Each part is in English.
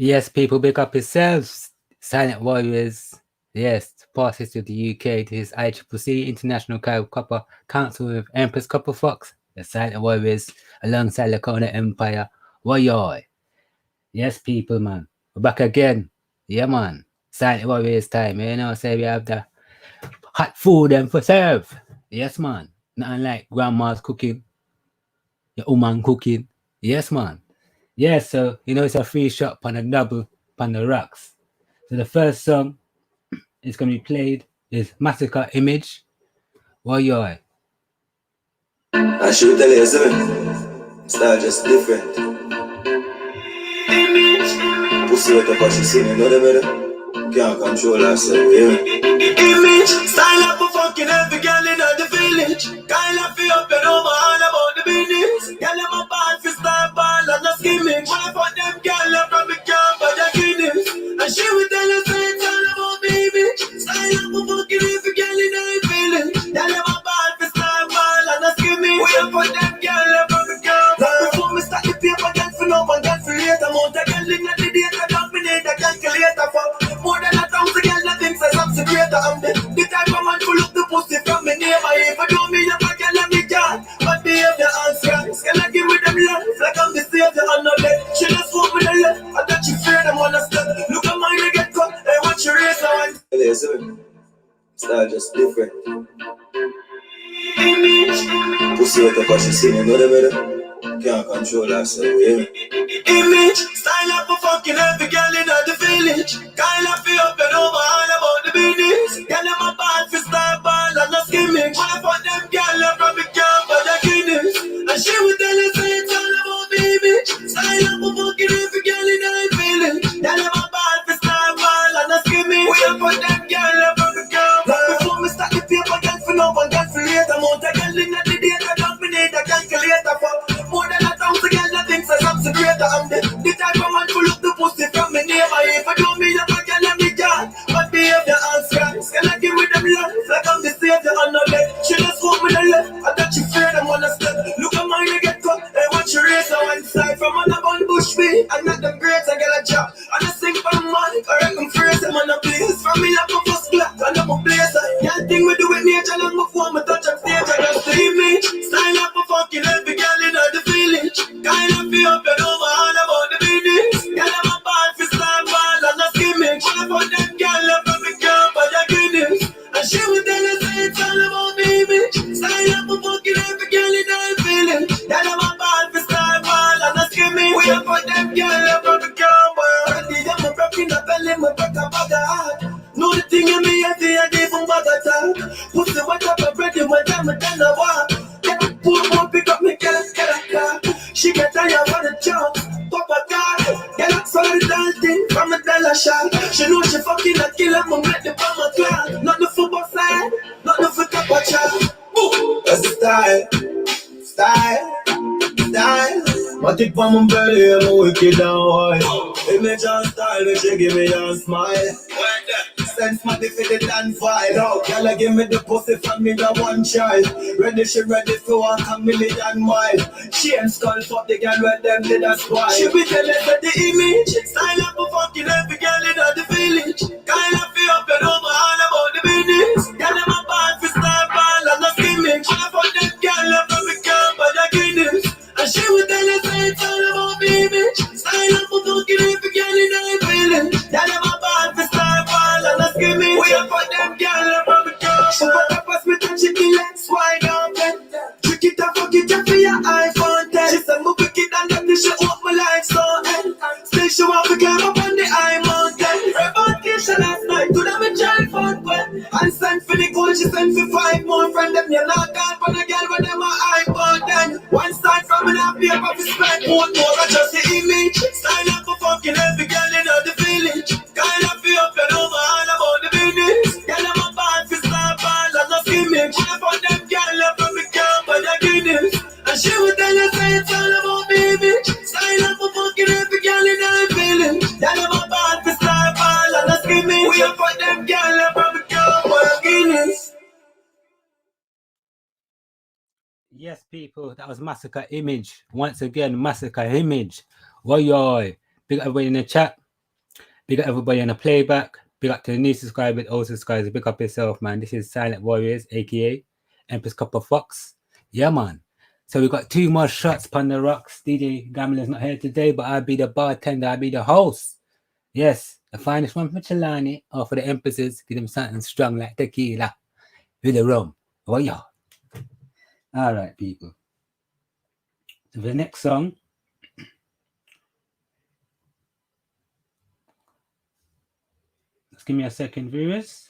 Yes, people, big up yourselves. Silent Warriors. Yes, passes to the UK to his ICCC International Copper Council with Empress Copper Fox, the Silent Warriors, alongside the Kona Empire. Warrior. Yes, people, man. We're back again. Yeah, man. Silent Warriors time. You know, say we have the hot food and for serve. Yes, man. Nothing like grandma's cooking, your woman cooking. Yes, man. Yes, so you know it's a free shot on a double on the rocks. So the first song is gonna be played is Massacre Image. What you I should tell you something. Style just different. Pussy what the fuck she sing, you know the better. Can't control herself, yeah. Image, style up for fucking every girl in the village. Kyle up you up and over all about the business. Girl in my band for style ball and a skimming. When I put them girl up from the camp by the Guinness. And she will tell us it's all about the image. Style up for fucking every girl in the village. Girl in my band for style ball and a skimming. We up put them girl up from the camp. Before me start the paper, girl for now and girl for later. Mount a girl in the data, dominate the calculator for more than 1,000 girls that thinks I'm the greater. I'm the type of man who look the pussy from me name. I even do me up a girl and me girl, but behavior answer. Can I give me them life like I'm the savior and not dead? She just walk with the left, and that she fear them on the step. Look at mine, they get cut, hey, watch your race now and style just different. Pussy what the fuck she sing, you know the better. Can't control herself, yeah. Image, style up for fucking every girl in the village. Kyle up you up and over all about the business. Girl in my band for style ball and a skimming. When I put them girl up from the camp by the Guinness. And she would tell us it's all about the image. Style up for fucking every girl in the village. Girl in my band for style ball and a skimming. We up put them girl up from the camp. Before me start the paper, girl for now and girl for later. Mount a girl in the data, dominate the calculator for more than 1,000 girls that thinks I'm the greater. I'm the type of man who look the pussy from me name. I even do me up a girl and me girl, but behavior answer. Can I give me them life like I'm the savior and not dead? She just walk with the left, and that she fear them on the step. Look at mine, they get cut, hey, watch your race now and slide from on a bun bush me. And not them greats, I get a job. And I sing for the mic, I reckon phrase them on a place. From me up a first class, and I'm a blazer. Y'all think we do it nature long before me touch up stage. I just the image, style up for fucking every girl in the village. Kind of feel up and over all about the business. Girl, I'm a bad for style ball and a skimming. When I put them girl up from the camp by the Guinness. And she would tell us it's all about the image. Style up for fucking every girl in the village. Girl, I'm a bad for style ball and a skimming. We have put them girl up from the camp by the Guinness. I'm a broken in the belly, my back up by the heart. Know the thing in me, I think I gave them back a talk. Pussy what up a bread in my time and then I walk. Pull one pick up me, get a car. She get tired of the job, pop a car. Get up for the doll thing from a dollar shop. She know she fucking a killer, I'm make the bomb a clock. Not the football side, not the foot up a chop. That's the style. But it from my belly, I'm a wicked and wild. Image and style, when she give me a smile. Sense my defeated and vile. Girl, I give me the pussy from me the one child. Ready, she ready to walk a million mile. She and skull fuck the girl where them did a spoil. She be telling that the image. Style up for fucking every girl in the village. Kind of feel up and over all about the business. Girl, I'm a bad for style ball and a skimming. When I put them girl up from the camp by the Guinness. And she would tell us it's all about the image. Style up for fucking every girl in the village. Girl, I'm a bad for style ball and a skimming. We up for them girl up from the camp. She put up us, me touch it, the legs wide open. Trick it up, fuck it up for your iPhone 10. She said, me wicked and let me show up my life so end. Still she want to climb up on the high mountain. Revocation last night, to them a child found when. And sent for the gold, she sent for 5 more friends. Them you're not gone for the girl with them a iPhone 10. One start from an app, paper for spend more, I just the image. Style up for fucking every girl in the village. Kind of feel up and over all about the business. Girl, I'm a bad for style ball and a skimming. When I put them girl up from the camp by the Guinness. And she would tell us it's all about the image. Style up for fucking every girl in the village. Girl, I'm a bad for style ball and a skimming. We have put them girl up from the camp by the Guinness. Yes, people, that was Massacre Image. Once again, Massacre Image. Warrior. Big everybody in the chat. Big up everybody on the playback. Big up to the new subscribers, old subscribers. Big up yourself, man. This is Silent Warriors, aka Empress Copper Fox. Yeah, man. So we got 2 more shots upon the rocks. DJ Gambler's not here today, but I'll be the bartender. I'll be the host. Yes, the finest one for Chilani or for the Empresses. Give them something strong like tequila with the rum. Oh, yeah. All right, people. So for the next song, just give me a second, viewers.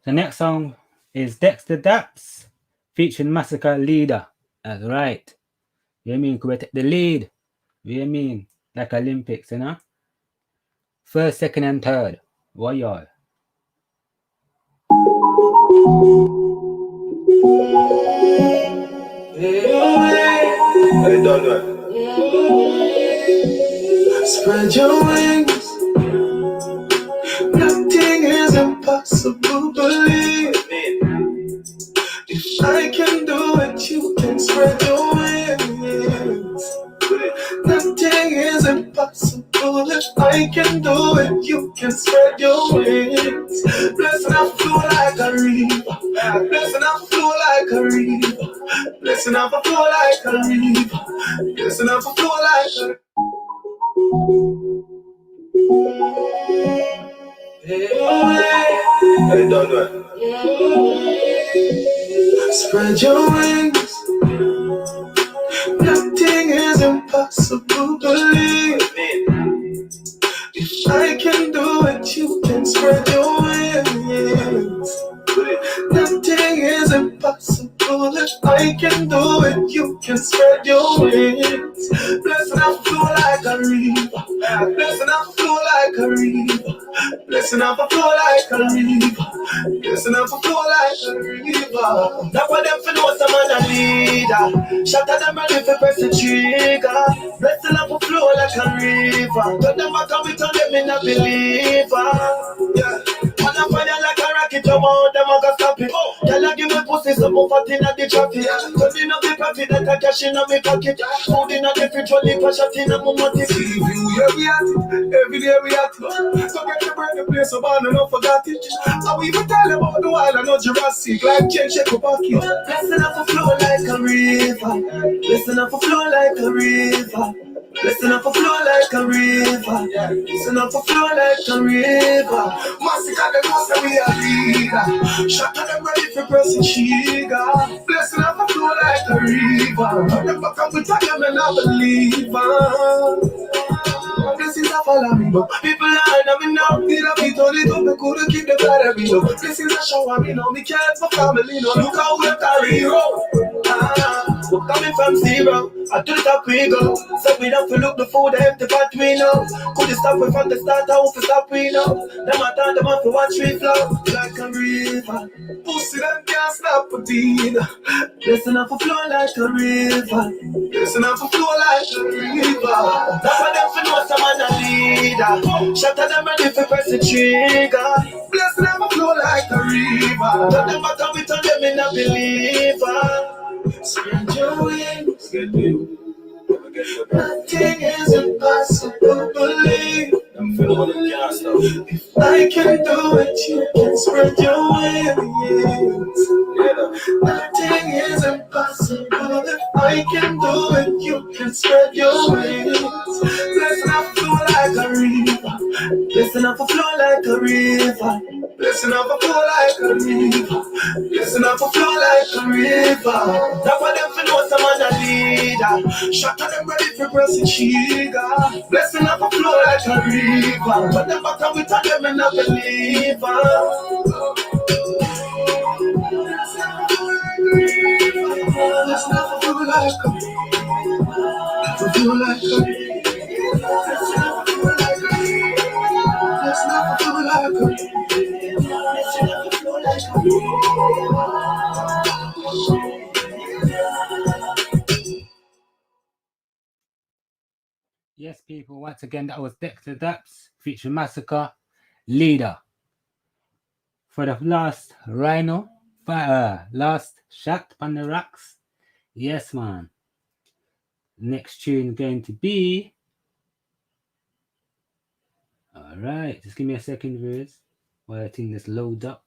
The next song is Dexter Daps featuring Massacre Leader. That's right. You know what I mean? Could we take the lead? You know what I mean? Like Olympics, you know? First, second, and third. What y'all? Hey, don't do it. Spread your wings. Nothing is impossible, believe me. If I can do it, you can spread your wings. Nothing is impossible. If I can do it, you can spread your wings. Blessing I flow like a river. Blessing I flow like a river. Blessing I flow like a river. Blessing I flow like a river. Hey, don't do it. Spread your wings. Nothing is impossible, believe me. If I can do it, you can spread your wings. Nothing is impossible. If I can do it, you can spread your wings. Blessing I flow like a river. Blessing I flow like a river. Blessing I flow like a river. Blessing I flow like a river. That's why them for know some man a leader. Shut at them ready for press the trigger. Blessing I flow like a river. Tell them back and we turn them in a believer. Yeah. Man a fire like a rocket, you want them a go stop it. Tell her give me pussy some more fat inna the traffic. Cause inna the profit that I cash inna me pocket. Food inna the fridge, only for shot inna my money. See you, yeah we at it, every day we at it. So get the bread, the place so bad and don't forget it. I will even tell about the wild and not Jurassic. Like chain shake up pocket. Listen up for flow like a river. Listen up for flow like a river. Listen up for flow like a river. Listen up for flow like a river. Massacre the most that we are leader. Shut at them ready for pressing trigger. Listen up for flow like a river. Run them back up with them and I believe. Blessings are follow me, no. People are me now. Need a beat on it up, me couldn't keep the battery, no. Blessings are shower me, no. Me can't for family, no. Look how we carry on. We're coming from zero, I to the top we go. So we don't look the food empty, but we know. Could you stop from the start, how to stop we know. Them I thought them have to watch we flow like a river. Pussy them can't stop a beat. Listen up for flow like a river. Listen up for flow like a river. That's why them for know some man a leader. Shut at them ready for press the trigger. Listen up for flow like a river. Tell them what we turn them in a believer. Spread your wings. Nothing is impossible, believe. If I can do it, you can spread your wings. Nothing is impossible. If I can do it, you can spread your wings. Listen up, flow like a river. Listen up, flow like a river. Listen up, flow like a river. Listen up, flow like a river. That's why them for know some man a leader. Shut at them ready for pressing trigger. Blessing up a flow like a river. But them back and we tell them and I believe. Let's not feel like a river. Feel like a river. Let's not feel like a river. Let's not feel like a river. Let's not feel like a river. Yes, people, once again, that was Dexter Daps featuring Massacre Leader. For the last rhino, last shot on the rocks. Yes, man. Next tune going to be. All right, just give me a second, viewers, while I think this load up.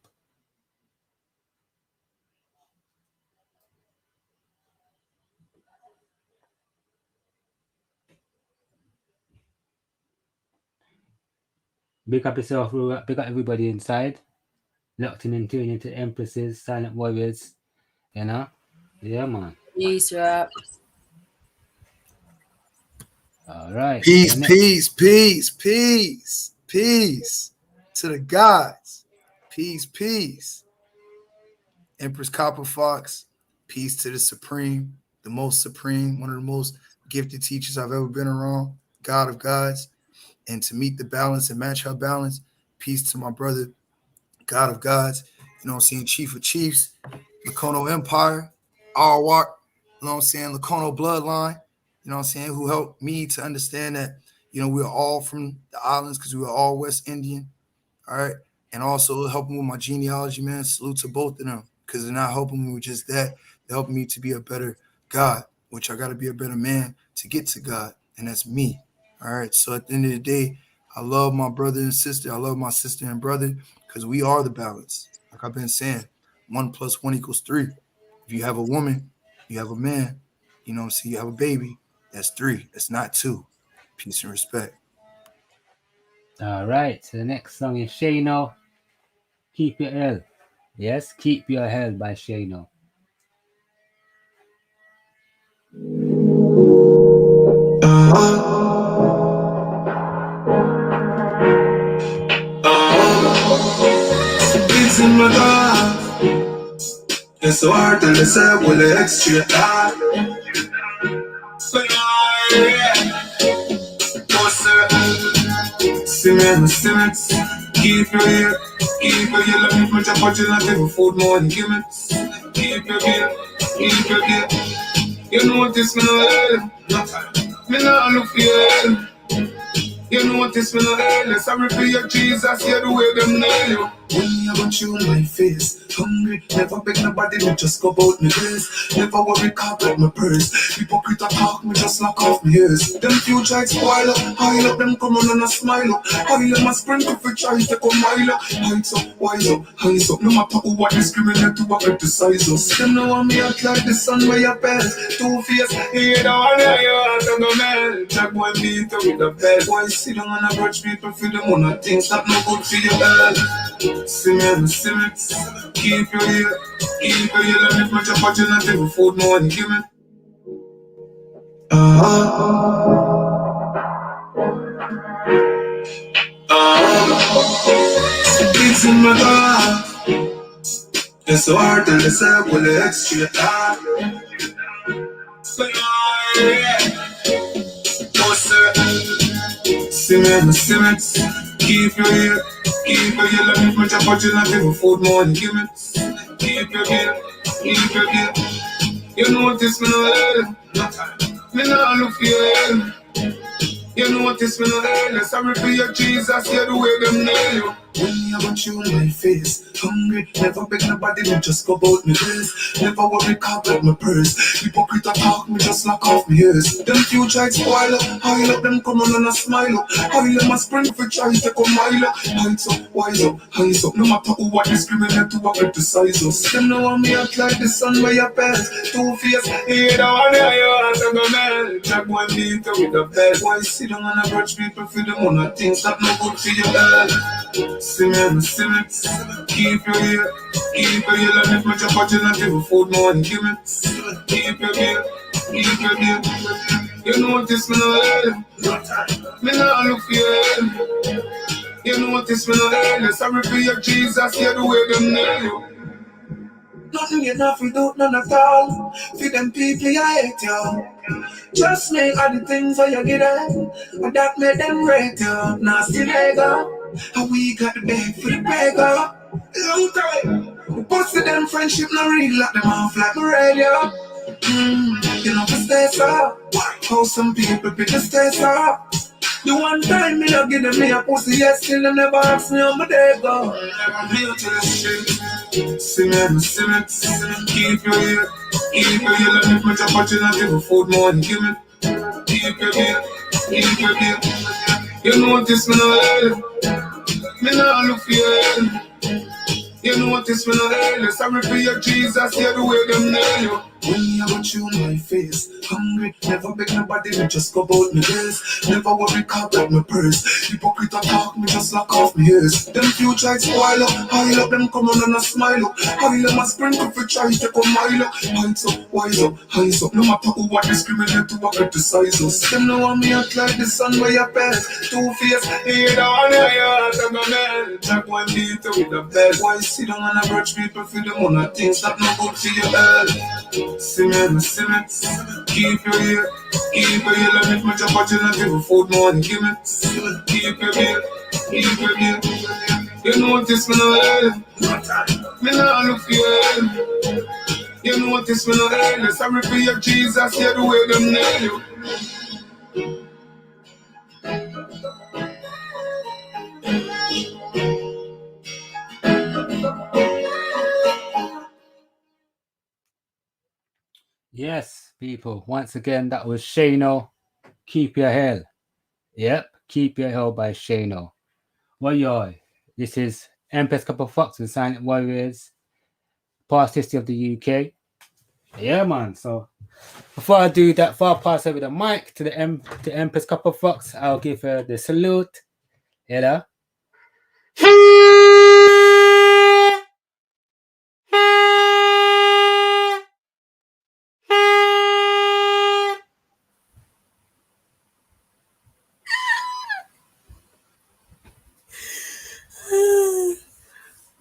Big up yourself, big up everybody inside. Locked in and tuned into Empresses, Silent Warriors, you know? Yeah, man. Peace, rap. All right. Peace to the gods. Peace. Empress Copper Fox, peace to the supreme, the most supreme, one of the most gifted teachers I've ever been around, God of gods. And to meet the balance and match our balance, peace to my brother, God of gods, you know what I'm saying, Chief of Chiefs, Lacono Empire, Arwak, you know what I'm saying, Lacono bloodline, you know what I'm saying, who helped me to understand that, you know, we're all from the islands because we were all West Indian, all right? And also helping with my genealogy, man. Salute to both of them because they're not helping me with just that. They're helping me to be a better God, which I got to be a better man to get to God, and that's me, all right? So at the end of the day, I love my brother and sister. I love my sister and brother because we are the balance. Like I've been saying, 1 + 1 = 3. If you have a woman, you have a man, you know, so you have a baby, that's 3. It's not 2. Peace and respect. All right. So the next song is Shano, Keep Your Hell. Yes, Keep Your Hell by Shano. It's in my God. It's so hard to listen with the extra hard. Stimulants, keep your ear, love me, put your body in a table food, more than gimmicks. Keep your gear. You know what this me no hell, me no look for you. You know what this me no hell, sorry for your Jesus, you're the way them nail you. When you want you in my face, hungry, never beg nobody, me just go about me days. Never worry, cop like my purse. Hypocrite talk, me just knock off my ears. Them future it's spoil up, pile up, them come on and a smile up. Pile them a sprinkle for try to come mile up. Heights up, wise up, hands up, no matter who what discriminate to what criticize us. Them know want me act like the sun where your pants. Two-face, you don't want to you want to go man. Jack one beat with the bed. Why sit down and approach people for the money things that no good for your head. Cement, keep your ear, let me put your body in a table food, more than give me. It's in my heart. It's so hard to listen with the extra hard. Cement, keep your ear, let me put your body in a table food, more than give me. Keep your gear. You know what this me no hell, me no look for you. You know what this me no hell, sorry for your Jesus, you're the way them nail you. When you want you in my face, hungry, never beg nobody, me just go about me days. Never worry, cop like my purse. Hypocrite talk, me just knock off my ears. Them future it's spoil up, pile up, them come on and a smile up. Pile them a spring for try to come mile up. Heights up, wise up, hands up, no matter who what discriminate to what criticize us. Them know want me act like the sun where your pants. Two-face, you don't want to go man. Jack one beat with the bed. Why sit down and approach people for the money things that no good for your head. Cement, keep your ear, let me put your body in a table food, more than give me. Keep your gear. You know what this me no hell, me no look for you. You know what this me no hell, sorry for your Jesus, you're the way them nail you. Nothing you nothing do, none at all. For them people I hate you. Just make all the things that you get them, and that made them rate you. Nasty nigga, and we got the bag for the beggar. Long time, we busted them friendship, no real like them off like my radio. You know the stay so. How some people pick the stay so. The one time me not give them me a pussy, yes, still them never ask me how my day go. I'm here to the street. Cement, keep your ear, let me put your body in a table food, more than give me. keep your bill, keep your bill. You notice me no hell, me no look for your hell. You notice me no hell, sorry for your Jesus, you're the way them nail you. When me I got you on my face, hungry, never beg nobody, me just go about me days. Never worry, cop like my purse. Hypocrite talk, me just lock off me ears. Them future is spoil up, high up, them come on and a smile up. High up, a sprinkle for try to come mile up. Heights up, wise up, highs up. No matter who what discriminate to what criticize us. Them know want me act like the sun where you bed. Two-face, you don't know your heart, I'm a man. Jack one beat with a bed. Why sit down and approach people for the money? Things that no good for your head. See me, keep your ear, let me put your body and give you food money, give me, keep your ear, you notice me no hell, me no look for your hell, you notice me no hell, sorry for your Jesus, you're the way them nail you. Yes, people. Once again, that was Shano. Keep your hell. Yep, Keep Your Hell by Shano. Well, yo, this is Empress Couple Fox with Silent Warriors, past history of the UK. Yeah, man. So before I do that, before I pass over the mic to the Empress Couple Fox, I'll give her the salute. You know?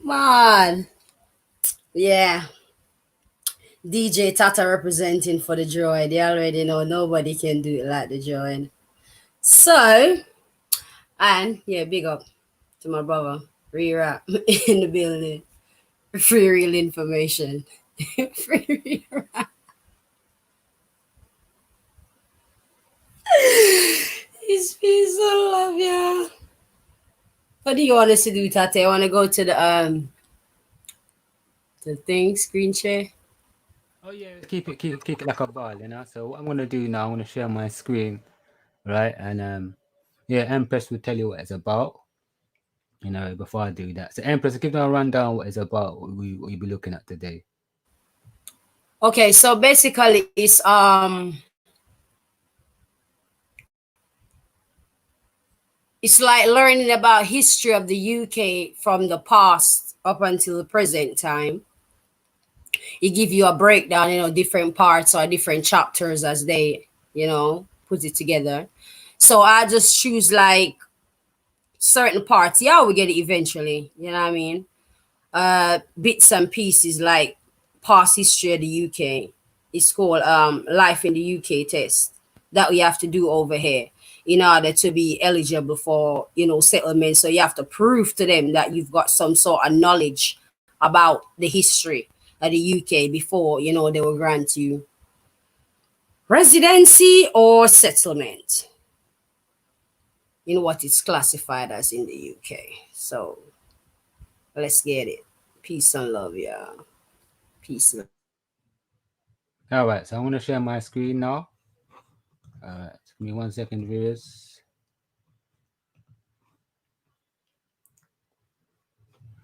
Man, yeah. DJ Tata representing for the Droid. They already know nobody can do it like the Droid. So, and yeah, big up to my brother, Re-Rap in the building. Free real information. Free Re-Rap. It's peace and love, yeah. What do you want us to do, Tata? You want to go to the thing, screen share? Oh yeah, keep it like a ball, you know. So what I'm gonna do now, I'm gonna share my screen, right? And yeah, Empress will tell you what it's about. You know, before I do that. So Empress, give them a rundown what it's about, what we'll be looking at today. Okay, so basically it's like learning about history of the UK from the past up until the present time. It give you a breakdown, different parts or different chapters as they, put it together. So I just choose like certain parts. Yeah, we get it eventually. You know what I mean? Bits and pieces like past history of the UK. It's called Life in the UK test that we have to do over here in order to be eligible for settlement. So you have to prove to them that you've got some sort of knowledge about the history of the UK before they will grant you residency or settlement. What it's classified as in the UK. So let's get it. Peace and love, yeah. Peace and All right, so I'm gonna share my screen now. All right, give me 1 second, viewers.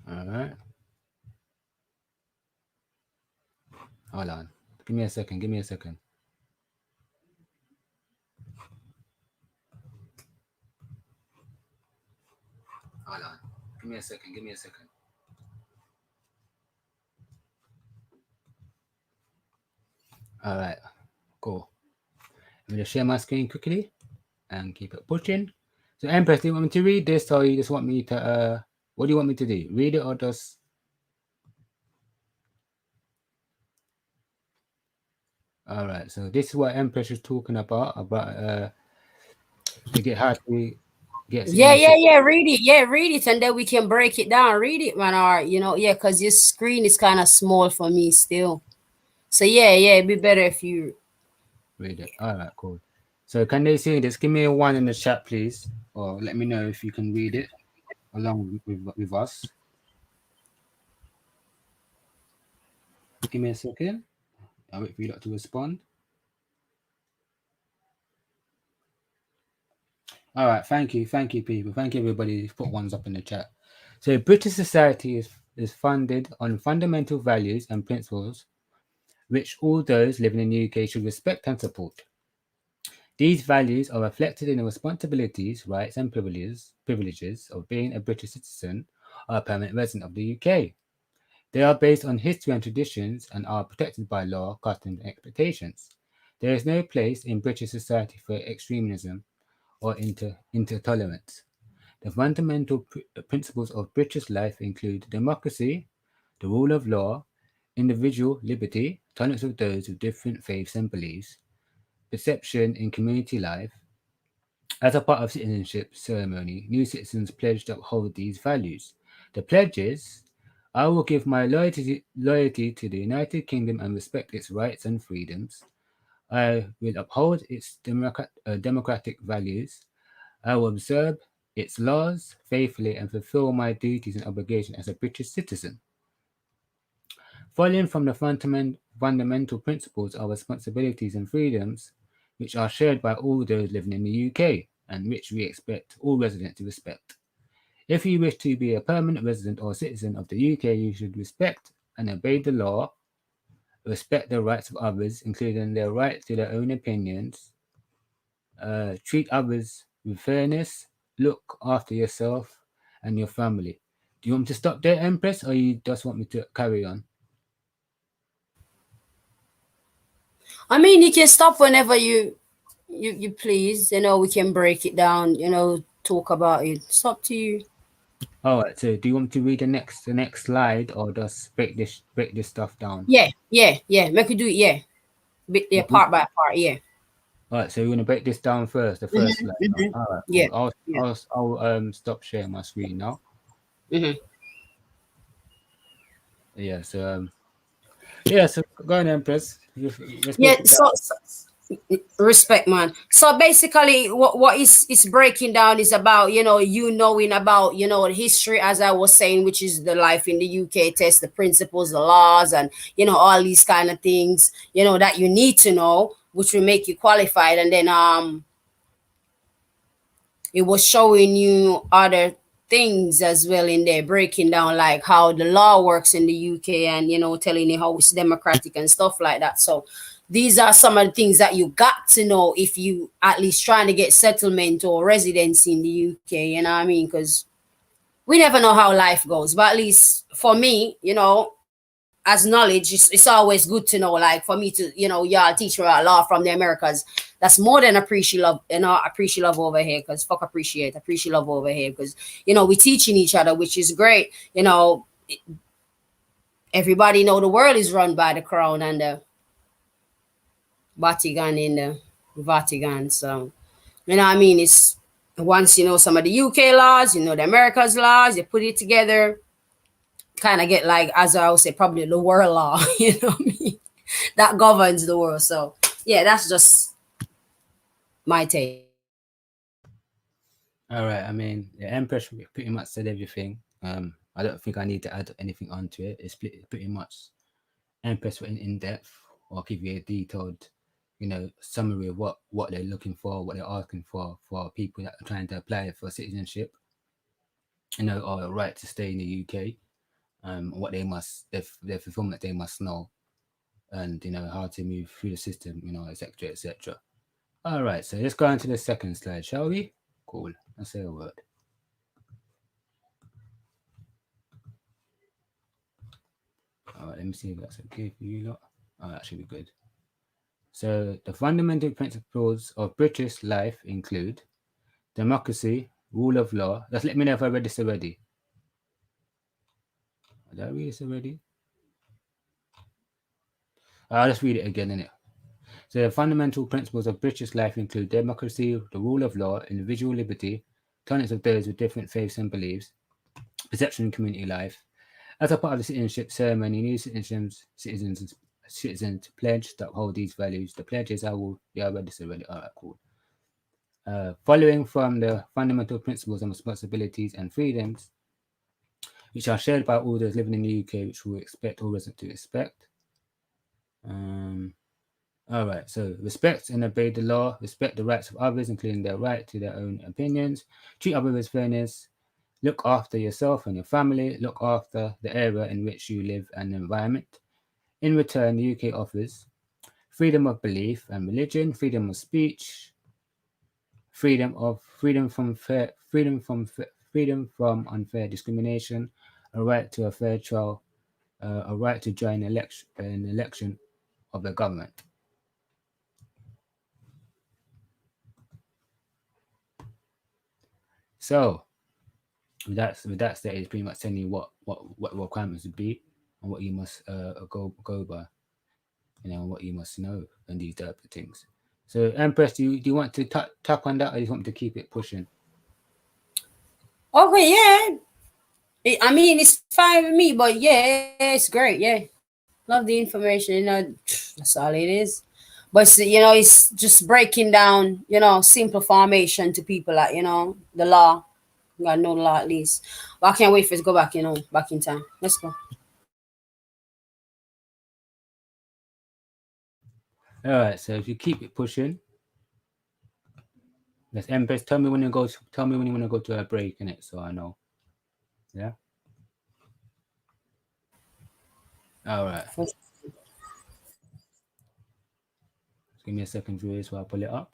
All right. Hold on. Give me a second. Give me a second. Hold on. Give me a second. Give me a second. All right. Cool. I'm gonna share my screen quickly and keep it pushing. So Empress, do you want me to read this or you just want me to what do you want me to do? Read it or just all right, so this is what Empress is talking about to get how to get yeah. Read it. Yeah, read it, and then we can break it down. Read it, man. Or yeah, because your screen is kind of small for me still. So yeah, it'd be better if you read it. All right, cool. So can they see this? Give me a 1 in the chat, please, or let me know if you can read it along with us. Give me a second. I'll wait for you lot to respond. All right, thank you, people. Thank you, everybody who's put ones up in the chat. So, British society is funded on fundamental values and principles which all those living in the UK should respect and support. These values are reflected in the responsibilities, rights, and privileges of being a British citizen or a permanent resident of the UK. They are based on history and traditions and are protected by law, customs, and expectations. There is no place in British society for extremism or intolerance. The fundamental principles of British life include democracy, the rule of law, individual liberty, tolerance of those with different faiths and beliefs, perception in community life. As a part of citizenship ceremony, new citizens pledge to uphold these values. The pledges: I will give my loyalty to the United Kingdom and respect its rights and freedoms. I will uphold its democratic values. I will observe its laws faithfully and fulfill my duties and obligations as a British citizen. Following from the fundamental principles are responsibilities and freedoms which are shared by all those living in the UK and which we expect all residents to respect. If you wish to be a permanent resident or citizen of the UK, you should respect and obey the law, respect the rights of others, including their right to their own opinions, treat others with fairness, look after yourself and your family. Do you want me to stop there, Empress, or you just want me to carry on? I mean, you can stop whenever you please. We can break it down. Talk about it. It's up to you. All right. So, do you want me to read the next slide, or just break this stuff down? Yeah. Make you do it. Yeah, What we, part by part. Yeah. all right. So, we're gonna break this down first. The first slide. All right. Yeah. Cool. I'll Yeah. I'll I'll stop sharing my screen now. hmm Yeah. So go on, Empress. Let's Yeah. break it down. So respect, man. So basically, what is breaking down is about knowing about the history, as I was saying, which is the life in the UK test, the principles, the laws, and all these kind of things that you need to know, which will make you qualified. And then it was showing you other things as well in there, breaking down like how the law works in the UK, and telling you how it's democratic and stuff like that. So these are some of the things that you got to know if you at least trying to get settlement or residency in the UK. You know what I mean? Because we never know how life goes, but at least for me, as knowledge, it's always good to know. Like for me to, y'all teach me about law from the Americas. That's more than appreciate love, appreciate love over here. Because fuck appreciate love over here. Because we teaching each other, which is great. Everybody know the world is run by the crown and the Vatican in the Vatican. So what I mean, it's once some of the UK laws, the Americas laws, you put it together, kind of get like, as I would say, probably the world law. You know what I mean? That governs the world. So yeah, that's just my take. All right. I mean, the Empress pretty much said everything. I don't think I need to add anything onto it. It's pretty much Empress went in depth, or give you a detailed, summary of what they're looking for, what they're asking for people that are trying to apply for citizenship, or a right to stay in the UK. What they must, their fulfillment they must know, and how to move through the system, etc., etc. All right. So let's go on to the second slide, shall we? Cool. Let's say a word. All right, let me see if that's okay for you lot. Oh, that should be good. So the fundamental principles of British life include democracy, rule of law. Just let me know if I read this already. Did I read this already? I'll just read it again, innit? So the fundamental principles of British life include democracy, the rule of law, individual liberty, tolerance of those with different faiths and beliefs, perception in community life. As a part of the citizenship ceremony, new citizens pledge to uphold these values. The pledges I read this already. All right, cool. Following from the fundamental principles and responsibilities and freedoms, which are shared by all those living in the UK, which we expect all residents to respect. All right. So respect and obey the law. Respect the rights of others, including their right to their own opinions. Treat others with fairness. Look after yourself and your family. Look after the area in which you live and the environment. In return, the UK offers freedom of belief and religion, freedom of speech, freedom from unfair discrimination, a right to a fair trial, a right to join an election of the government. So with that state, it's pretty much telling you what requirements would be and what you must go by, what you must know and these type of things. So Empress, do you want to tap on that, or you want to keep it pushing? Okay, yeah. I mean, it's fine with me, but yeah, it's great. Yeah, love the information. That's all it is. But it's just breaking down, simple formation to people, like the law. You gotta know the law at least. But I can't wait for it to go back, back in time. Let's go. All right. So if you keep it pushing, let's Empress. Tell me when you want to go to a break in it, so I know. Yeah. All right. Give me a second, viewers, while I pull it up.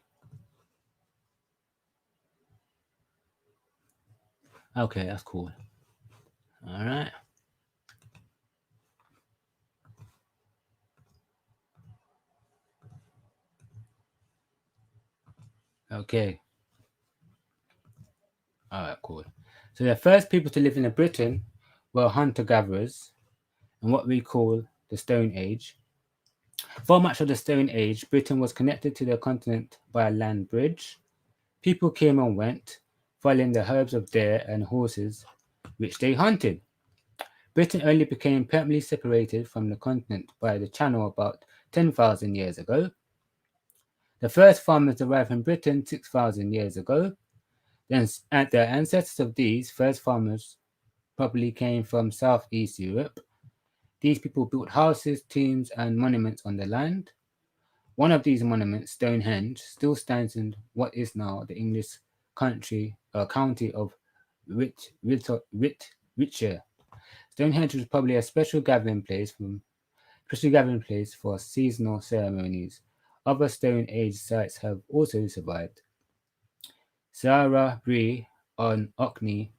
Okay, that's cool. All right. Okay. All right, cool. So the first people to live in Britain were hunter-gatherers in what we call the Stone Age. For much of the Stone Age, Britain was connected to the continent by a land bridge. People came and went, following the herds of deer and horses which they hunted. Britain only became permanently separated from the continent by the Channel about 10,000 years ago. The first farmers arrived in Britain 6,000 years ago. Then, the ancestors of these first farmers probably came from Southeast Europe. These people built houses, tombs, and monuments on the land. One of these monuments, Stonehenge, still stands in what is now the English county of Wiltshire. Stonehenge was probably a special gathering place for seasonal ceremonies. Other Stone Age sites have also survived. Sarah Bree on Orkney,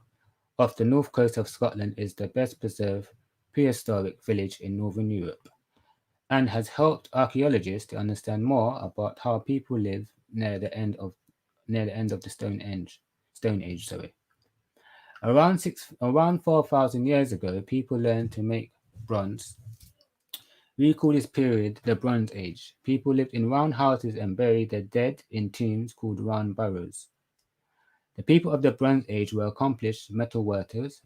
off the north coast of Scotland, is the best preserved prehistoric village in Northern Europe, and has helped archaeologists to understand more about how people lived near the end of the Stone Age. Around 4,000 years ago, people learned to make bronze. We call this period the Bronze Age. People lived in round houses and buried their dead in tombs called round burrows. The people of the Bronze Age were accomplished metal workers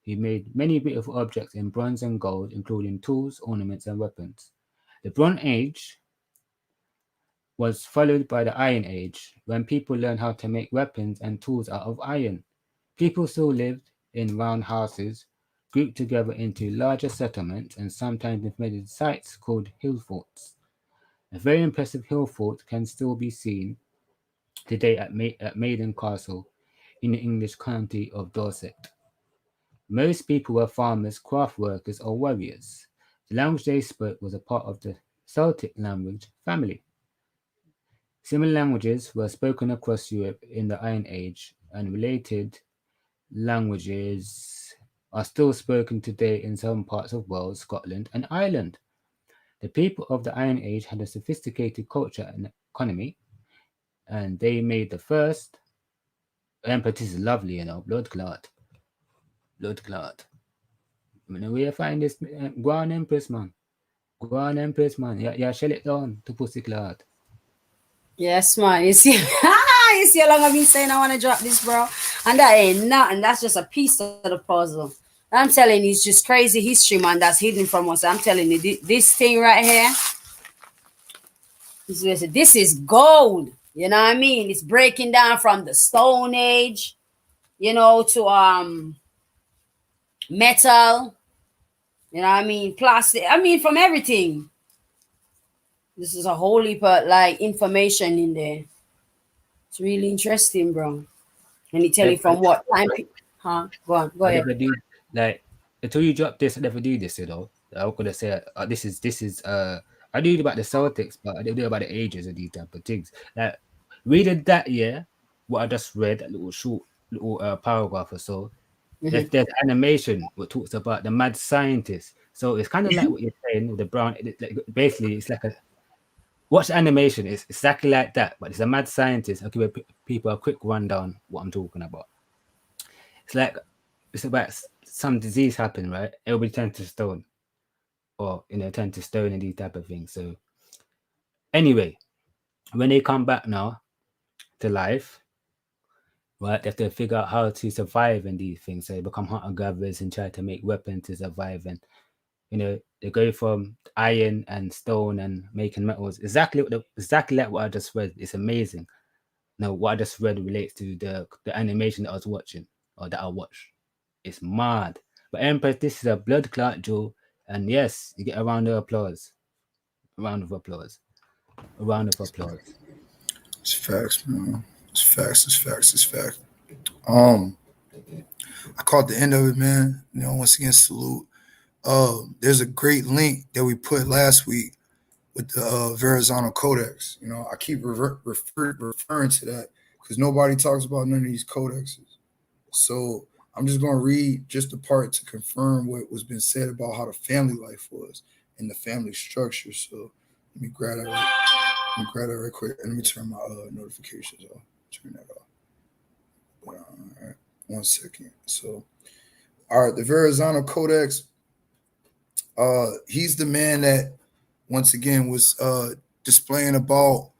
who made many beautiful objects in bronze and gold, including tools, ornaments, and weapons. The Bronze Age was followed by the Iron Age, when people learned how to make weapons and tools out of iron. People still lived in round houses, grouped together into larger settlements, and sometimes invaded sites called hill forts. A very impressive hill fort can still be seen today at Maiden Castle in the English county of Dorset. Most people were farmers, craft workers, or warriors. The language they spoke was a part of the Celtic language family. Similar languages were spoken across Europe in the Iron Age, and related languages are still spoken today in some parts of Wales, Scotland, and Ireland. The people of the Iron Age had a sophisticated culture and economy, and they made the first. Emperor, this is lovely, blood clot. Blood clot. Where you find this? Go on, Empress, man. Go on, Empress, man. Yeah, shell it down to pussy clot. Yes, man. You see, you see how long I've been saying I want to drop this, bro? And that ain't nothing. That's just a piece of the puzzle. I'm telling you, it's just crazy history, man, that's hidden from us. I'm telling you, this thing right here, this is gold. You know what I mean? It's breaking down from the Stone Age, to metal. You know what I mean? Plastic. I mean, from everything. This is a whole heap of like information in there. It's really interesting, bro. And it tell you from what time. Go on, go I ahead. never do like until you drop this. I never do this, you know. I'm gonna say this is I knew about the Celtics, but I didn't know about the ages and these type of things. Like reading that, yeah, what I just read, that little short little paragraph or so. There's animation what talks about the mad scientist. So it's kind of like what you're saying with the brown. Like, basically, it's like a watch the animation. It's exactly like that, but it's a mad scientist. I'll give people a quick rundown what I'm talking about. It's like it's about some disease happened, right? Everybody turned to stone, or turn to stone and these type of things. So anyway, when they come back now to life, right, they have to figure out how to survive in these things. So they become hunter gatherers and try to make weapons to survive. And they go from iron and stone and making metals. Exactly like what I just read. It's amazing. Now what I just read relates to the animation that I was watching or that I watched. It's mad. But Empress, this is a blood clot, Joe. And yes, you get a round of applause. A round of applause. A round of applause. It's facts, man. It's facts. It's facts. It's facts. I caught the end of it, man. Once again, salute. There's a great link that we put last week with the Verrazano Codex. I keep referring to that because nobody talks about none of these codexes. So I'm just going to read just the part to confirm what was been said about how the family life was and the family structure. So let me grab that right quick. And let me turn my notifications off. Turn that off. All right. 1 second. So, all right, the Verrazano Codex. He's the man that once again was displaying about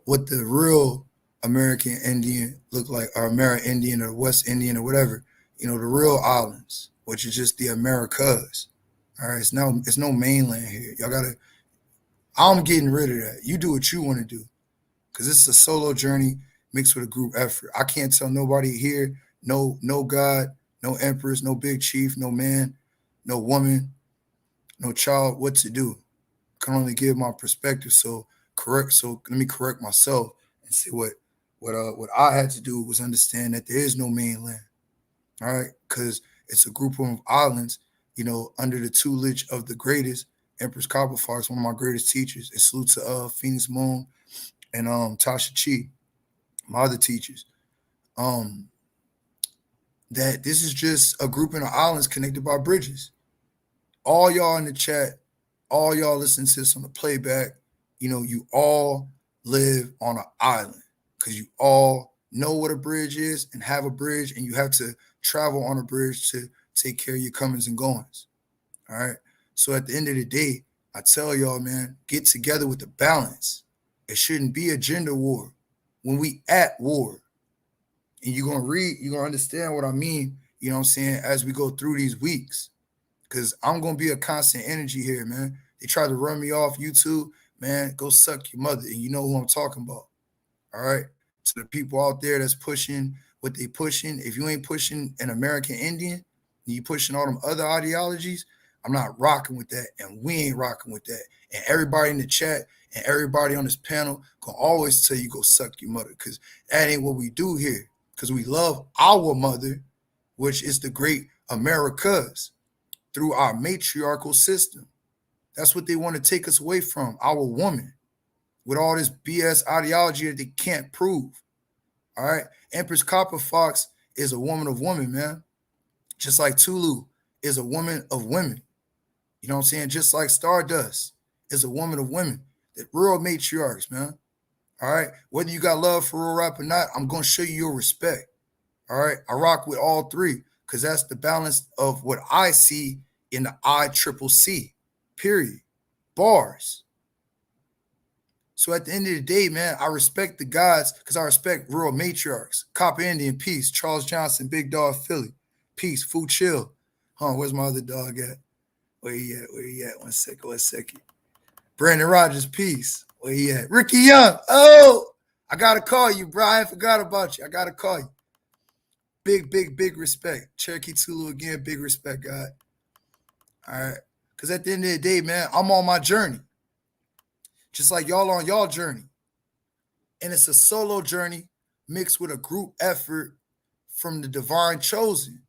what the real American Indian look like, or American Indian or West Indian or whatever, the real islands, which is just the Americas. All right, it's no mainland here. Y'all gotta. I'm getting rid of that. You do what you want to do, because this is a solo journey mixed with a group effort. I can't tell nobody here, no God, no empress, no big chief, no man, no woman, no child, what to do. I can only give my perspective. So let me correct myself and say what I had to do was understand that there is no mainland. All right, because it's a group of islands, under the tutelage of the greatest Empress Copperfox, one of my greatest teachers. And salute to Phoenix Moon and Tasha Chi, my other teachers. That this is just a grouping of islands connected by bridges. All y'all in the chat, all y'all listening to this on the playback, you all live on an island because you all know what a bridge is and have a bridge, and you have to travel on a bridge to take care of your comings and goings. All right. So at the end of the day, I tell y'all, man, get together with the balance. It shouldn't be a gender war when we at war. And you're going to understand what I mean, what I'm saying, as we go through these weeks. Because I'm going to be a constant energy here, man. They try to run me off YouTube, man, go suck your mother. And you know who I'm talking about. All right. To the people out there that's pushing what they pushing, if you ain't pushing an American Indian, and you pushing all them other ideologies, I'm not rocking with that. And we ain't rocking with that. And everybody in the chat and everybody on this panel can always tell you go suck your mother, because that ain't what we do here. Because we love our mother, which is the great Americas, through our matriarchal system. That's what they want to take us away from, our woman, with all this BS ideology that they can't prove. All right. Empress Copperfox is a woman of women, man. Just like Tulu is a woman of women. You know what I'm saying? Just like Stardust is a woman of women. The real matriarchs, man. All right. Whether you got love for real rap or not, I'm going to show you your respect. All right. I rock with all three because that's the balance of what I see in the ICCC, period. Bars. So at the end of the day, man, I respect the gods because I respect rural matriarchs. Copper Indian, peace. Charles Johnson, Big Dog Philly, peace. Fu Chill. Where's my other dog at? Where he at? 1 second. Brandon Rogers, peace. Where he at? Ricky Young. Oh, I got to call you, bro. I forgot about you. I got to call you. Big respect. Cherokee Tulu again, big respect, God. All right. Because at the end of the day, man, I'm on my journey. just like y'all on y'all journey. And it's a solo journey mixed with a group effort from the divine chosen.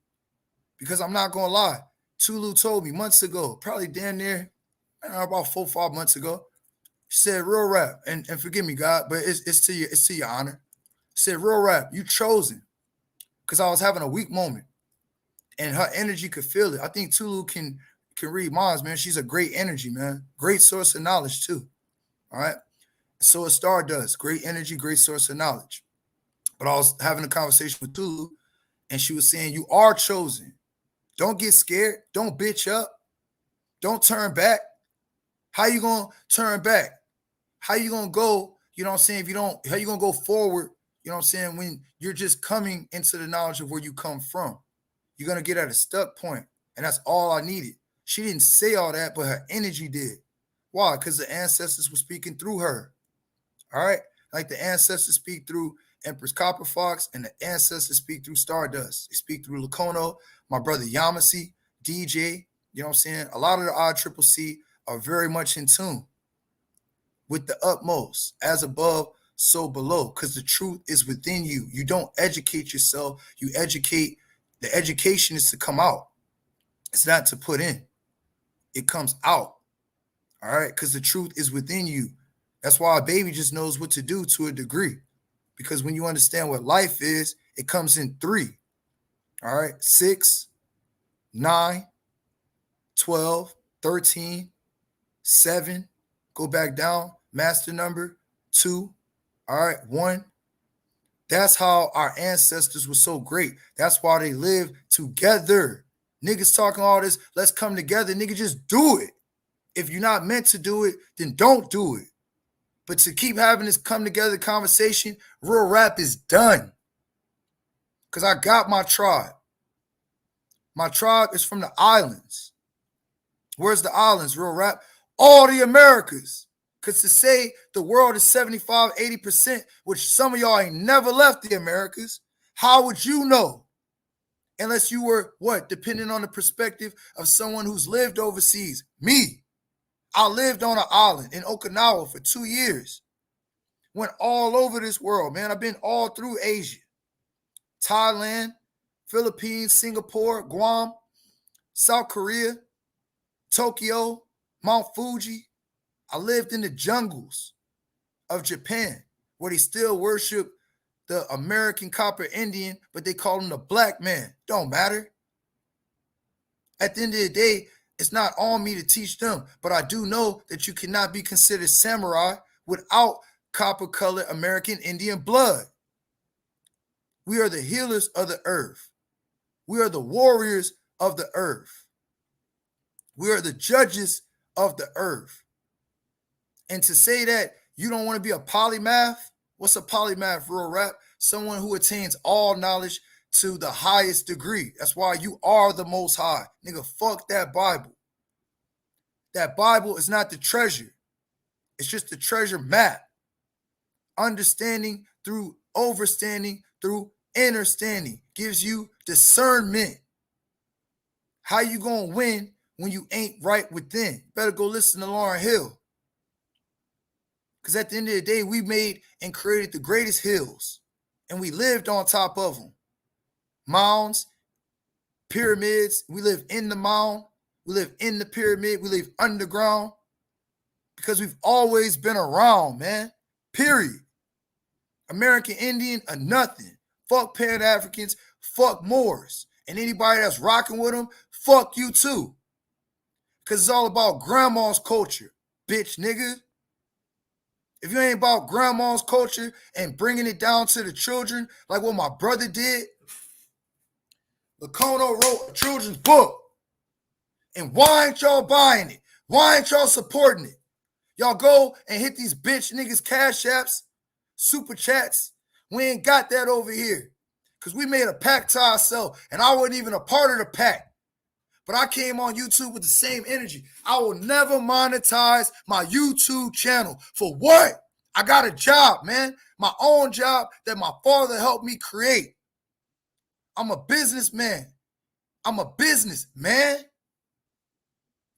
Because I'm not going to lie, Tulu told me months ago, probably damn near about 4 or 5 months ago, she said, real rap, and forgive me, God, but it's to your honor. She said, real rap, you chosen. Because I was having a weak moment. And her energy could feel it. I think Tulu can read minds, man. She's a great energy, man. Great source of knowledge, too. All right? So a star does. Great energy, great source of knowledge. But I was having a conversation with Tulu, and she was saying, you are chosen. Don't get scared. Don't bitch up. Don't turn back. How you going to turn back? How you going to go, you know what I'm saying, how you going to go forward, you know what I'm saying, when you're just coming into the knowledge of where you come from? You're going to get at a stuck point, and that's all I needed. She didn't say all that, but her energy did. Why? Because the ancestors were speaking through her. All right? Like the ancestors speak through Empress Copperfox, and the ancestors speak through Stardust. They speak through Lacono, my brother Yamasi, DJ, you know what I'm saying? A lot of the ICCC are very much in tune with the utmost, as above, so below, because the truth is within you. You don't educate yourself. You educate. The education is to come out. It's not to put in. It comes out. All right? Because the truth is within you. That's why a baby just knows what to do to a degree. Because when you understand what life is, it comes in 3. All right? 6, 9, 12, 13, 7. Go back down. Master number 2. All right? 1. That's how our ancestors were so great. That's why they lived together. Niggas talking all this, let's come together. Nigga, just do it. If you're not meant to do it, then don't do it. But to keep having this come together conversation, real rap is done. Because I got my tribe. My tribe is from the islands. Where's the islands, real rap? All the Americas. Because to say the world is 75, 80%, which some of y'all ain't never left the Americas, how would you know? Unless you were, what, depending on the perspective of someone who's lived overseas. Me. I lived on an island in Okinawa for 2 years. Went all over this world, man. I've been all through Asia. Thailand, Philippines, Singapore, Guam, South Korea, Tokyo, Mount Fuji. I lived in the jungles of Japan, where they still worship the American copper Indian, but they call him the black man. Don't matter. At the end of the day, it's not on me to teach them, but I do know that you cannot be considered samurai without copper-colored American Indian blood. We are the healers of the earth. We are the warriors of the earth. We are the judges of the earth. And to say that you don't want to be a polymath, what's a polymath, real rap? Someone who attains all knowledge to the highest degree. That's why you are the most high. Nigga, fuck that Bible. That Bible is not the treasure. It's just the treasure map. Understanding through overstanding through understanding gives you discernment. How you gonna win when you ain't right within? Better go listen to Lauryn Hill. Because at the end of the day, we made and created the greatest hills. And we lived on top of them. Mounds, pyramids. We live in the mound. We live in the pyramid. We live underground. Because we've always been around, man. Period. American Indian or nothing. Fuck Pan-Africans. Fuck Moors. And anybody that's rocking with them, fuck you too. Because it's all about grandma's culture, bitch nigga. If you ain't about grandma's culture and bringing it down to the children, like what my brother did, Lacono wrote a children's book. And why ain't y'all buying it? Why ain't y'all supporting it? Y'all go and hit these bitch niggas cash apps, super chats. We ain't got that over here. Because we made a pact to ourselves. And I wasn't even a part of the pact. But I came on YouTube with the same energy. I will never monetize my YouTube channel. For what? I got a job, man. My own job that my father helped me create. I'm a businessman. I'm a businessman.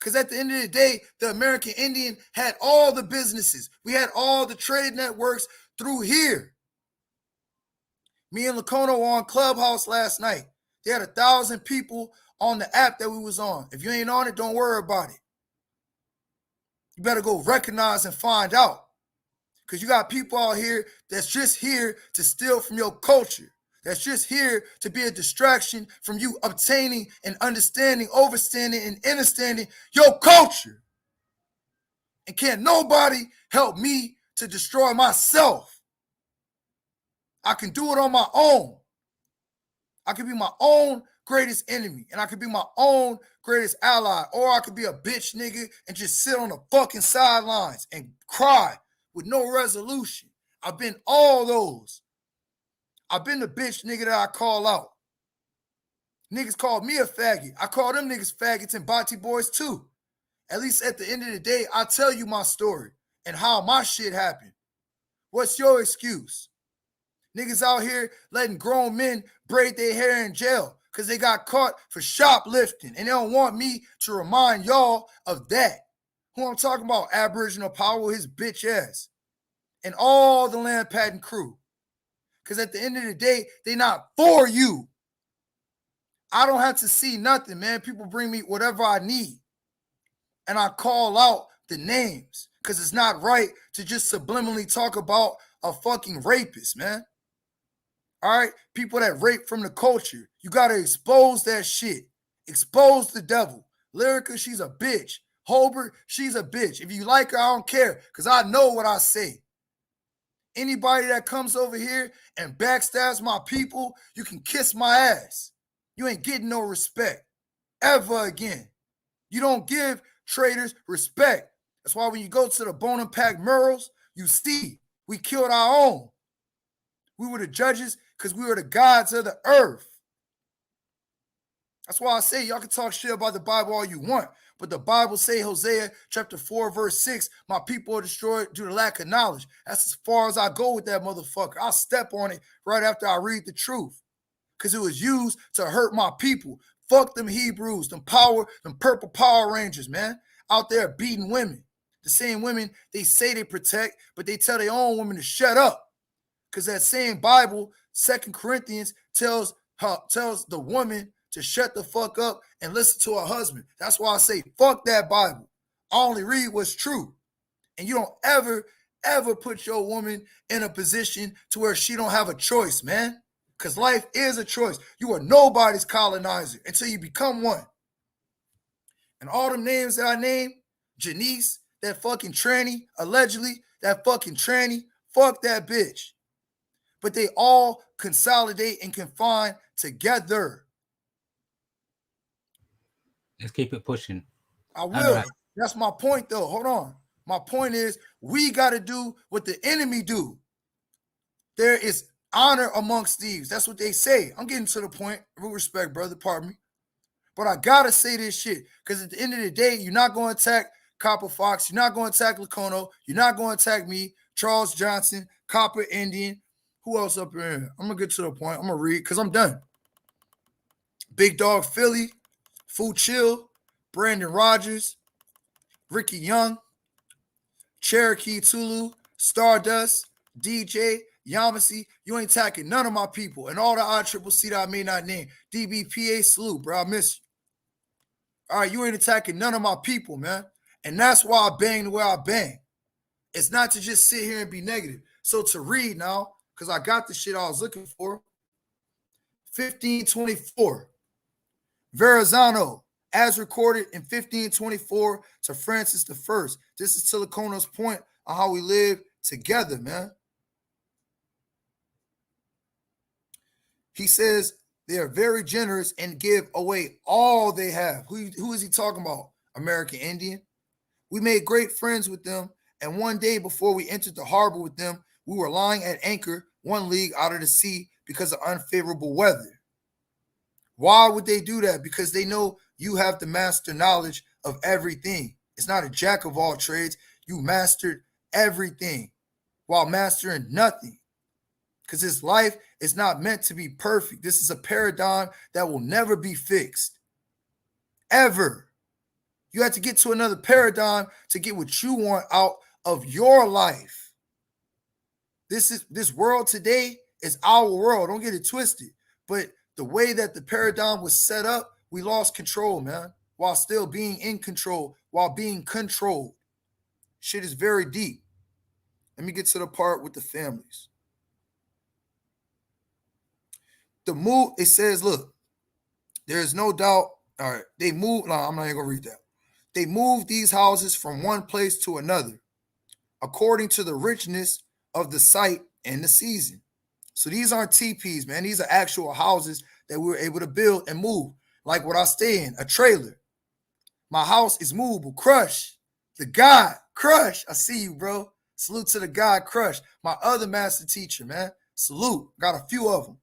Because at the end of the day, the American Indian had all the businesses. We had all the trade networks through here. Me and Lacono were on Clubhouse last night. They had 1,000 people on the app that we was on. If you ain't on it, don't worry about it. You better go recognize and find out. Because you got people out here that's just here to steal from your culture. That's just here to be a distraction from you obtaining and understanding, overstanding, and understanding your culture. And can't nobody help me to destroy myself. I can do it on my own. I can be my own greatest enemy, and I could be my own greatest ally, or I could be a bitch nigga and just sit on the fucking sidelines and cry with no resolution. I've been all those. I've been the bitch nigga that I call out. Niggas called me a faggot. I call them niggas faggots and Bati boys too. At least at the end of the day, I tell you my story and how my shit happened. What's your excuse? Niggas out here letting grown men braid their hair in jail because they got caught for shoplifting, and they don't want me to remind y'all of that. Who I'm talking about, Aboriginal Power, his bitch ass, and all the land patent crew. Because at the end of the day, they not for you. I don't have to see nothing, man. People bring me whatever I need, and I call out the names because it's not right to just subliminally talk about a fucking rapist, man. All right, people that rape from the culture, you got to expose that shit. Expose the devil. Lyrica, she's a bitch. Holbert, she's a bitch. If you like her, I don't care, because I know what I say. Anybody that comes over here and backstabs my people, you can kiss my ass. You ain't getting no respect ever again. You don't give traitors respect. That's why when you go to the Bone and Pack murals, you see we killed our own. We were the judges because we were the gods of the earth. That's why I say y'all can talk shit about the Bible all you want, but the Bible say, Hosea chapter 4, verse 6, my people are destroyed due to lack of knowledge. That's as far as I go with that motherfucker. I'll step on it right after I read the truth because it was used to hurt my people. Fuck them Hebrews, them purple Power Rangers, man, out there beating women. The same women they say they protect, but they tell their own women to shut up. Because that same Bible, 2 Corinthians, tells the woman to shut the fuck up and listen to her husband. That's why I say, fuck that Bible. I only read what's true. And you don't ever put your woman in a position to where she don't have a choice, man. Because life is a choice. You are nobody's colonizer until you become one. And all them names that I named, Janice, that fucking tranny, allegedly, that fucking tranny, fuck that bitch. But they all consolidate and confine together. Let's keep it pushing. I will. Right. That's my point, though. Hold on. My point is we got to do what the enemy do. There is honor amongst thieves. That's what they say. I'm getting to the point. With respect, brother. Pardon me. But I got to say this shit because at the end of the day, you're not going to attack Copper Fox. You're not going to attack Lacono. You're not going to attack me, Charles Johnson, Copper Indian. Who else up here? I'm going to get to the point. I'm going to read because I'm done. Big Dog Philly, Fu Chill, Brandon Rogers, Ricky Young, Cherokee Tulu, Stardust, DJ, Yamasi. You ain't attacking none of my people. And all the ICCC that I may not name. DBPA salute, bro. I miss you. All right, you ain't attacking none of my people, man. And that's why I bang the way I bang. It's not to just sit here and be negative. So to read now, because I got the shit I was looking for. 1524. Verrazano, as recorded in 1524 to Francis I. This is to Lacono's point on how we live together, man. He says they are very generous and give away all they have. Who is he talking about? American Indian. We made great friends with them, and one day before we entered the harbor with them, we were lying at anchor 1 league out of the sea because of unfavorable weather. Why would they do that? Because they know you have the master knowledge of everything. It's not a jack of all trades. You mastered everything while mastering nothing. Because this life is not meant to be perfect. This is a paradigm that will never be fixed. Ever. You have to get to another paradigm to get what you want out of your life. This world today is our world. Don't get it twisted. But the way that the paradigm was set up, we lost control, man, while still being in control, while being controlled. Shit is very deep. Let me get to the part with the families. The move, it says, look, there is no doubt. All right, they move. No, I'm not even going to read that. They moved these houses from one place to another, according to the richness of the site and the season. So these aren't TPs, man. These are actual houses that we were able to build and move. Like what I stay in, a trailer. My house is movable. Crush, the God, Crush. I see you, bro. Salute to the God, Crush. My other master teacher, man. Salute. Got a few of them.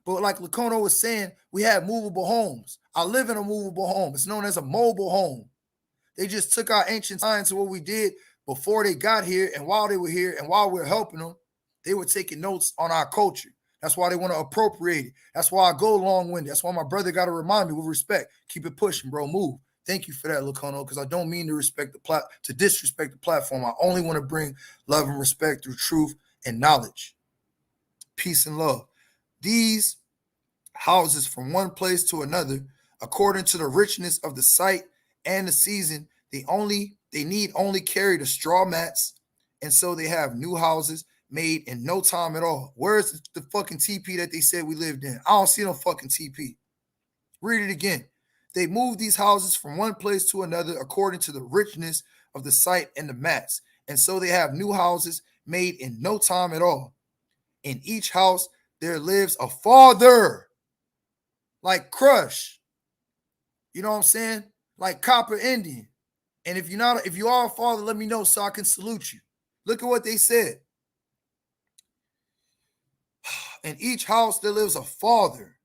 But like Lacono was saying, we have movable homes. I live in a movable home. It's known as a mobile home. They just took our ancient science of what we did before they got here, and while they were here, and while we're helping them, they were taking notes on our culture. That's why they want to appropriate it. That's why I go long-winded. That's why my brother got to remind me with respect. Keep it pushing, bro. Move. Thank you for that, Lacono, because I don't mean to disrespect the platform. I only want to bring love and respect through truth and knowledge. Peace and love. These houses from one place to another, according to the richness of the site and the season, they need only carry the straw mats, and so they have new houses made in no time at all. Where's the fucking TP that they said we lived in? I don't see no fucking TP. Read it again. They moved these houses from one place to another according to the richness of the site and the mats, and so they have new houses made in no time at all. In each house there lives a father, like Crush. You know what I'm saying? Like Copper Indian. And if you are a father, let me know so I can salute you. Look at what they said. In each house there lives a father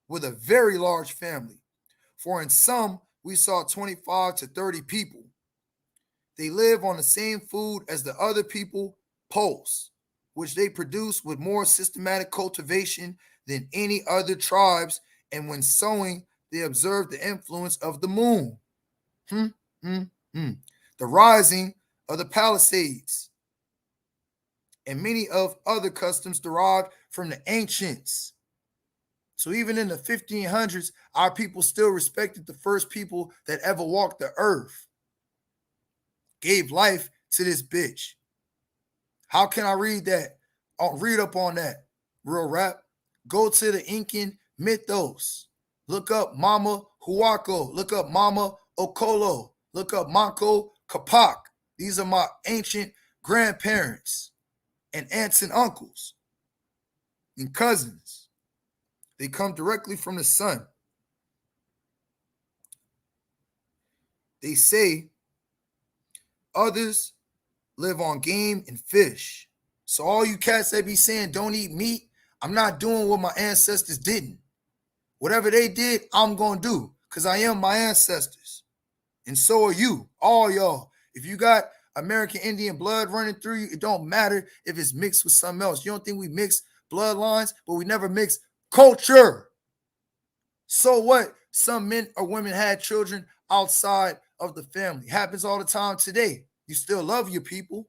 with a very large family. For in some we saw 25 to 30 people. They live on the same food as the other people pulse, which they produce with more systematic cultivation than any other tribes. And when sowing, they observe the influence of the moon. The rising of the Palisades, and many of other customs derived from the ancients. So even in the 1500s, our people still respected the first people that ever walked the earth. Gave life to this bitch. How can I read that? I'll read up on that. Real rap. Go to the Incan mythos. Look up Mama Huaco. Look up Mama Okolo. Look up Manco Capac. These are my ancient grandparents and aunts and uncles and cousins. They come directly from the sun. They say others live on game and fish. So all you cats that be saying don't eat meat, I'm not doing what my ancestors didn't. Whatever they did, I'm going to do because I am my ancestors. And so are you, all y'all. If you got American Indian blood running through you, it don't matter if it's mixed with something else. You don't think we mix bloodlines, but we never mix culture. So what? Some men or women had children outside of the family. Happens all the time today. You still love your people.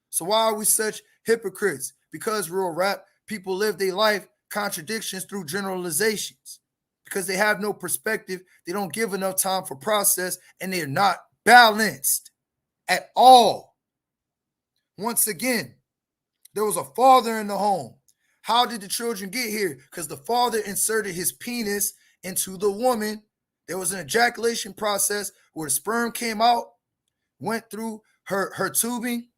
So why are we such hypocrites? Because real rap, people live their life contradictions through generalizations. Because they have no perspective, they don't give enough time for process, and they're not balanced at all. Once again, there was a father in the home. How did the children get here? Because the father inserted his penis into the woman. There was an ejaculation process where the sperm came out, went through her tubing,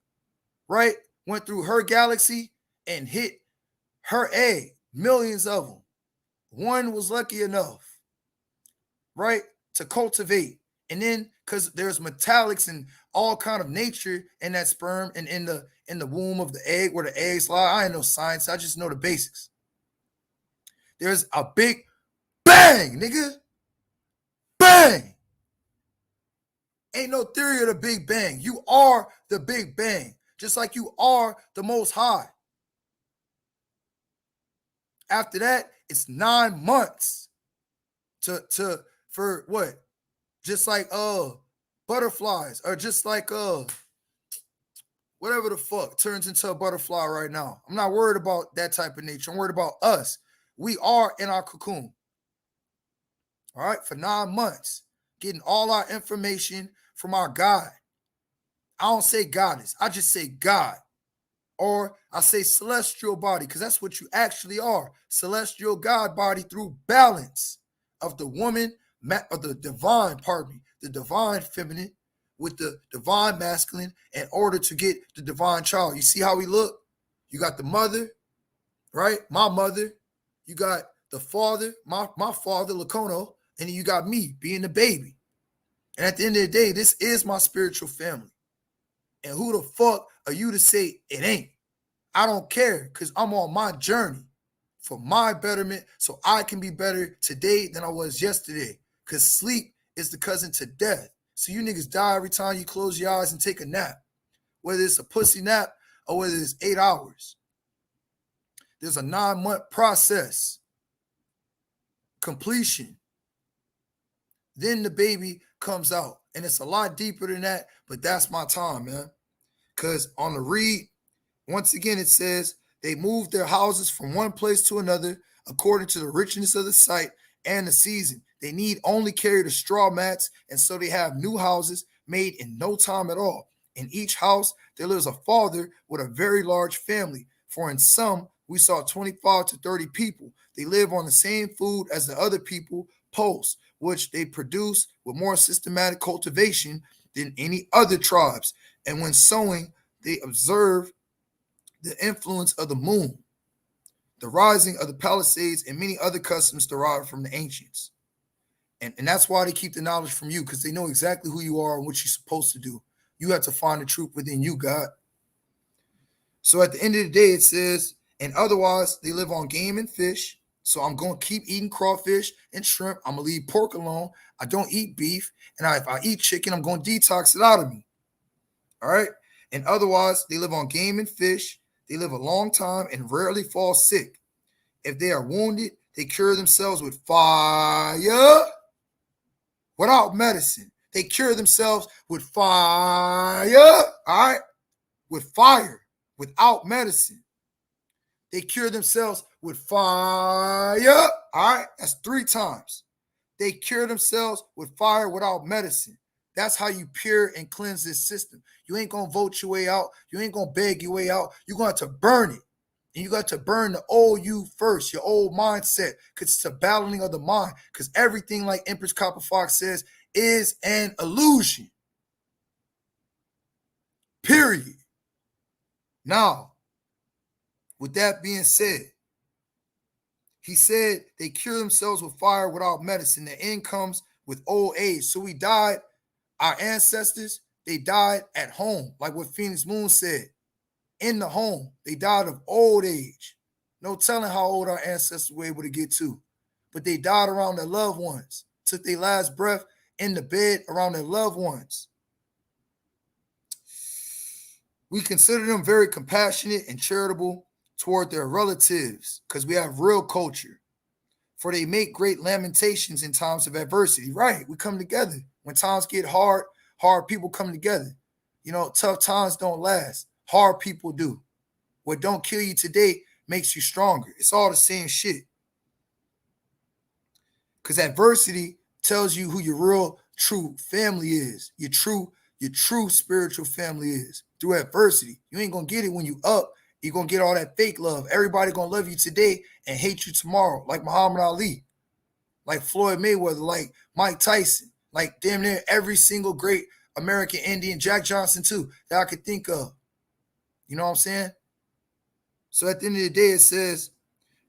right? Went through her galaxy and hit her egg. Millions of them. One was lucky enough, right, to cultivate. And then because there's metallics and all kind of nature in that sperm and in the womb of the egg where the eggs lie. I ain't no science. I just know the basics. There's a big bang, nigga. Bang. Ain't no theory of the Big Bang. You are the Big Bang, just like you are the Most High. After that, it's 9 months for what? Just like butterflies are just like whatever the fuck turns into a butterfly right now. I'm not worried about that type of nature. I'm worried about us. We are in our cocoon. All right, for 9 months, getting all our information from our God. I don't say goddess, I just say God. Or I say celestial body, because that's what you actually are. Celestial God body through balance of the woman, of the divine, the divine feminine with the divine masculine in order to get the divine child. You see how we look? You got the mother, right? My mother. You got the father, my father, Lacono, and then you got me being the baby. And at the end of the day, this is my spiritual family. And who the fuck are you to say it ain't? I don't care, because I'm on my journey for my betterment so I can be better today than I was yesterday. Because sleep is the cousin to death. So you niggas die every time you close your eyes and take a nap. Whether it's a pussy nap or whether it's 8 hours. There's a 9-month process. Completion. Then the baby comes out. And it's a lot deeper than that, but that's my time, man. Because on the read, once again, it says they moved their houses from one place to another according to the richness of the site and the season. They need only carry the straw mats, and so they have new houses made in no time at all. In each house, there lives a father with a very large family, for in some, we saw 25 to 30 people. They live on the same food as the other people post, which they produce with more systematic cultivation than any other tribes. And when sowing, they observe the influence of the moon, the rising of the Palisades, and many other customs derived from the ancients. And that's why they keep the knowledge from you, because they know exactly who you are and what you're supposed to do. You have to find the truth within you, God. So at the end of the day, it says, and otherwise, they live on game and fish. So I'm going to keep eating crawfish and shrimp. I'm going to leave pork alone. I don't eat beef. And if I eat chicken, I'm going to detox it out of me. All right? And otherwise, they live on game and fish. They live a long time and rarely fall sick. If they are wounded, they cure themselves with fire without medicine. They cure themselves with fire, all right? With fire, without medicine. They cure themselves with fire, all right? That's 3 times. They cure themselves with fire without medicine. That's how you pure and cleanse this system. You ain't going to vote your way out. You ain't going to beg your way out. You're going to have to burn it. And you got to burn the old you first, your old mindset, because it's a battling of the mind. Because everything, like Empress Copper Fox says, is an illusion. Period. Now, with that being said, he said they cure themselves with fire without medicine. The end comes with old age. So we died. Our ancestors, they died at home, like what Phoenix Moon said. In the home, they died of old age. No telling how old our ancestors were able to get to. But they died around their loved ones, took their last breath in the bed around their loved ones. We consider them very compassionate and charitable toward their relatives because we have real culture. For they make great lamentations in times of adversity. Right, we come together. When times get hard people come together. You know, tough times don't last. Hard people do. What don't kill you today makes you stronger. It's all the same shit. Because adversity tells you who your real, true family is. Your true spiritual family is. Through adversity. You ain't going to get it when you up. You're going to get all that fake love. Everybody going to love you today and hate you tomorrow. Like Muhammad Ali. Like Floyd Mayweather. Like Mike Tyson. Like damn near every single great American Indian. Jack Johnson too. That I could think of. You know what I'm saying? So at the end of the day, it says,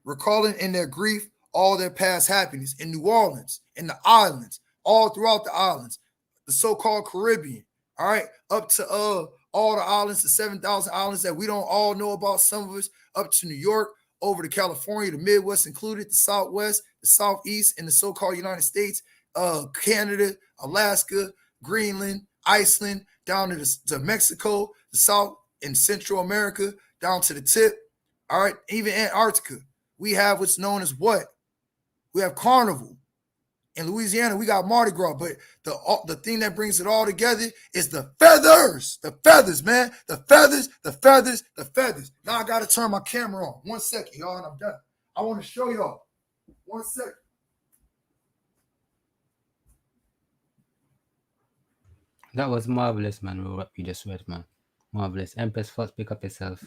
recalling in their grief all their past happiness in New Orleans, in the islands, all throughout the islands, the so-called Caribbean, all right, up to all the islands, the 7,000 islands that we don't all know about, some of us, up to New York, over to California, the Midwest included, the Southwest, the Southeast, and the so-called United States, Canada, Alaska, Greenland, Iceland, down to Mexico, the South and Central America, down to the tip, all right, even Antarctica. We have what's known as what? We have Carnival. In Louisiana, we got Mardi Gras, but the thing that brings it all together is the feathers. The feathers, man. The feathers, the feathers, the feathers. Now I got to turn my camera on. 1 second, y'all, and I'm done. I want to show y'all. 1 second. That was marvelous, man. What you just read, man. Marvelous. Empress Fox, pick up yourself.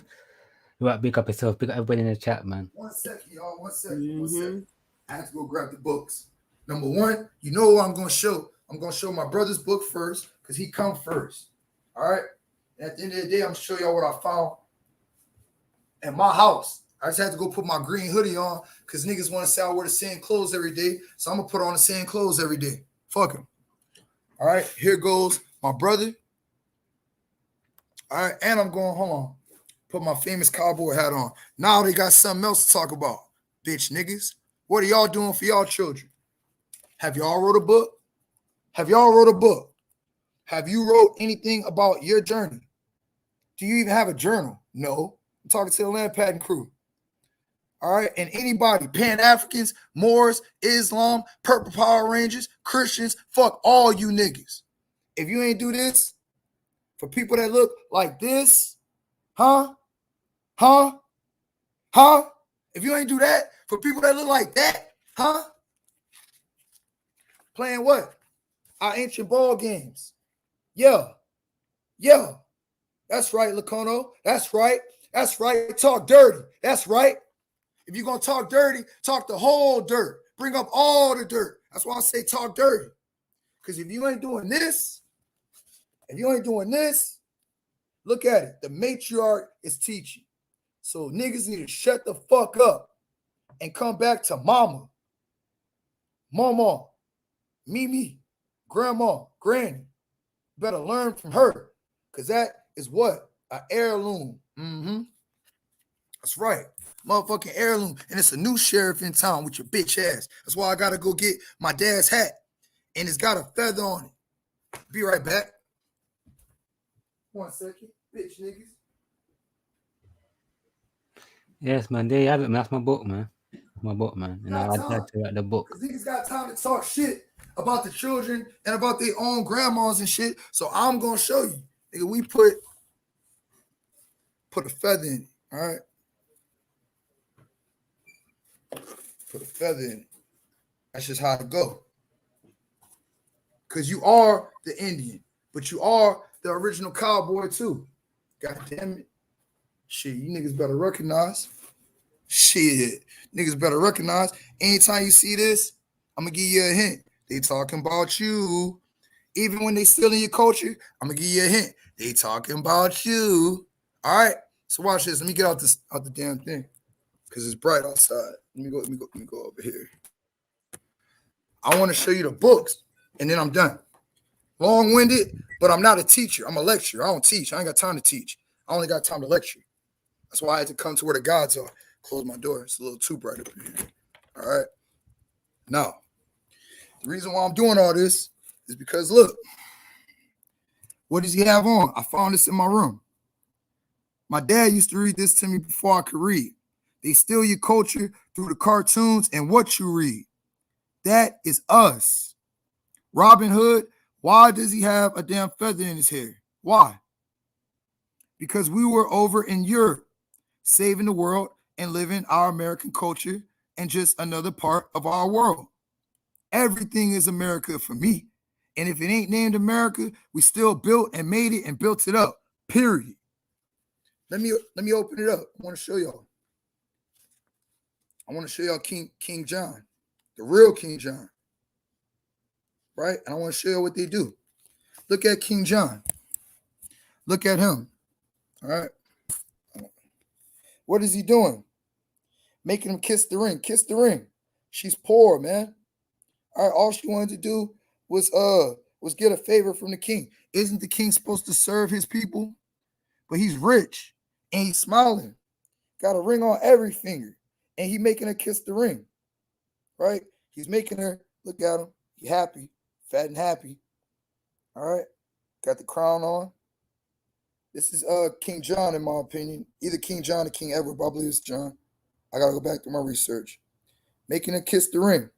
Right, pick up yourself. Pick up everybody in the chat, man. 1 second, y'all. 1 second. 1 second. I have to go grab the books. Number one, you know what I'm going to show. I'm going to show my brother's book first because he come first. All right? And at the end of the day, I'm going to show y'all what I found at my house. I just had to go put my green hoodie on because niggas want to say I wear the same clothes every day. So I'm going to put on the same clothes every day. Fuck him. All right? Here goes my brother. All right? And I'm going, hold on. Put my famous cowboy hat on. Now they got something else to talk about. Bitch niggas. What are y'all doing for y'all children? Have y'all wrote a book? Have y'all wrote a book? Have you wrote anything about your journey? Do you even have a journal? No. I'm talking to the land patent crew. All right. And anybody, Pan-Africans, Moors, Islam, Purple Power Rangers, Christians, fuck all you niggas. If you ain't do this for people that look like this, huh? If you ain't do that for people that look like that, huh? Playing what? Our ancient ball games. Yeah. That's right, Lacono. That's right. Talk dirty. That's right. If you're going to talk dirty, talk the whole dirt. Bring up all the dirt. That's why I say talk dirty. Because if you ain't doing this, look at it. The matriarch is teaching. So niggas need to shut the fuck up and come back to mama, Mimi, grandma, granny. Better learn from her because that is what? An heirloom. That's right. Motherfucking heirloom. And it's a new sheriff in town with your bitch ass. That's why I got to go get my dad's hat. And it's got a feather on it. Be right back. 1 second. Bitch niggas. Yes, man. There you have it, man. That's my book, man. And I had to write the book. Niggas got time to talk shit about the children and about their own grandmas and shit. So I'm gonna show you. Nigga, we put a feather in it. All right. Put a feather in it. That's just how it go. Cause you are the Indian, but you are the original cowboy too. God damn it. Shit, you niggas better recognize. Niggas better recognize. Anytime you see this, I'm gonna give you a hint. They talking about you. Even when they stealing your culture, I'm gonna give you a hint. They talking about you. All right. So watch this. Let me get out the damn thing. Because it's bright outside. Let me go over here. I want to show you the books, and then I'm done. Long-winded, but I'm not a teacher. I'm a lecturer. I don't teach. I ain't got time to teach. I only got time to lecture. That's why I had to come to where the gods are. Close my door. It's a little too bright up here. All right. Now, the reason why I'm doing all this is because, look, what does he have on? I found this in my room. My dad used to read this to me before I could read. They steal your culture through the cartoons and what you read. That is us. Robin Hood, why does he have a damn feather in his hair? Why? Because we were over in Europe, saving the world and living our American culture and just another part of our world. Everything is America for me. And if it ain't named America, we still built and made it and built it up, period. Let me open it up. I want to show y'all. King John, the real King John. Right? And I want to show you what they do. Look at King John. Look at him. All right. What is he doing? Making him kiss the ring. Kiss the ring. She's poor, man. All right. All she wanted to do was get a favor from the king. Isn't the king supposed to serve his people? But he's rich and he's smiling. Got a ring on every finger. And he making her kiss the ring. Right? He's making her look at him. He happy. Fat and happy. All right. Got the crown on. This is King John, in my opinion. Either King John or King Edward, but I believe it's John. I gotta go back to my research. Making her kiss the ring.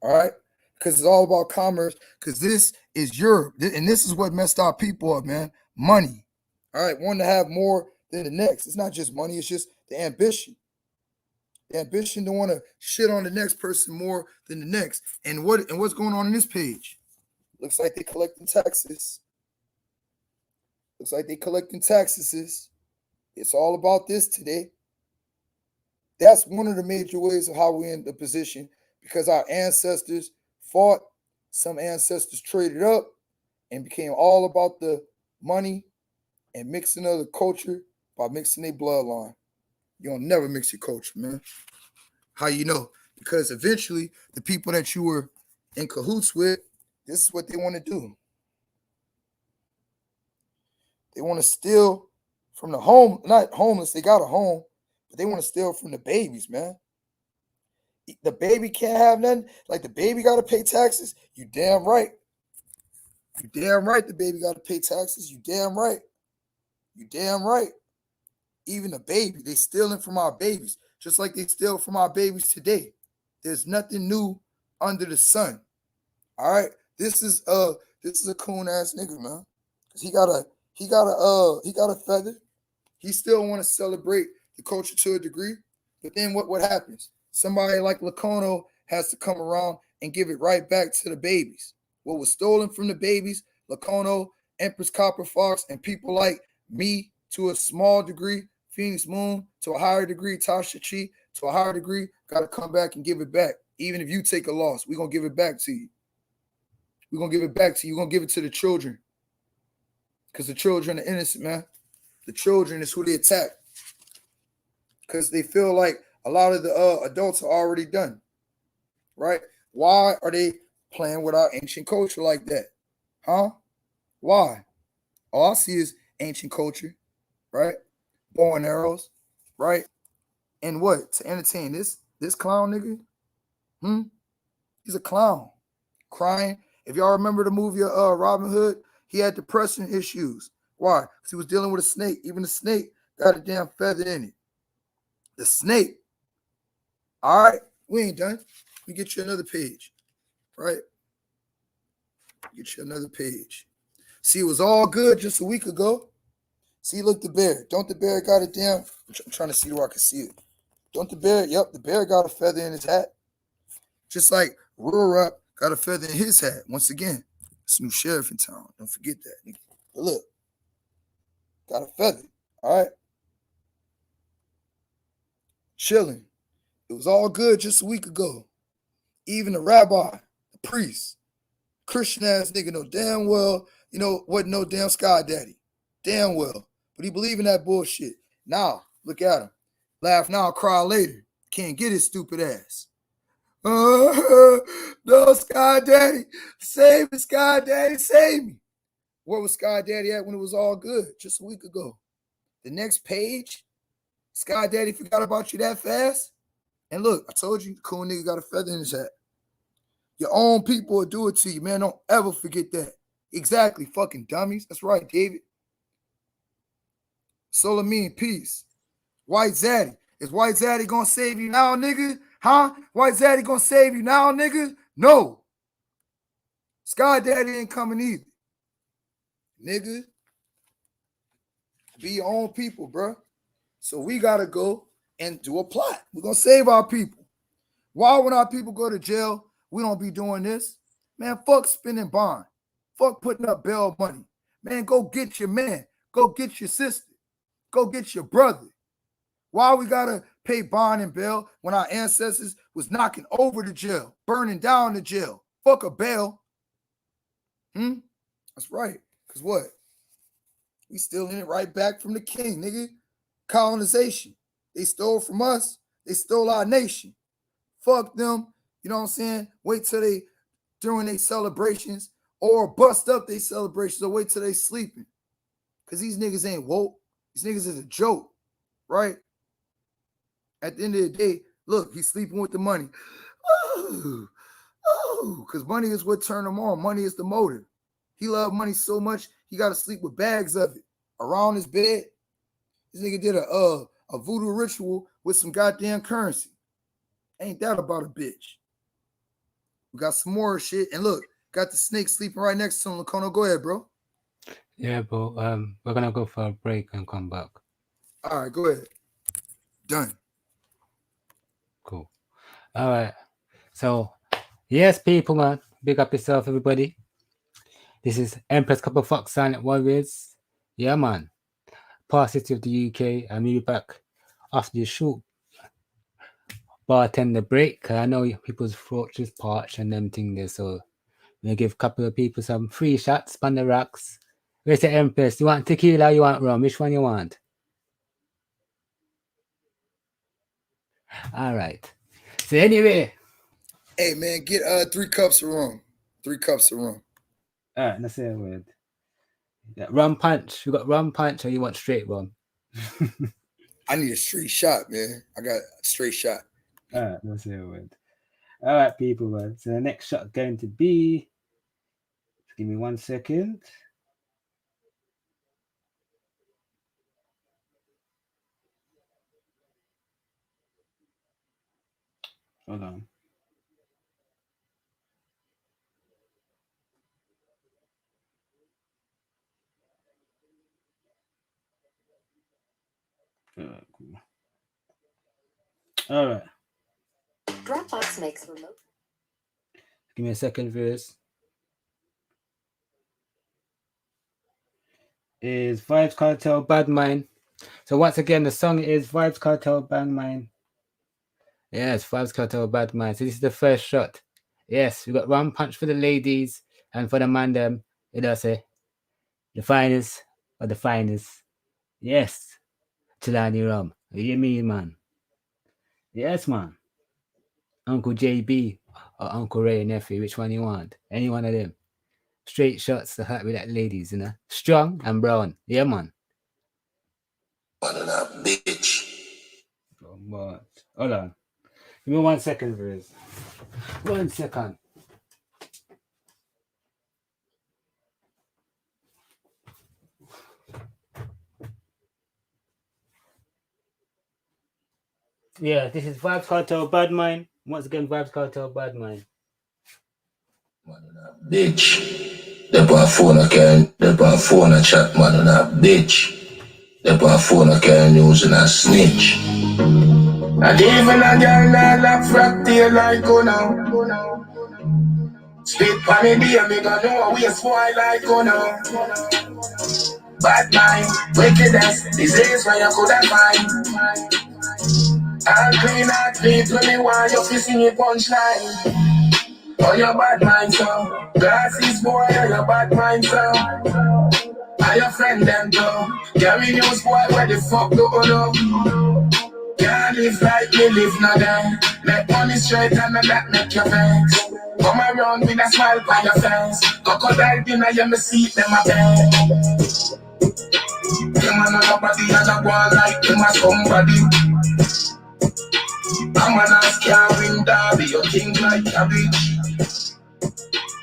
All right, because it's all about commerce. Because this is Europe, and this is what messed our people up, man. Money. All right, wanting to have more than the next. It's not just money; it's just the ambition. The ambition to want to shit on the next person more than the next. And what's going on in this page? Looks like they collecting taxes. Looks like they collecting taxes. It's all about this today. That's one of the major ways of how we're in the position, because our ancestors fought. Some ancestors traded up and became all about the money and mixing of the culture by mixing their bloodline. You don't never mix your culture, man. How you know? Because eventually the people that you were in cahoots with, this is what they want to do. They want to steal from the home, not homeless, they got a home, but they want to steal from the babies, man. The baby can't have nothing. Like the baby got to pay taxes. You damn right. You damn right the baby got to pay taxes. You damn right. You damn right. Even the baby, they stealing from our babies, just like they steal from our babies today. There's nothing new under the sun. All right, this is a coon ass nigga, man. Cause he got a feather. He still want to celebrate the culture to a degree, but then what happens? Somebody like Lacono has to come around and give it right back to the babies. What was stolen from the babies, Lacono, Empress Copper Fox, and people like me to a small degree, Phoenix Moon to a higher degree, Tasha Chi to a higher degree, got to come back and give it back. Even if you take a loss, we're going to give it back to you. We're going to give it back to you. We're going to give it to the children. Because the children are innocent, man. The children is who they attack. Because they feel like a lot of the adults are already done. Right? Why are they playing with our ancient culture like that? Huh? Why? All I see is ancient culture, right? Bow and arrows, right? And what? To entertain this clown nigga? He's a clown. Crying. If y'all remember the movie Robin Hood, he had depression issues. Why? Because he was dealing with a snake. Even the snake got a damn feather in it. The snake. All right, we ain't done. We get you another page, right? Get you another page. See, it was all good just a week ago. See, look, the bear. Don't the bear got a damn... I'm trying to see where I can see it. Don't the bear... Yep, the bear got a feather in his hat. Just like Rural got a feather in his hat. Once again, it's a new sheriff in town. Don't forget that. But look. Got a feather. All right? Chilling. It was all good just a week ago. Even the rabbi, the priest, Christian ass nigga know damn well, wasn't no damn sky daddy. Damn well. But he believe in that bullshit. Now, look at him. Laugh now, cry later. Can't get his stupid ass. No, Sky Daddy. Save me, Sky Daddy. Save me. Where was Sky Daddy at when it was all good? Just a week ago. The next page, Sky Daddy forgot about you that fast? And look, I told you, the cool nigga got a feather in his hat. Your own people will do it to you, man. Don't ever forget that. Exactly, fucking dummies. That's right, David. Solamine, peace. White Zaddy. Is White Zaddy gonna save you now, nigga? Huh? White Zaddy gonna save you now, nigga? No. Sky Daddy ain't coming either. Nigga. Be your own people, bro. So we gotta go and do a plot. We're gonna save our people. Why when our people go to jail, we don't be doing this? Man, fuck spending bond. Fuck putting up bail money. Man, go get your man. Go get your sister. Go get your brother. Why we gotta pay bond and bail when our ancestors was knocking over the jail, burning down the jail? Fuck a bail. That's right. Because what? We stealing it right back from the king, nigga. Colonization. They stole from us. They stole our nation. Fuck them. You know what I'm saying? Wait till they, during their celebrations, or bust up their celebrations, or wait till they sleeping. Because these niggas ain't woke. These niggas is a joke, right? At the end of the day, look, he's sleeping with the money. Because money is what turned him on. Money is the motive. He loved money so much, he got to sleep with bags of it around his bed. This nigga did a voodoo ritual with some goddamn currency. Ain't that about a bitch? We got some more shit. And look, got the snake sleeping right next to him. Lacono, go ahead, bro. Yeah, but we're gonna go for a break and come back. All right, go ahead. Done. Cool. All right. So, yes, people, man. Big up yourself, everybody. This is Empress Couple Fox Silent Warriors. Yeah, man. Past City of the UK. I'm be back after the short bartender break. I know people's throats is parched and them things there, so I'm gonna give a couple of people some free shots on the rocks. Where's the Empress? You want tequila or you want rum? Which one you want? All right. So anyway. Hey man, get 3 cups of rum. 3 cups of rum. All right, let's say a word. Yeah, rum punch. You got rum punch or you want straight rum? I need a straight shot, man. I got a straight shot. All right, let's say a word. All right, people, man. So the next shot is going to be. Give me 1 second. Hold on. All right, cool. All right. Dropbox makes remote. Give me a second, verse. Is Vibes Cartel Bad Mind. So once again, the song is Vibes Cartel Bad Mind. Yes, Vibes Cartel Bad Mind. So this is the first shot. Yes, we got rum punch for the ladies and for the man them. It does say the finest of the finest. Yes, Chilani rum. You hear me, man? Yes, man. Uncle JB or Uncle Ray nephew, which one you want? Any one of them. Straight shots to hurt with that ladies, you know. Strong and brown. Yeah, man. Man and a bitch. But hold on. Give me 1 second, Riz. 1 second. Yeah, this is Vibes Cartel Bad Mind. Once again, Vibes Cartel Bad Mind. Man and a bitch. They put a phone again. They put a phone a chat, man and a bitch. They put a phone again using a snitch. And even a girl not lock frack tail like go now. Spit pan the day, me gon' know we a spoil like go now. Bad mind, wickedness, disease where you coulda find. All clean out people, me want you to sing your punchline. Oh, your bad mind, so glasses boy, oh, your bad mind, so are your friend them, though? Carry news boy, where the fuck do you know? Can't live like me live now there. Make money straight and that make your vex. Come around with a smile by your face. Crocodile dinner, you me see them a bed. Them a nobody and a one like them a somebody. I'm an ass can't win derby, you think like cabbage.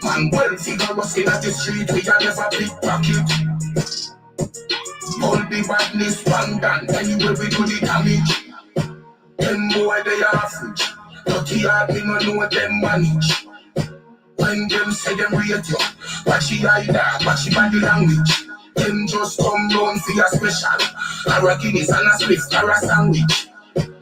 Man, well figure was in at the street, we a never pickpocket. All the badness abandoned, anyway we do the damage. Them boy they average, 30 hard me no know them manage. When them say them rate you, watch your eye dark, watch your body language. Them just come down for your special, a Guinness and a spliff or a sandwich.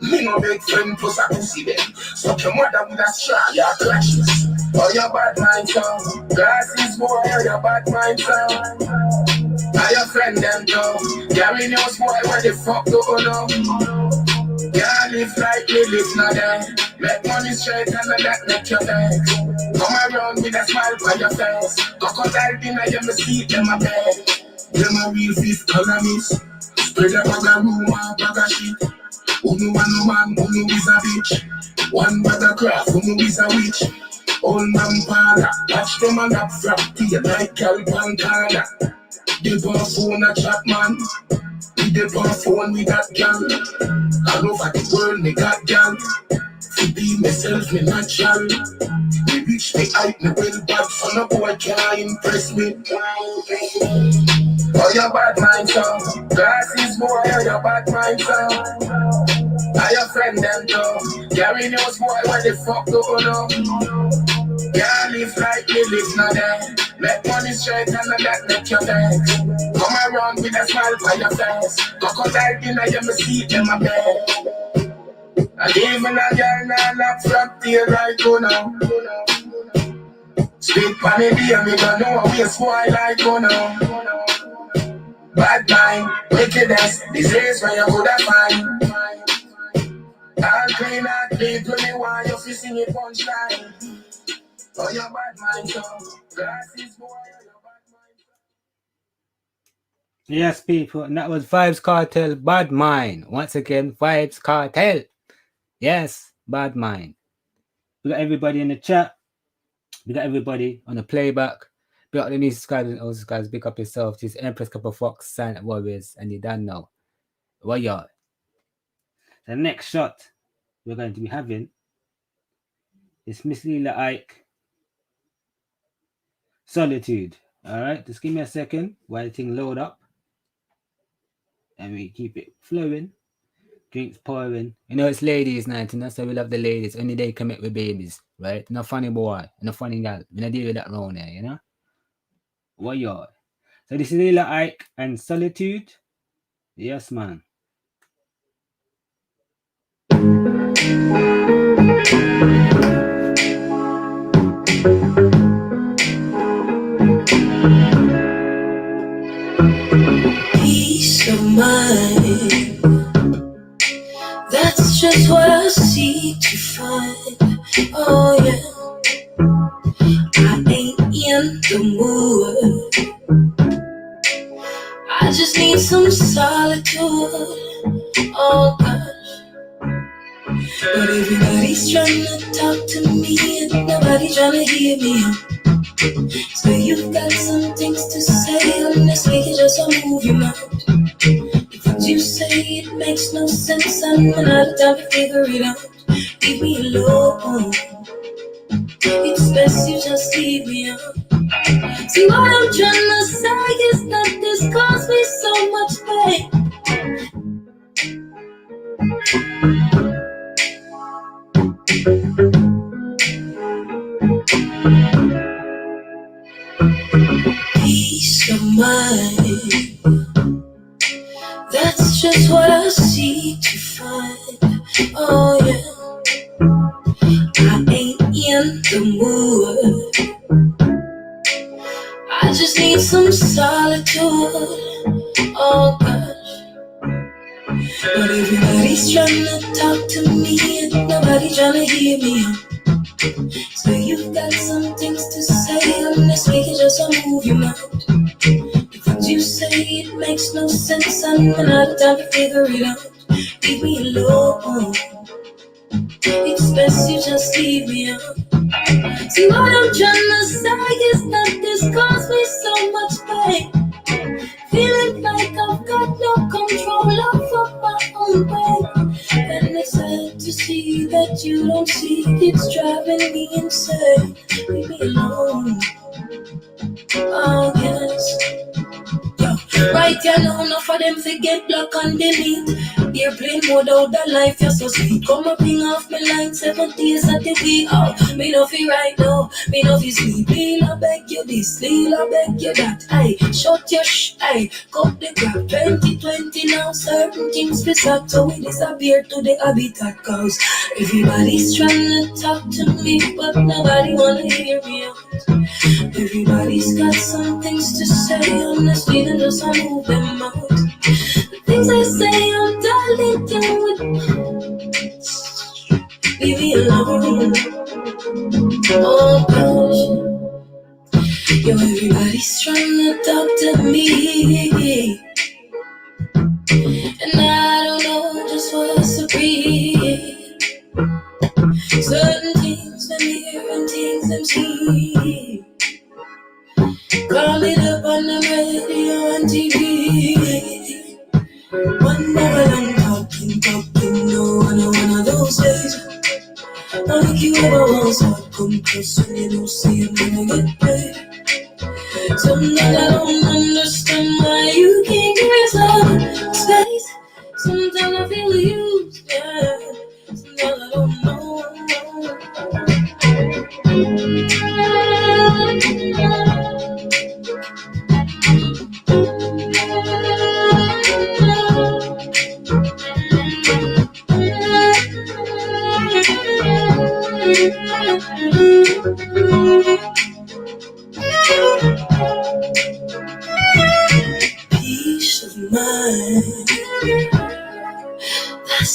Me no big friend plus a pussy them, suck your mother with a straw, your clashes. Oh your bad mind sound, glasses boy, oh your bad mind sound. Are your friend them though, carry news boy, where the fuck do you know? Can't live like me live now there. Make money straight and that make your vex. Come around with a smile by your face. Crocodile dinner, you me see them a bed. Them a real fifth columnist. Spread a bag of rumor, bag of shit. Who know one no man, who know is a bitch. One bag of craft, who know is a witch. Old man para, watch them and up front tea like Calpan Kana. They go phone a chat man. They go phone with that girl. All over the world, me got gal. To be myself, me natural. Me reach me height, me well bad. So no boy can't impress me. Oh, your bad mind sound. Glasses boy, oh, your bad mind sound. Are your friend them though? Carry news boy, what the fuck do you know? Can't live like me, live not there. Make money straight and I got make your bed. Come around with a smile by your face. Crocodile dinner, you me see them a bed. And even a girl now lock from tail like you now. Speak on the beer, me don't know how we spoil like you now. Bad mind, wickedness, disease where you could have find. All clean and clean to me while you fi sing it punchline. Oh, your bad mind, so glasses, boy, your bad mind. Yes, people, and that was Vibes Cartel, Bad Mind. Once again, Vibes Cartel. Yes, Bad Mind. We got everybody in the chat. We got everybody on the playback. We got the new subscribers and old subscribers. Pick up yourself. This is Empress Cup of Fox, Silent Warriors, and you don't know. What y'all? The next shot we're going to be having is Miss Leela Ike, Solitude. All right, just give me a second while the thing load up. And we keep it flowing. Drinks pouring. You know, it's ladies' night, and that's why we love the ladies. Only they commit with babies, right? No funny boy, no funny gal. We don't deal with that around there, you know? What y'all? So this is Leela Ike and Solitude. Yes, man. Peace of mind. That's just what I seek to find. Oh yeah, I ain't in the mood. I just need some solitude. Oh gosh, but everybody's trying to talk to me and nobody trying to hear me. So you've got some things to say on this week, it's just a movie mouth. What you say, it makes no sense. I'm out of time to figure it out. Leave me alone. It's best you just leave me out. See, what I'm trying to say is that this caused me so much pain. Peace of mind. That's just what I seek to find. Oh yeah, I ain't in the mood. I just need some solitude. Oh gosh, but everybody's trying to talk to me and nobody trying to hear me. So you've got some things to say on this week, it's just a movie mouth. What you say, it makes no sense. I'm out of time to figure it out. Leave me alone. It's best you just leave me out. See, what I'm trying to say is that this caused me so much pain. Feeling like I've got no control over my own brain. And it's sad to see that you don't see. It's driving me insane. Leave me alone. Oh yes. Right here now, enough of them forget block and delete. They're playing mode out the life, you're so sweet. Come up ping off me line 7 days at the week. Oh, me no feel right now, me no feel sleep. Leela beg you this, Leela beg you that. Aye, shut your aye, cut the crap. 2020 now, certain things be sad, so we disappear to the habitat. Cause everybody's trying to talk to me, but nobody wanna hear me out. Everybody's got some things to say on this feet and just move them out. The things I say, I'm deleting with. Leave me alone. Oh gosh, yo, everybody's trying to talk to me, and I don't know just what's to breathe. Certain things them hear and things them see. Call it up on the radio and TV. One more I'm talking, no one of those days. Like you ever was, I'll come close when you don't see I'm gonna get paid. Sometimes I don't understand why you can't give me some space. Sometimes I feel used, yeah. Sometimes I don't know.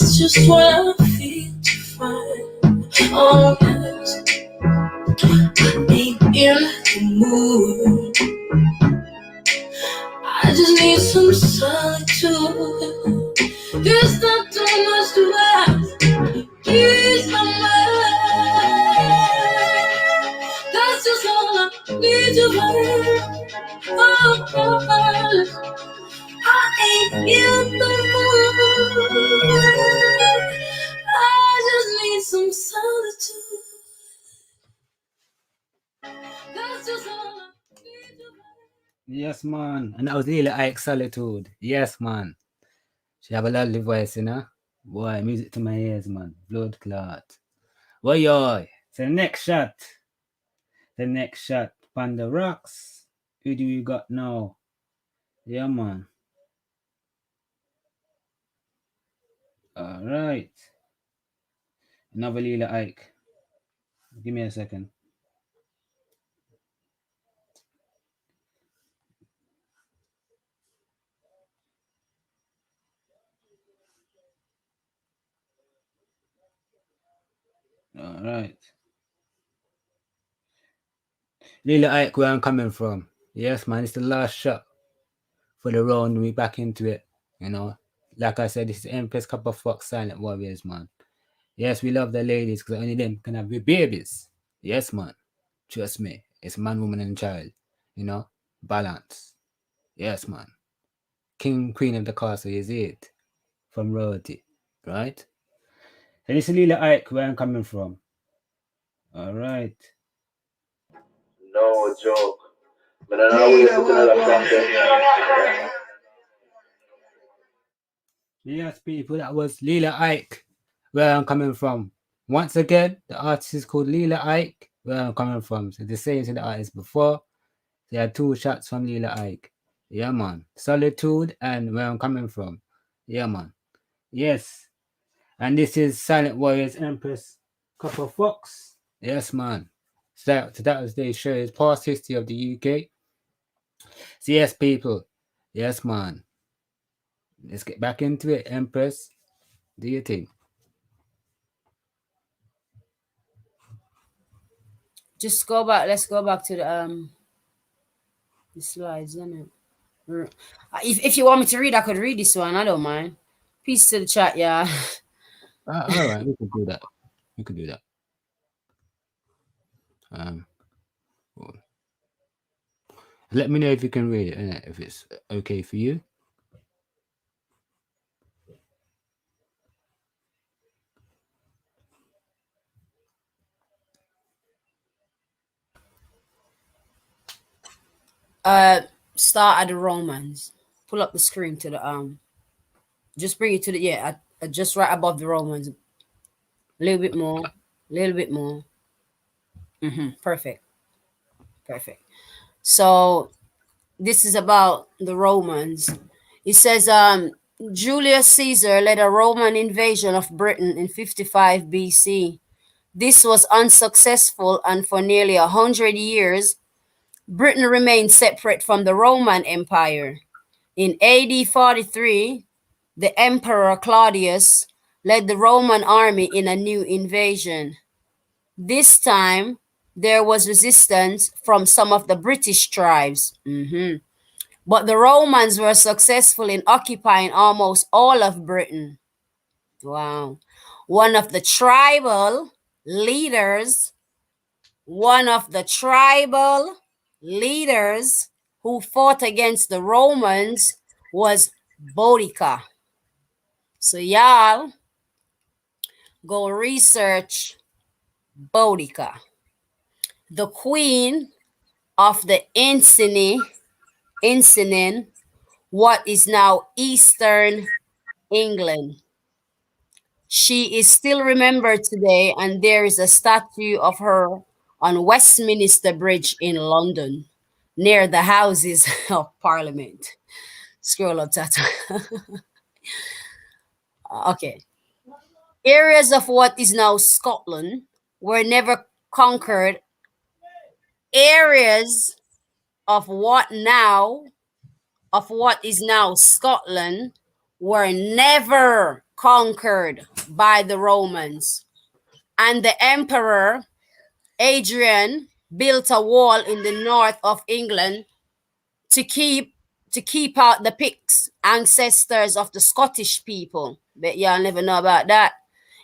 It's just what I feel to find. Oh, yes. I ain't in the mood. I just need some solitude. There's not too much to ask. Please, my mind. That's just all I need to find. Oh, God. I ain't in the mood. I just need some solitude. That's just all I need to find. Yes, man. And that was Lila Ike Solitude. Yes, man. She have a lovely voice, you know? Boy, music to my ears, man. Blood clot. Boy, yo. So the next shot. The next shot. Panda Rocks. Who do we got now? Yeah, man. Alright. Another Lila Ike. Give me a second. Alright. Lila Ike, where I'm coming from. Yes, man, it's the last shot for the round. We back into it, you know. Like I said, this is Empress Copper Fox Silent Warriors, man. Yes, we love the ladies because only them can have the babies. Yes, man. Trust me. It's man, woman, and child. You know? Balance. Yes, man. King, queen of the castle is it. From royalty. Right? So this is Lila Ike, where I'm coming from. Alright. No joke. Man, I always put another content. Yes, people, that was Lila Ike, where I'm coming from. Once again, the artist is called Lila Ike, where I'm coming from. So the same to the artist before. There are two shots from Lila Ike. Yeah, man. Solitude and where I'm coming from. Yeah, man. Yes. And this is Silent Warriors Empress Copper Fox. Yes, man. So that was the show. It's past history of the UK. So yes, people. Yes, man. Let's get back into it, Empress. Do your thing. Just go back. Let's go back to the slides, isn't it? If you want me to read, I could read this one. I don't mind. Peace to the chat, yeah. All right, we could do that. We could do that. Cool. Let me know if you can read it, innit? If it's okay for you. Start at the Romans. Pull up the screen to the just bring it to the just right above the Romans. A little bit more. A little bit more. Perfect. Perfect. So this is about the Romans. It says Julius Caesar led a Roman invasion of Britain in 55 BC. This was unsuccessful, and for nearly 100 years, Britain remained separate from the Roman Empire. In AD 43, the Emperor Claudius led the Roman army in a new invasion. This time, there was resistance from some of the British tribes. But the Romans were successful in occupying almost all of Britain. Wow. One of the tribal leaders who fought against the Romans was Boudica. So y'all go research Boudica, the queen of the Iceni, what is now Eastern England. She is still remembered today, and there is a statue of her on Westminster Bridge in London, near the Houses of Parliament. Scroll up, Tata. Okay. Areas of what is now Scotland were never conquered. Areas of what is now Scotland were never conquered by the Romans, and the Emperor Adrian built a wall in the north of England to keep out the Picts, ancestors of the Scottish people. Bet y'all never know about that.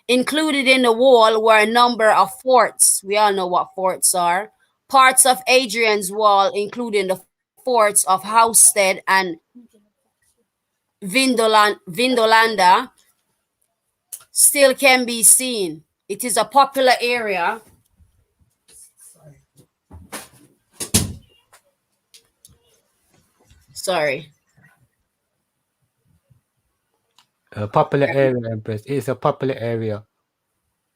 Included in the wall were a number of forts. We all know what forts are. Parts of Adrian's wall, including the forts of Howstead and Vindolanda, still can be seen. It is a popular area A popular area, Empress. It's a popular area.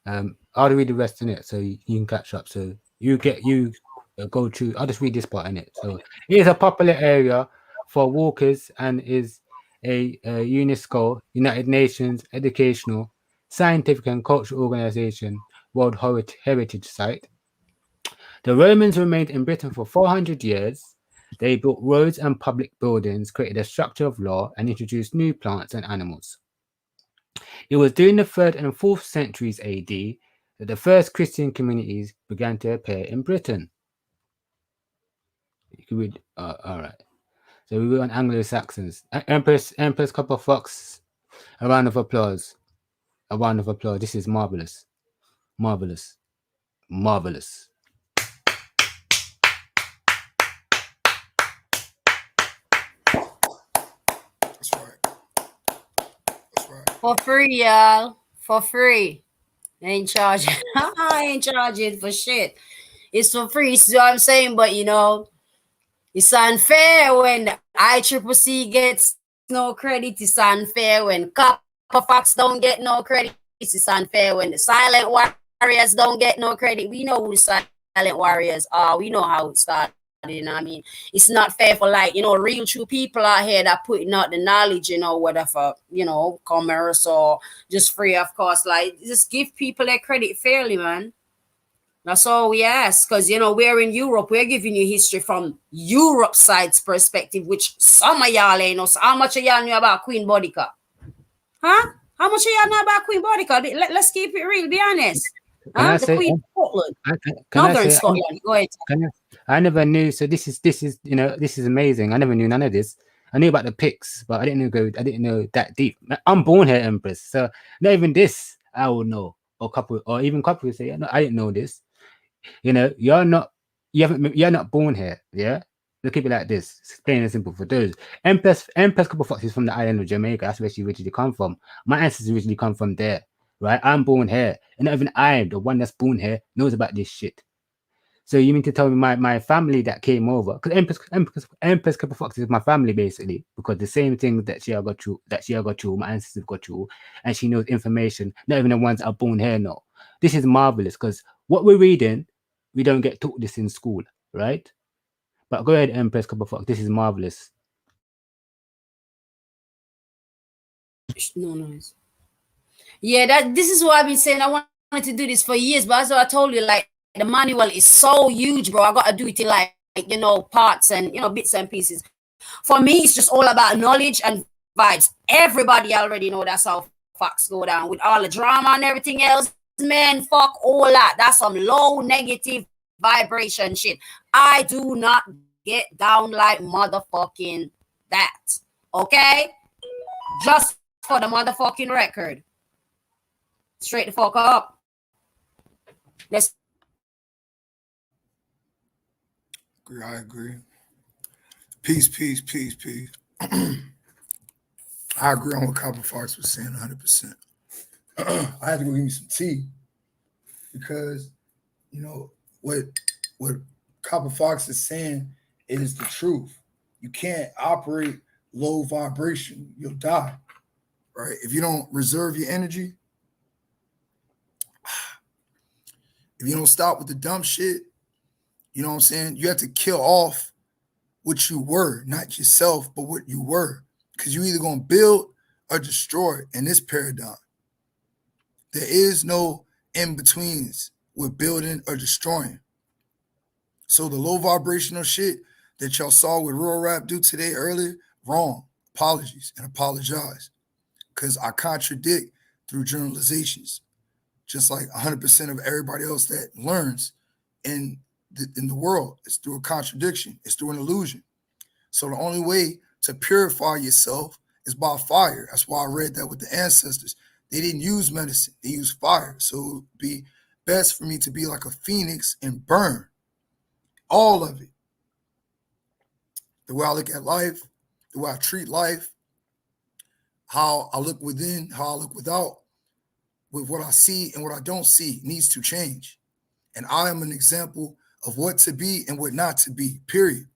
I'll read the rest in it so you can catch up. So you go through. I'll just read this part in it. So it is a popular area for walkers and is a UNESCO, United Nations educational, scientific and cultural organization, World Heritage Site. The Romans remained in Britain for 400 years. They built roads and public buildings, created a structure of law, and introduced new plants and animals. It was during the 3rd and 4th centuries AD that the first Christian communities began to appear in Britain. You can read, all right. So we were on Anglo-Saxons. Empress Copper Fox, a round of applause. A round of applause. This is marvelous. Marvelous. Marvelous. That's right. That's right. for free, y'all. For free. I ain't charging. I ain't charging for shit. It's for free. See what I'm saying? But you know, it's unfair when the ICCC gets no credit. It's unfair when Copper Fox don't get no credit. It's unfair when the Silent Warriors don't get no credit. We know who the Silent Warriors are. We know how it started. You know what I mean? It's not fair for, like, you know, real true people out here that putting out the knowledge, you know, whether for, you know, commerce or just free, of course. Like, just give people their credit fairly, man. That's all we ask, because, you know, we're in Europe. We're giving you history from Europe side's perspective, which some of y'all ain't know. So how much of y'all knew about Queen Boudica? Huh? How much of y'all know about Queen Boudica? Let's keep it real. Be honest. Huh? The Queen of Scotland. Northern Scotland. Go ahead. I never knew. So this is you know, this is amazing. I never knew none of this. I knew about the Picts, but I didn't know that deep. I'm born here, Empress. So not even this I would know. Or couple would say, no, I didn't know this. You know, you're not born here. Yeah. Look at it like this. It's plain and simple for those. Empress Couple Fox is from the island of Jamaica. That's where she originally come from. My ancestors originally come from there. Right? I'm born here. And not even I, the one that's born here, knows about this shit. So you mean to tell me my family that came over, because Empress Couple Fox is my family basically, because the same thing that she got through, my ancestors got through, and she knows information, not even the ones that are born here know. This is marvelous, because what we're reading, we don't get taught this in school, right? But go ahead, Empress Couple Fox, this is marvelous. No noise. Yeah, this is what I've been saying. I wanted to do this for years, but as I told you, like, the manual is so huge, bro. I got to do it in like, you know, parts and, you know, bits and pieces. For me, it's just all about knowledge and vibes. Everybody already know that's how facts go down with all the drama and everything else. Man, fuck all that. That's some low negative vibration shit. I do not get down like motherfucking that. Okay? Just for the motherfucking record. Straight the fuck up. Let's. I agree. Peace. I agree on what Copper Fox was saying 100%. I had to go give me some tea because, you know, what Copper Fox is saying is the truth. You can't operate low vibration. You'll die, right? If you don't reserve your energy, if you don't stop with the dumb shit, you know what I'm saying? You have to kill off what you were, not yourself, but what you were. Because you're either going to build or destroy in this paradigm. There is no in-betweens with building or destroying. So the low vibrational shit that y'all saw with Real Rap do today earlier, wrong. Apologies and apologize. because I contradict through generalizations, just like 100% of everybody else that learns in the world. It's through a contradiction. It's through an illusion. So the only way to purify yourself is by fire. That's why I read that with the ancestors. They didn't use medicine. They used fire. So it would be best for me to be like a phoenix and burn all of it. The way I look at life, the way I treat life, how I look within, how I look without, with what I see and what I don't see needs to change. And I am an example of what to be and what not to be, period.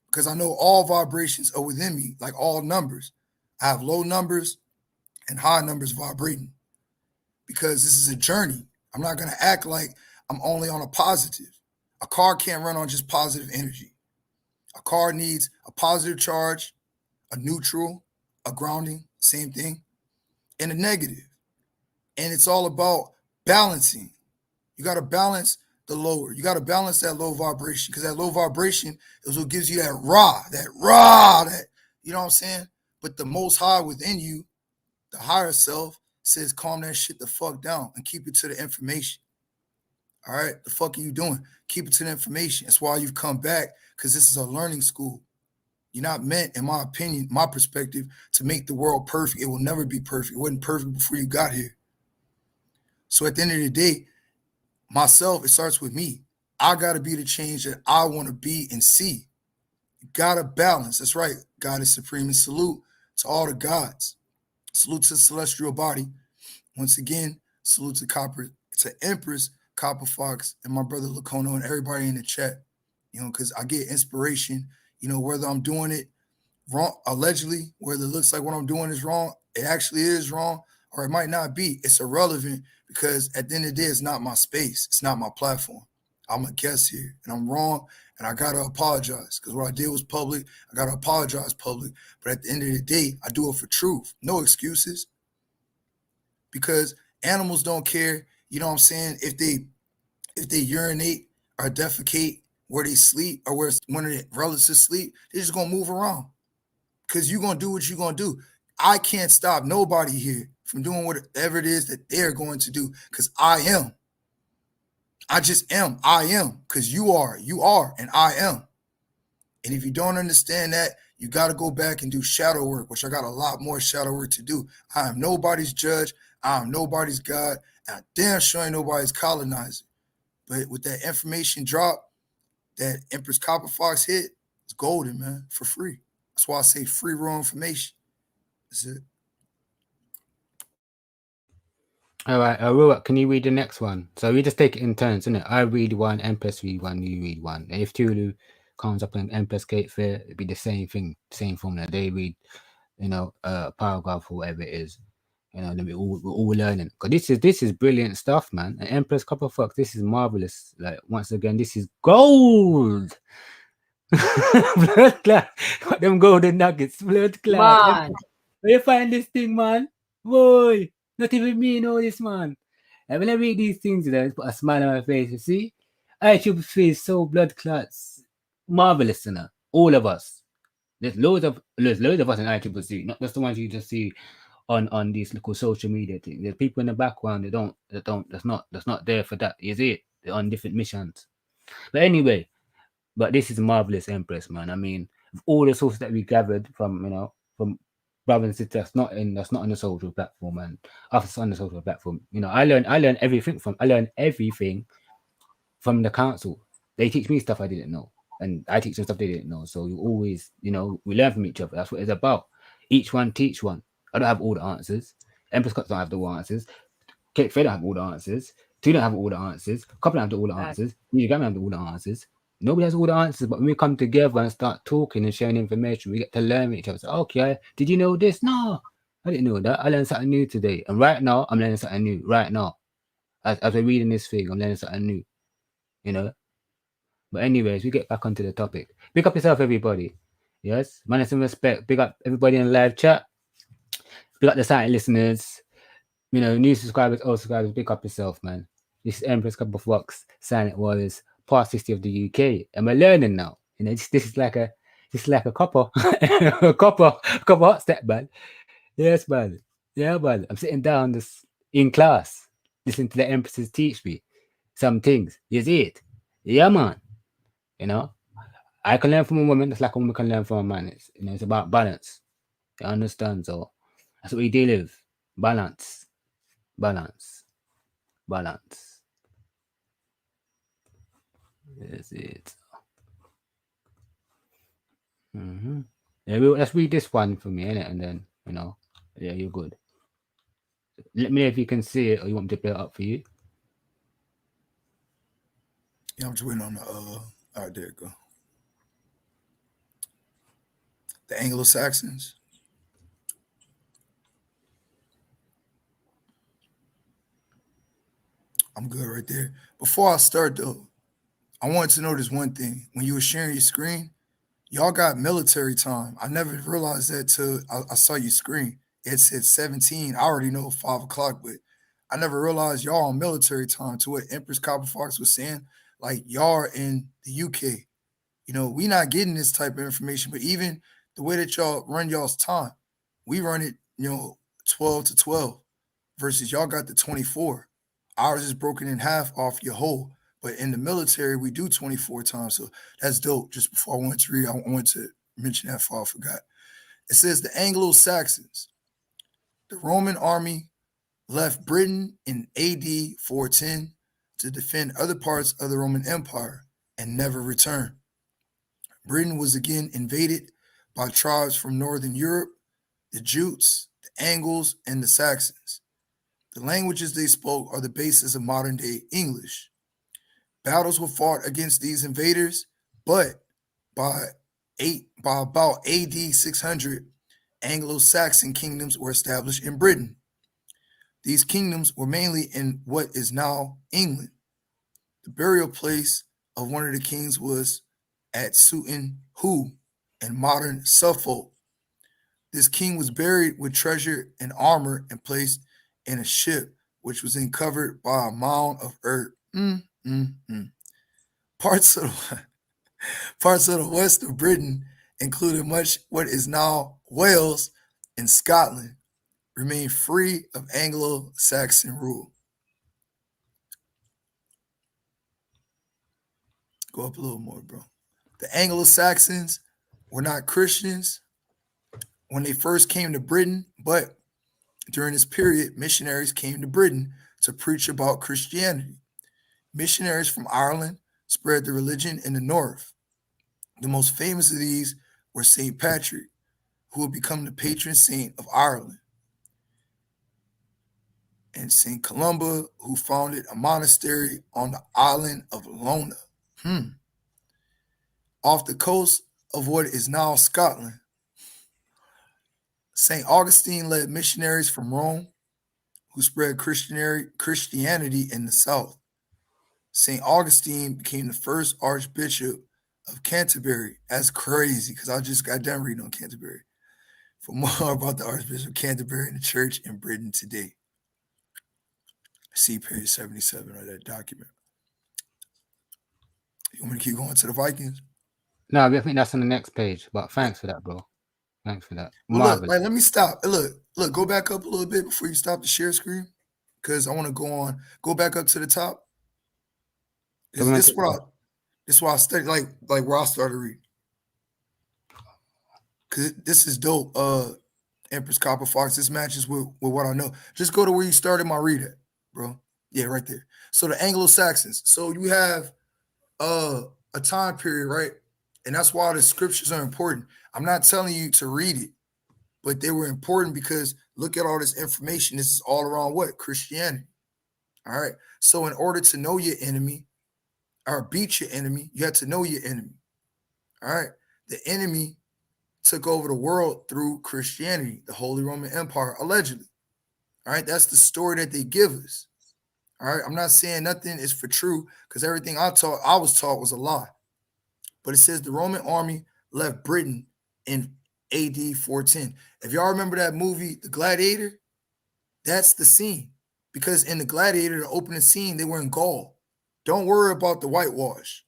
Because I know all vibrations are within me, like all numbers. I have low numbers and high numbers vibrating, because this is a journey. I'm not going to act like I'm only on a positive. A car can't run on just positive energy. A car needs a positive charge, a neutral, a grounding, same thing, and a negative. And it's all about balancing. You got to balance the lower. You got to balance that low vibration, because that low vibration is what gives you that you know what I'm saying? But the most high within you, the higher self, says calm that shit the fuck down and keep it to the information. All right? The fuck are you doing? Keep it to the information. That's why you've come back, because this is a learning school. You're not meant, in my opinion, my perspective, to make the world perfect. It will never be perfect. It wasn't perfect before you got here. So at the end of the day, myself, it starts with me. I got to be the change that I want to be and see. You got to balance. That's right. God is supreme. And salute to all the gods. Salute to the celestial body. Once again, salute to Empress, Copper Fox, and my brother Lacono, and everybody in the chat. You know, because I get inspiration, you know, whether I'm doing it wrong, allegedly, whether it looks like what I'm doing is wrong, it actually is wrong, or it might not be. It's irrelevant, because at the end of the day, it's not my space. It's not my platform. I'm a guest here, and I'm wrong, and I got to apologize, because what I did was public. I got to apologize public. But at the end of the day, I do it for truth. No excuses, because animals don't care, you know what I'm saying, if they urinate or defecate where they sleep, or where one of their relatives sleep. They're just going to move around, because you're going to do what you're going to do. I can't stop nobody here from doing whatever it is that they're going to do, because I am. I just am. I am, because you are, and I am. And if you don't understand that, you got to go back and do shadow work, which I got a lot more shadow work to do. I am nobody's judge. I am nobody's God. And I damn sure ain't nobody's colonizer. But with that information drop that Empress Copper Fox hit, it's golden, man, for free. That's why I say free raw information. That's it. All right, Aurora, can you read the next one? So we just take it in turns, isn't it? I read one, Empress read one, you read one. And if Tulu comes up in Empress Gate Fair, it'd be the same thing, same formula. They read, you know, a paragraph or whatever it is. You know, then we're all learning. Because this is brilliant stuff, man. And Empress Copper Fox, this is marvelous. Like, once again, this is gold. Blood clot. Got them golden nuggets. Blood clot. Man. Where you find this thing, man? Boy, not even me know this, man. And when I read these things, you know, it put a smile on my face. You see, I should feel so blood clots. Marvelous, you know. All of us. There's loads of us in ICCC, not just the ones you just see on these little social media things. There's people in the background that's not there for that. You see it? They're on different missions. But anyway, this is a marvelous, Empress, man. I mean, all the sources that we gathered from, you know, from brothers and sisters that's not on the social platform, and after on the social platform, you know, I learned everything from the council. They teach me stuff I didn't know, and I teach them stuff they didn't know. So you always, you know, we learn from each other. That's what it's about. Each one teach one. I don't have all the answers. Empress Scott don't have the answers. Kate Faye don't have all the answers. Tu don't have all the answers. Couple don't have all the answers. You don't have all the answers. Nobody has all the answers, but when we come together and start talking and sharing information, we get to learn each other. So, okay, did you know this? No, I didn't know that. I learned something new today. And right now, I'm learning something new. Right now. As we're reading this thing, I'm learning something new. You know? But anyways, we get back onto the topic. Pick up yourself, everybody. Yes? Manners and respect. Big up everybody in the live chat. Big up the silent listeners. You know, new subscribers, old subscribers. Big up yourself, man. This is Empress Copper Fox, Silent Warriors, past history of the UK, and we're learning now. You know, this is like a copper, a copper hot step, man. Yes, man. Yeah, but I'm sitting down this in class, listening to the empresses teach me some things. You see it? Yeah, man. You know, I can learn from a woman just like a woman can learn from a man. It's about balance. You understand? So that's what we deal with. Balance. Balance. Balance. That's it. Mm-hmm. Yeah, let's read this one for me, innit? And then, yeah, you're good. Let me know if you can see it or you want me to play it up for you. Yeah, I'm just waiting on the all right, there it go. The Anglo-Saxons. I'm good right there. Before I start though, I wanted to know this one thing. When you were sharing your screen, y'all got military time. I never realized that till I saw your screen. It said 17. I already know 5 o'clock, but I never realized y'all on military time. To what Empress Copper Fox was saying, like y'all are in the UK. We not getting this type of information, but even the way that y'all run y'all's time, we run it, 12 to 12 versus y'all got the 24. Ours is broken in half off your whole. But in the military, we do 24 times. So that's dope. Just before I went to read, I wanted to mention that before I forgot. It says the Anglo-Saxons, the Roman army left Britain in AD 410 to defend other parts of the Roman Empire and never returned. Britain was again invaded by tribes from Northern Europe, the Jutes, the Angles, and the Saxons. The languages they spoke are the basis of modern-day English. Battles were fought against these invaders, but by about AD 600, Anglo-Saxon kingdoms were established in Britain. These kingdoms were mainly in what is now England. The burial place of one of the kings was at Sutton Hoo in modern Suffolk. This king was buried with treasure and armor and placed in a ship, which was then covered by a mound of earth. Parts of the west of Britain, including much what is now Wales and Scotland, remained free of Anglo-Saxon rule. Go up a little more, bro. The Anglo-Saxons were not Christians when they first came to Britain, but during this period, missionaries came to Britain to preach about Christianity. Missionaries from Ireland spread the religion in the north. The most famous of these were St. Patrick, who would become the patron saint of Ireland, and St. Columba, who founded a monastery on the island of Lona, off the coast of what is now Scotland. St. Augustine led missionaries from Rome, who spread Christianity in the south. St. Augustine became the first Archbishop of Canterbury. That's crazy because I just got done reading on Canterbury. For more about the Archbishop of Canterbury and the church in Britain today, see page 77 of that document. You want me to keep going to the Vikings? No, I think that's on the next page. But thanks for that, bro. Thanks for that. Well, Marvelous. look, let me stop. Look, go back up a little bit before you stop the share screen, because I want to go back up to the top. This is what I studied, like where I started reading. Cause this is dope. Empress Copper Fox. This matches with what I know. Just go to where you started my read at, bro. Yeah, right there. So the Anglo-Saxons. So you have a time period, right? And that's why the scriptures are important. I'm not telling you to read it, but they were important because look at all this information. This is all around what? Christianity. All right. So in order to know your enemy or beat your enemy, you have to know your enemy. All right. The enemy took over the world through Christianity, the Holy Roman Empire, allegedly. All right. That's the story that they give us. All right. I'm not saying nothing is for true because everything I was taught was a lie. But it says the Roman army left Britain in AD 410. If y'all remember that movie, The Gladiator, that's the scene. Because in The Gladiator, the opening scene, they were in Gaul. Don't worry about the whitewash.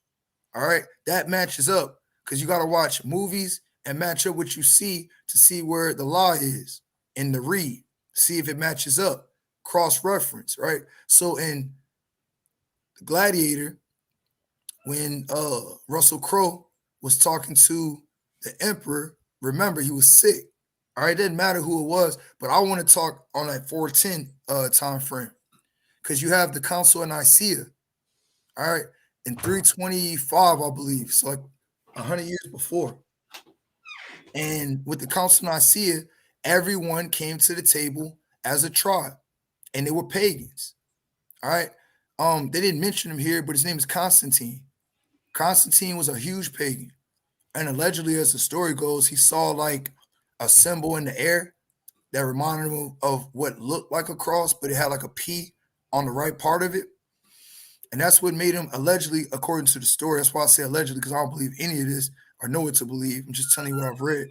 All right? That matches up because you got to watch movies and match up what you see to see where the lie is in the read. see if it matches up, cross-reference, right? So in Gladiator, when Russell Crowe was talking to the emperor, remember he was sick. All right, it didn't matter who it was, but I want to talk on that 410 time frame, because you have the Council of Nicaea, all right, in 325, I believe, so like 100 years before. And with the Council of Nicaea, everyone came to the table as a tribe, and they were pagans. All right, they didn't mention him here, but his name is Constantine. Constantine was a huge pagan, and allegedly, as the story goes, he saw like a symbol in the air that reminded him of what looked like a cross, but it had like a P on the right part of it. And that's what made him, allegedly, according to the story, that's why I say allegedly, because I don't believe any of this or know what to believe. I'm just telling you what I've read.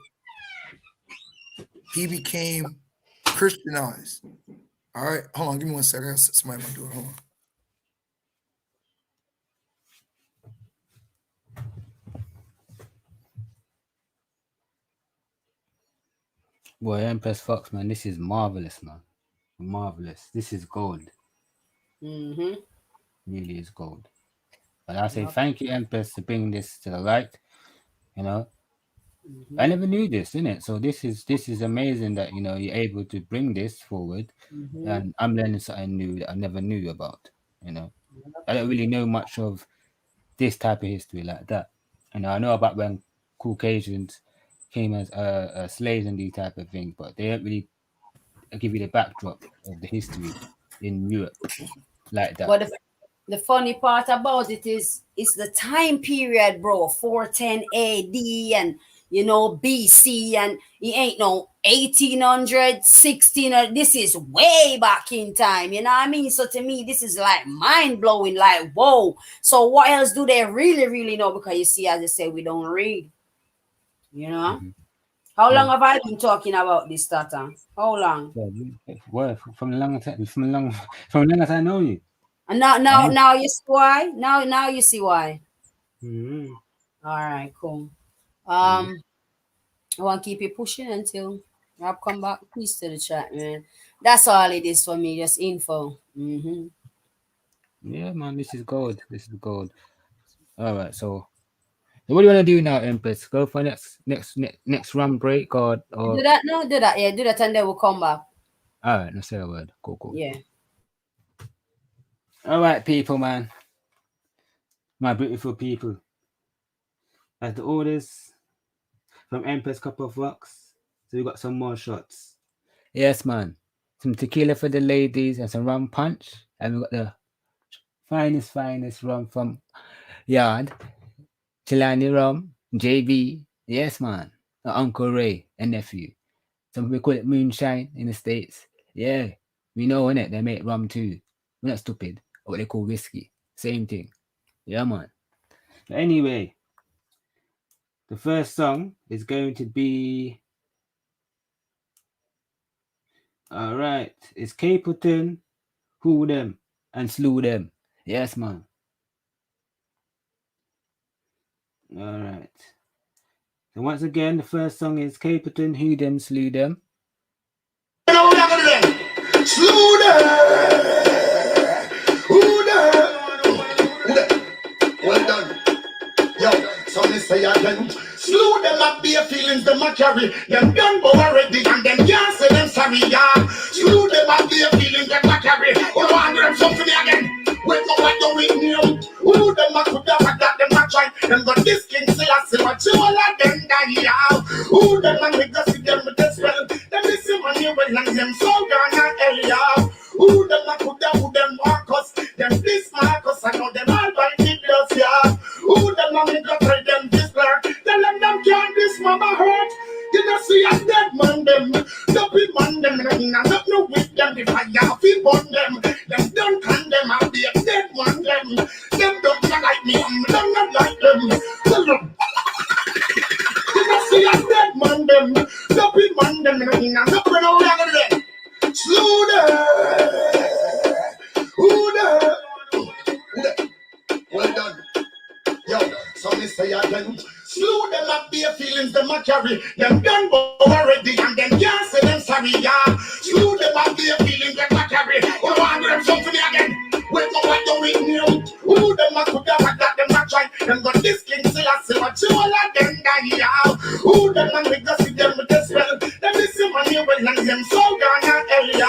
He became Christianized. All right, hold on, give me 1 second. I got somebody at my door. Hold on. Boy, Empress Fox, man, this is marvelous, man. Marvelous. This is gold. Mm-hmm. Really is gold. But I say thank you, Empress, for bringing this to the light. You know, I never knew this, innit? So this is amazing that, you know, you're able to bring this forward, and I'm learning something new that I never knew about. You know, I don't really know much of this type of history like that. And I know about when Caucasians came as slaves and these type of things, but they don't really give you the backdrop of the history in Europe like that. But the funny part about it is, it's the time period, bro. 410 AD and, you know, BC, and it ain't no 1800, 1600. This is way back in time, you know what I mean? So to me, this is like mind-blowing, like, whoa. So what else do they really know? Because you see, as I say, we don't read, you know? How long have I been talking about this, Tata? How long? Well, from the long as I know you. And now you see why? Now you see why. Mm-hmm. All right, cool. I want to keep it pushing until I come back. Peace to the chat, man. That's all it is for me, just info. Yeah, man, this is gold. This is gold. All right, so what do you want to do now, Empress? Go for next run break or Do that now, do that, yeah, do that, and then we'll come back. all right, let's say a word. Cool. Yeah. All right, people, man. My beautiful people. As the orders from Empress Cup of Rocks, so we got some more shots. Yes, man. Some tequila for the ladies and some rum punch, and we got the finest rum from Yard, Chilani rum, JB. Yes, man. Uncle Ray and nephew. Some people call it moonshine in the States. Yeah, we know, innit? They make rum too. We're not stupid. Or what they call whiskey. Same thing. Yeah, man. But anyway, the first song is going to be... Alright, it's Capleton, Who Them, and Slew Them. Yes, man. Alright. So once again, the first song is Capleton, Who Them, Slew Them. Slew them! Who them? Well done. Yo, so me say again. Slew them up their feelings, them a carry. Them done go already and them can't say them sorry, yeah. Slew them up their feelings, them a carry. Who want them something again? Wait, no, I don't with me. Who them a could have got them a try. Them got this king still a see what you all of them die, yeah. Who them a make us see them with the spell. Them listen money well and them so gone and hell, yeah. Who them a could have, who them Marcus. Them this Marcus, I know them all by the bills, yeah. Who them a make us try them this black. Tell them can't this mama hurt. You know see a dead man them. Don't be man them. Not no with them. If I have to burn them. Them don't condemn. I'll be a dead man them. Them don't like me. I'm not like them. Tell them. You know see a dead man them. Don't be man them. Not run over them. Slow them. Who them? Well done. Yo, so me say again. Slew them up their feelings, them a carry. Them done go already and them can't say them sorry, yeah. Slew them up Emmanuel and them Southern area.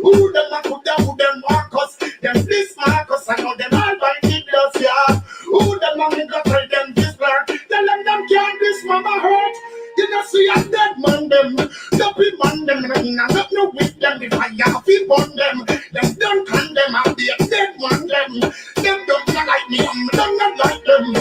Who them a Buddha, who them Marcus, them this Marcus, I know them all by the girls, yeah. Who them a me go tell them this bird, tell them can't this mama hurt. You know see a dead man them, dopey man them, and I don't know with them if I have to burn them. Them don't condemn, I'll be a dead man them. Them don't like me, I'm not like them.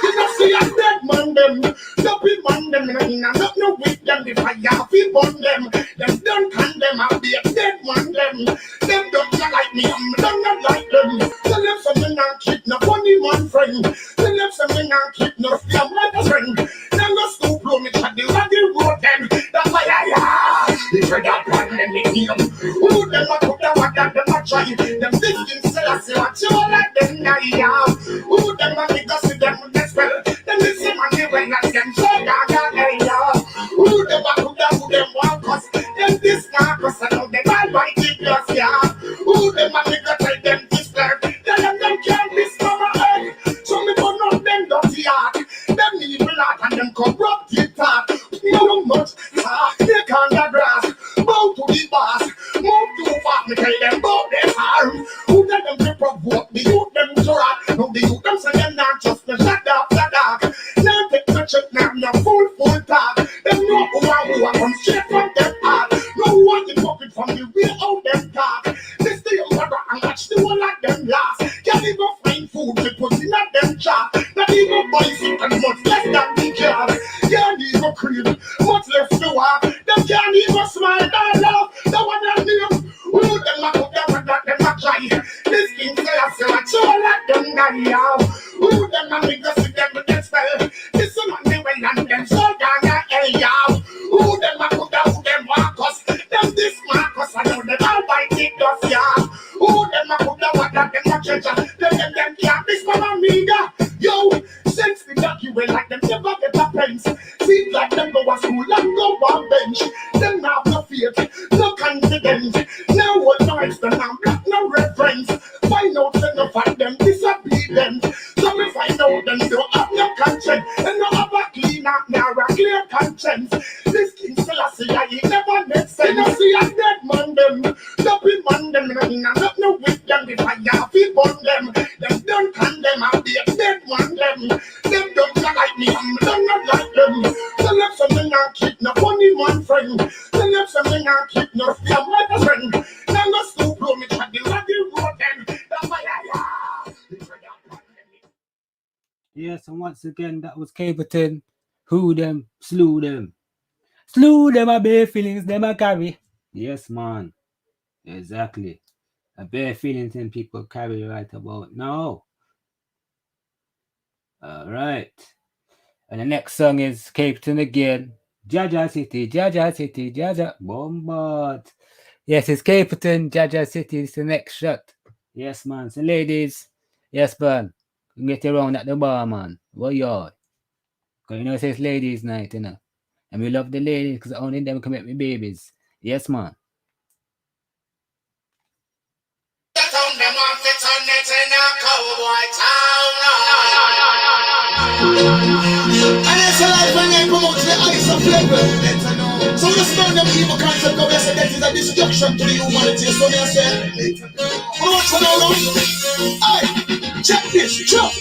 You know see a dead man them, dopey man them, and I don't know with them if I have to burn them. Them don't condemn, I'll be a dead man them. Them don't like me, I'm not like them. Tell them something and keep no funny man friend. Tell them something and keep no fear my friend. Then go stoop low, me shut the road them. That's why I if you got one them medium. Who them a put the water, them a try. Them thinking say I say what you like them now. Who them a make us see them with the spell. Them listen and they when and them so down area. Who them a put the who them want us. Them this Marcus and now them all by the glass, yeah. Who them a make us tell them this bird. Tell them can't this mama egg. So me burn up them dirty heart. Them evil heart and them corrupted talk. No much talk, they can't get grass. Bow to the boss, move too far, me tell them about their harm. Who tell them to provoke the youth them to rock. Now the youth them say them not just the shut up the dark. Now take the check now, no full talk. Them know who are come straight from them heart. No one is walking from the way out them talk. They stay on the and watch the one like them last. Can't even find food to put in at them chop. Not even boys and much less than the job. Can't even cream, much less to walk. Them can't even smile and laugh. The one that name, who them a put them and that them a try. This king say I say what you like them now. Who them a make us see them with them spell. This one they well and them so down area. Who them a put them, who them Marcus. Them this Marcus, I know them all by the dust, yeah. Who them a put them what that them a treasure. Them can't this mama meager. Yo, since the ducky way like them never get a pence. Seems like them go to school and go on bench. Them have no faith, no confidence. Now what noise them now got no reference. Find out enough of them disobedient. So me find out them don't have no conscience. And no have a clean up now a clear conscience. This king still I see I never makes sense. I see a dead man them, dopey man them, and I don't know with them if I have to burn them. Them don't condemn, I'll be a dead man them. Them don't like me, I'm not like them. Tell them something and keep no funny man friend. Tell them something and keep no fear my friend. Now go stoop low, me try the road them. That's why I Yes, and once again, that was Capleton. Who them, slew them. Slew them a bare feelings, them a carry. Yes, man. Exactly. A bare feelings and people carry right about now. Alright. And the next song is Capleton again. Jaja City, Jaja City, Jaja Bombard. Yes, it's Capleton, Jaja City. It's the next shot. Yes, man. So, ladies, yes, man. You get around at the bar, man. What y'all? Because you know, it says ladies' night, you know. And we love the ladies because only them can make me babies. Yes, man. And it's a life when they promote the ice of flavor. So the stone them evil concept of yes, that is a destruction to the humanity. So they say, what's the hey, check this, jump.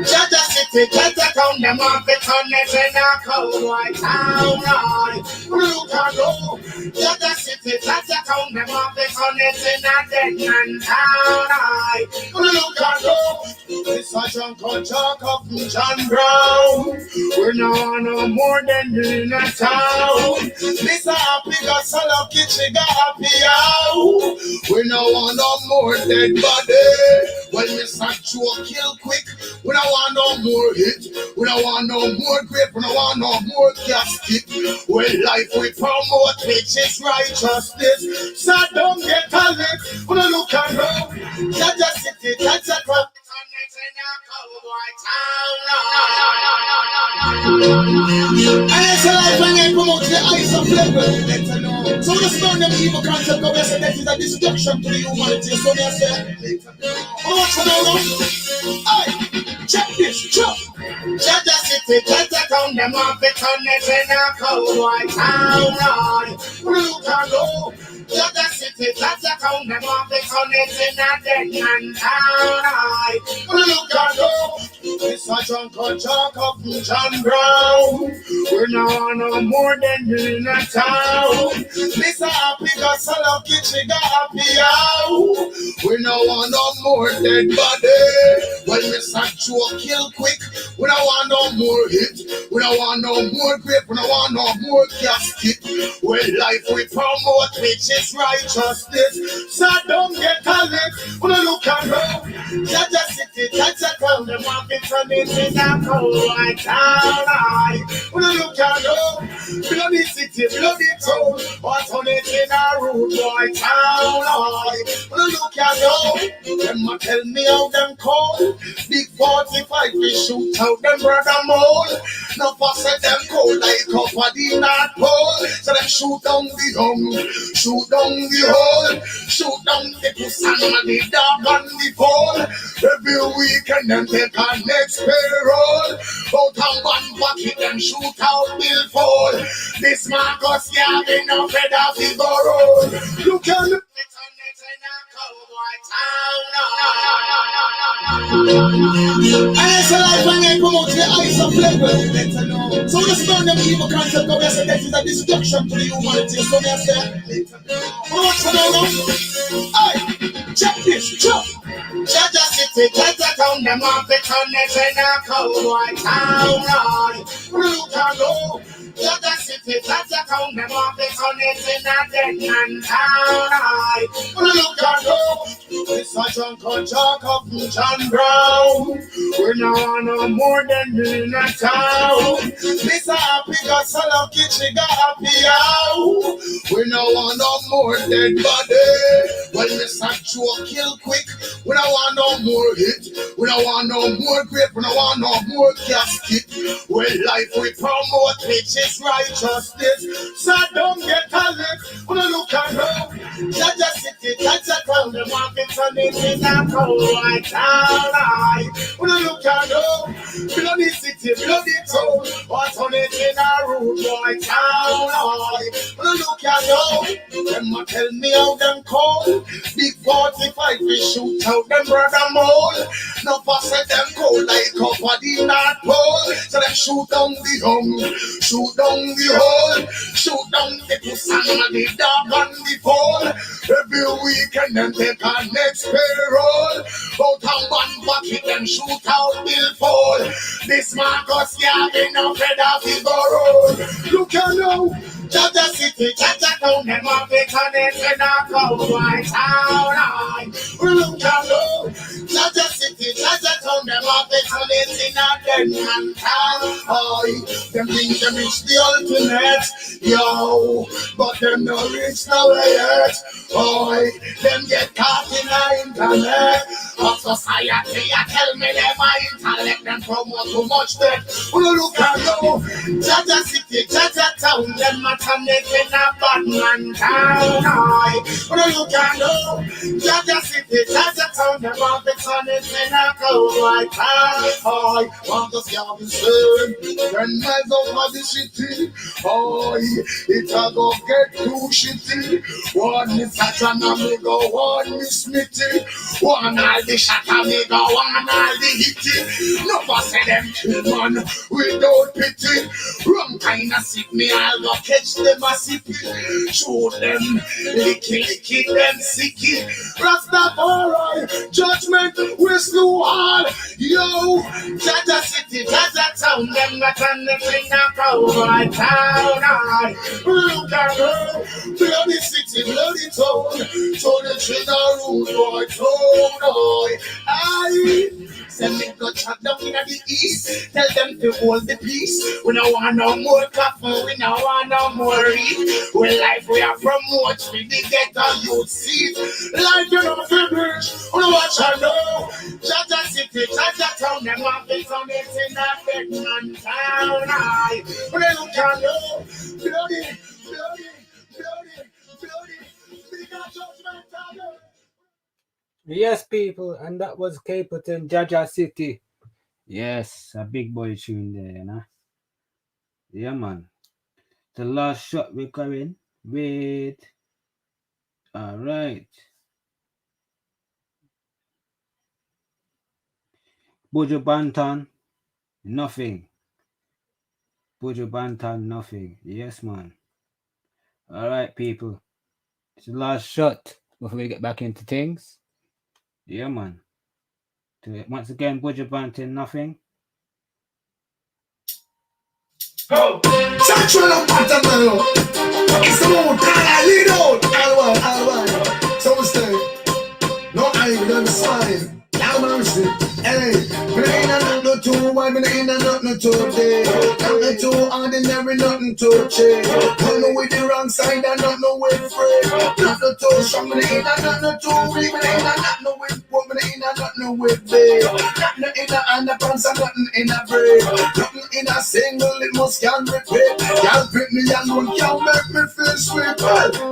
Jaja City, Jaja Town, them off it on it in a cold white town. Look at go. Jaja City, Jaja Town, them off it on it in a dead man town. Look at go. It's a junk or chalk of John Brown. We're no more than in a town. This a happy got so lucky, she got happy out. We no want no more dead body. When Mr. Joe kill quick, we don't want no more hit. We don't want no more grip. We don't want no more casket. Well, life we promote, which is righteousness. So don't get a lick. We don't look around. Jaja City, Jaja Town. And it's a life when they promote the ice of flavor. So the stone them evil concept of yes, that is a destruction to the humanity. So they say, what's the name? Hey, Check this, chop. Jaja City, Jaja Town, them off it on it in a cowboy town. Look and go. Jaja City, Jaja Town, them off it on it in a dead man town. Look and go. It's a drunk or chalk up from John Brown. We're now no more than in a town. This a happy got so lucky she got happy out. We no want no more dead body. Well, Mr. Joe kill quick. We don't want no more hit. We don't want no more grip. We don't want no more casket. Well, life we promote, which is righteousness. So don't get a lick. We don't look around. Jaja City, Jaja Town, the market on it in a cold town. We don't look around. Bloody city, bloody town. What's on it in a rude boy town? We don't look around. Them a tell me how them cold. Big 45 we shoot out them brother mole. No fuss at them cold like up at the North Pole. So them shoot down the young, shoot down the hole, shoot down the pussy and the dog on the pole. Every weekend them take a next payroll. Out and one bucket them shoot out Bill Fall. This Marcus Yavin no feather figure roll. Look at the and it's a life when they promote the ice of level. So let's learn them evil concept of yes, that is a destruction to the humanity. So let's say, what's the name? Hey, check this, chop. Jaja City, Jaja Town, them off it on it in a cowboy town. Look and go. Jaja City, Jaja Town, them off it on it in a dead man town. Look and go. It's a drunk or chalk up from John Brown. We're now no more than in a town. This a happy got so lucky she got happy out. We no want no more dead body. Well, Mr. Joe kill quick. We don't want no more hit. We don't want no more grip. We don't want no more casket. Well, life we promote, which is righteousness. So don't get a lick. We don't look around. Jaja City, Jaja Town, the market on it in a cold town. We don't look around. Bloody city, bloody town. What's on it in a rude boy town? We don't look around. Them a tell me how them cold. Big 45 we shoot out them brother mole. No fuss at them cold like up at the North Pole. So them shoot down the young, shoot down the hole, shoot down the pussy and the dog on the pole. Every weekend them take a next payroll. Out and one bucket them shoot out Bill Fall. This Marcus Yavin no feather figure roll. Look at now. Jaja City, Jaja Town, them off it on it in a cowboy town. Look at now. Jaja City, Jaja Town, them off it on it in a dead man town. Them think them reach the ultimate, yo, but them no reach nowhere yet. Them get caught in the internet of society. I tell me them my intellect, them promote too much debt. Look at now. Jaja City, Jaja Town, them a turn it in a bad man town. Look at now. Jaja City, Jaja Town, them off it on it in a cowboy town. Want to see how we say, 10 miles over the city. It a go get too shitty. One is such a me go, one is smitty. One all the shot and me go, one all the hitty. No fuss say them kill man without pity. Wrong kind of sick me, I'll go catch them a sippy. Show them, licky, them sicky. Rastafari, judgment, we slew all. Yo, Jaja City, Jaja Town, them not on the thing a cowboy town. Look at her, bloody city, bloody town. So the children rude boy town. Send me go chat down in the east. Tell them to hold the peace. We don't want no more coffee, we don't want no more read. We life we are promote, we the ghetto youth seat. Life you know for bitch, we don't watch her know. Jaja City, Jaja Town, them want it on it in that big man town. We look at you, bloody, big judgment on you. Yes, people, and that was Capleton, Jaja City. Yes, a big boy tune there, you know. Yeah, man. The last shot we're going with. All right. Buju Banton, nothing. Buju Banton, nothing. Yes, man. All right, people. It's the last shot before we get back into things. Yeah, man. Once again, Buju Banton, nothing. Oh, sexual pattern, it's the mood, I lead out, all so stay, no I ain't gonna sign, now mercy, hey, but ain't nothing to why, but ain't nothing to day, nothing to ordinary, nothing to change, don't know with the wrong side, I don't know with free, nothing to strong, but ain't nothing to weak, but ain't nothing with poor, but ain't nothing with big, nothing in the underpants, and nothing in a brain, nothing in a single, it must can repeat, can't pick me alone, can't make me feel sweet,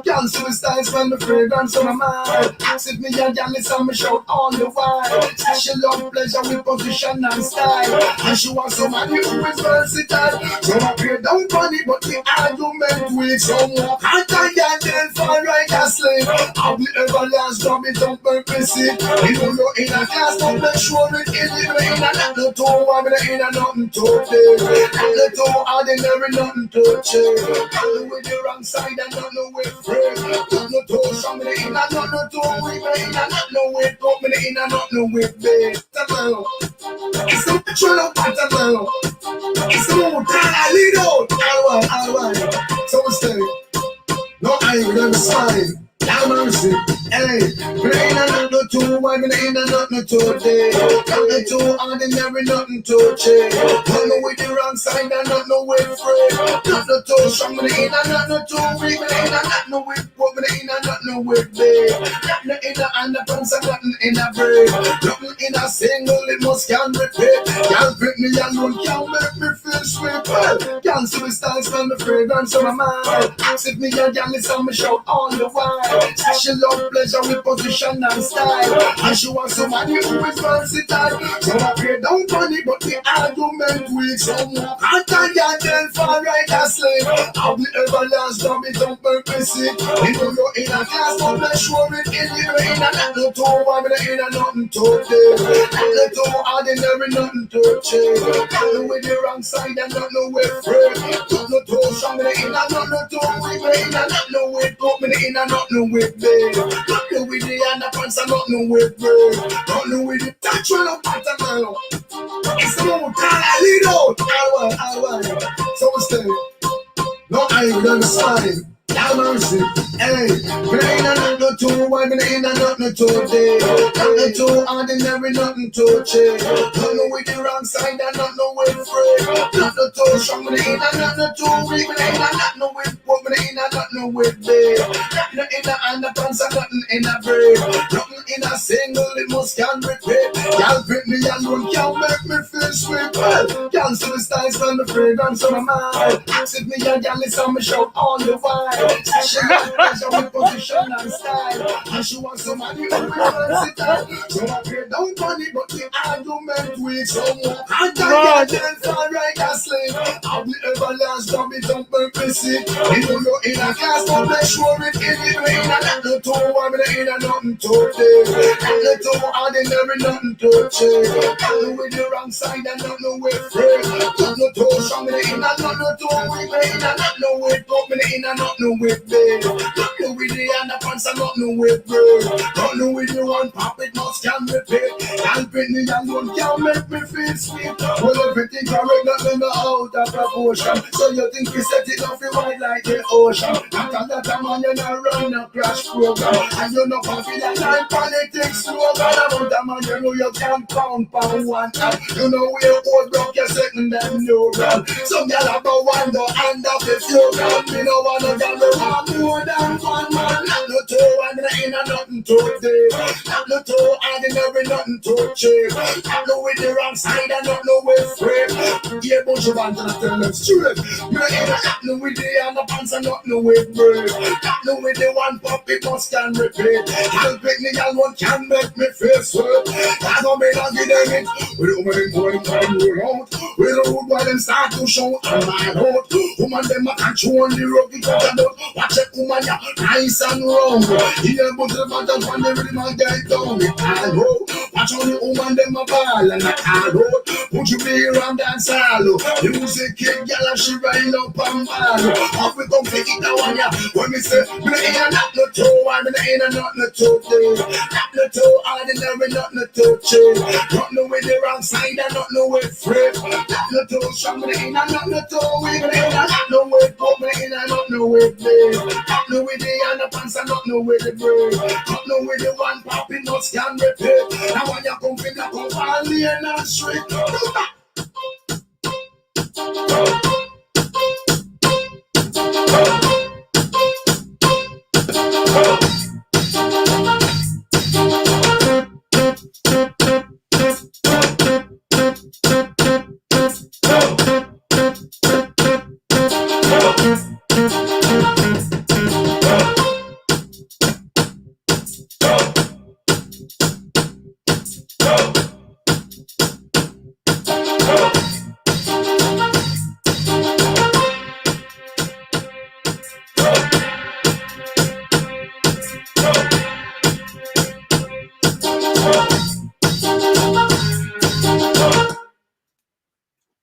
can't see the styles, smell the fragrance on my mind, sit me and can't listen me shout all the while, special love, pleasure with position and style, and she wants somebody who is versatile, so I pay down money, but the argument with someone, can't I get them for right as slave, I'll be everlasting, drop it on purpose, even though in a class, don't make sure it is in a nothing to one, but in a nothing to day, nothing to ordinary, nothing to change, nothing with the wrong side and nothing with free, nothing to somebody in a nothing to weak, but in a nothing with company, in a nothing with big, it's the natural pattern, it's the mood, I lead out, all right, so stay, no I ain't gonna sign. Now mercy, hey, but ain't nothing to why, but ain't nothing to day, nothing to ordinary, nothing to change, nothing with the wrong side and nothing with free, nothing to strong, but ain't nothing to weak, but ain't nothing with poor, but ain't nothing with big, nothing in the underpants and nothing in a brain, nothing in a single, it must can repeat, can't pick me alone, can't make me feel sweet, can't see the style, smell the fragrance on my mind, sit me and can't listen me shout all the while, special love, pleasure with position and style, and she wants somebody who is versatile, so I pay down money, but the argument with someone, can't I get them for right as slave, I'll be everlasting, drop it on purpose, even though in a class, don't make sure it is in a nothing to one, but in a nothing to day, nothing to ordinary, nothing to change, nothing with the wrong side and nothing with free, nothing to strong, but in a nothing to weak, but in a nothing with company, in a nothing with big, nothing with the underpants and nothing with big, nothing with the natural pattern, it's the mood, I lead out, all right, so stay, no I ain't gonna sign. Now mercy, hey, but ain't nothing to why, but ain't nothing to day, nothing to ordinary, nothing to change, nothing with the wrong side and nothing with free, nothing to strong, but ain't nothing to weak, but ain't nothing with poor, but ain't nothing with big, nothing in the underpants and nothing in a brain, nothing in a single, it must can repeat, can't pick me alone, can't make me feel sweet, can't see the style, smell the fragrance on my mind, sit me and can't listen me shout all the while, special pleasure with position and style, and she wants somebody who is versatile, so I pay down money, but the argument with someone, can't I get them for right as slave, I'll be everlasting, drop it on purpose, even though in a class, don't make sure it is in a nothing to one, but ain't nothing to day, nothing to ordinary, nothing to change, nothing with the wrong side and nothing with free, nothing to strong, but ain't nothing to weak, but ain't nothing with company, ain't nothing with big, nothing with the underpants and nothing with big, nothing with the one pop, it must can repeat, can't pick me alone, can't make me feel sweet, well everything correct, nothing out of proportion, so you think we set it off wide like the ocean, not a lot of man you not run a crash program, and you know confident like politics slogan, about a man you know you can't count on one hand, you know we old broke your second them new run, some gyal about one the hand of the few gram, me no wanna gyal we want more than one man, nothing to one, but ain't nothing nothing to do. Not no too ordinary, nothing to cheap. Not no with the wrong side and not no with free. Yeah, but you want to tell them straight. Me ain't not no with the underpants and not no with bread. Not no with the one puppy must can repeat. I'll pick me one can make me feel sweet. I don't mean I'll give them it. With the woman going time roll out. With the road while them start to show on my road. Woman them a control the road because I don't watch a woman ya nice and round. He never to the matter when the rhythm and get down. It all road. Watch on the woman them a ball and a all road. Put you be around dance all. Music kick gyal and she rise up and ball. Off we come pick it down ya. When me say me ain't not no toe, I me ain't not no toe. Not no toe ordinary, not no toe chill. Not no with the wrong side and not no with free. Not no toe strong, me ain't not no toe. Me ain't not no with pop, me ain't not no with blade. Not no with the underpants and not no with the braid. Not no with the one popping nuts can repeat. Now when you come in, you come all lane and street.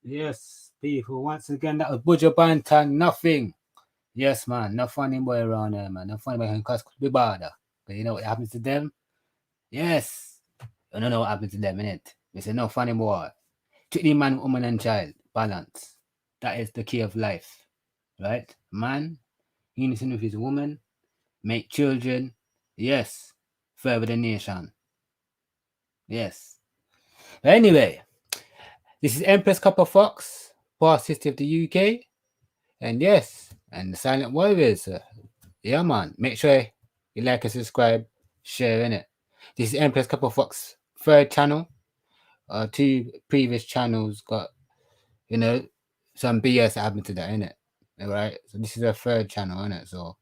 Yes, people, once again, that was Buja Banton, nothing. Yes, man, no funny boy around there, man. No funny boy can cause be bother. But you know what happens to them? Yes. You don't know what happens to them, innit? They say, no funny boy. Treat the man, woman, and child. Balance. That is the key of life. Right? Man, unison with his woman, make children. Yes. Further the nation. Yes. But anyway, this is Empress Copper Fox, past history of the UK. And yes, and the Silent Warriors. Yeah, man. Make sure you like and subscribe, share in it. This is Empress Copper Fox third channel. 2 previous channels got, you know, some BS that happened to that, innit? Alright? So this is our third channel, innit? So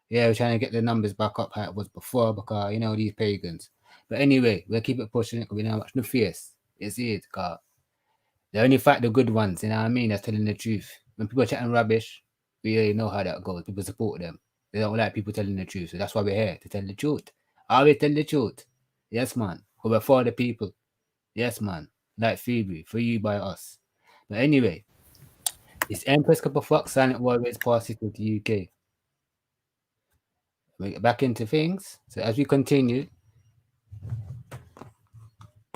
yeah, we're trying to get the numbers back up how it was before because, you know, these pagans. But anyway, we'll keep it pushing it because we know how much no face. You see it, because they only fight the good ones, you know what I mean? That's telling the truth. When people are chatting rubbish, we already know how that goes. People support them. They don't like people telling the truth. So that's why we're here, to tell the truth. Always tell the truth. Yes, man. Because we're for the people. Yes, man. Like Phoebe, for you by us. But anyway, it's Empress Cup of Fox, Silent Warriors, past history of the UK. We get back into things. So as we continue,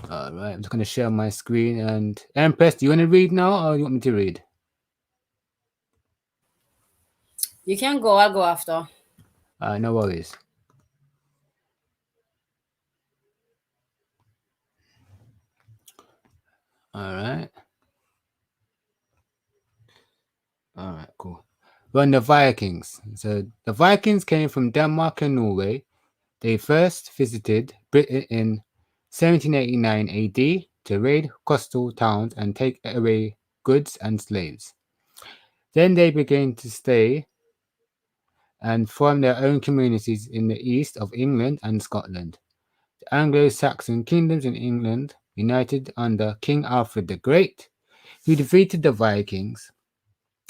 all right, I'm just going to share my screen. And Empress, do you want to read now or do you want me to read? You can go, I'll go after. No worries. All right. All right, cool. Run the Vikings. So the Vikings came from Denmark and Norway. They first visited Britain in 1789 AD to raid coastal towns and take away goods and slaves. Then they began to stay and form their own communities in the east of England and Scotland. The Anglo-Saxon kingdoms in England united under King Alfred the Great, who defeated the Vikings.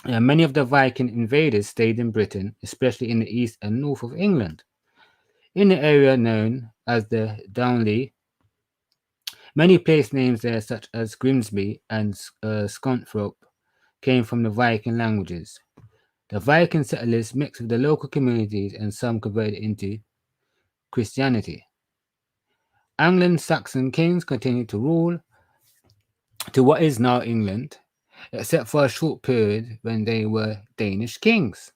Many of the Viking invaders stayed in Britain, especially in the east and north of England. In the area known as the Downley, many place names there, such as Grimsby and Scunthorpe, came from the Viking languages. The Viking settlers mixed with the local communities and some converted into Christianity. Anglo-Saxon kings continued to rule to what is now England, except for a short period when they were Danish kings.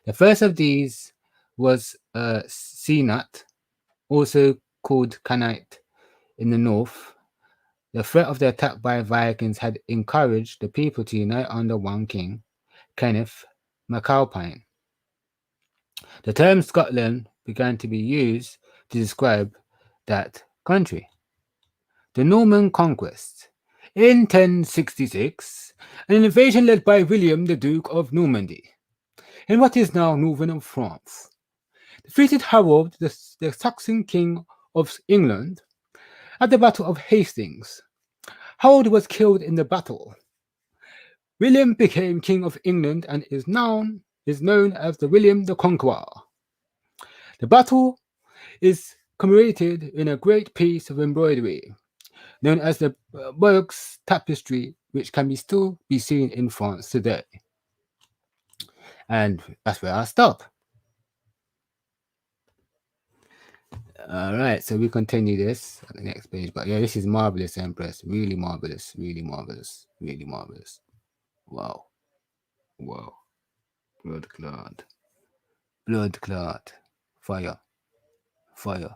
The first of these was Senat, also called Canite in the north. The threat of the attack by Vikings had encouraged the people to unite under one king, Kenneth MacAlpine. The term Scotland began to be used to describe that country. The Norman Conquest. In 1066, an invasion led by William the Duke of Normandy, in what is now northern France, defeated Harold, the Saxon king of England, at the Battle of Hastings. Harold was killed in the battle. William became King of England and is known as the William the Conqueror. The battle is commemorated in a great piece of embroidery known as the Burke's Tapestry, which can still be seen in France today. And that's where I'll stop. All right, so we continue this at the next page. But yeah, this is marvelous, Empress. Really marvelous, really marvelous, really marvelous. Wow. Wow. Blood clot. Blood clot. Fire. Fire.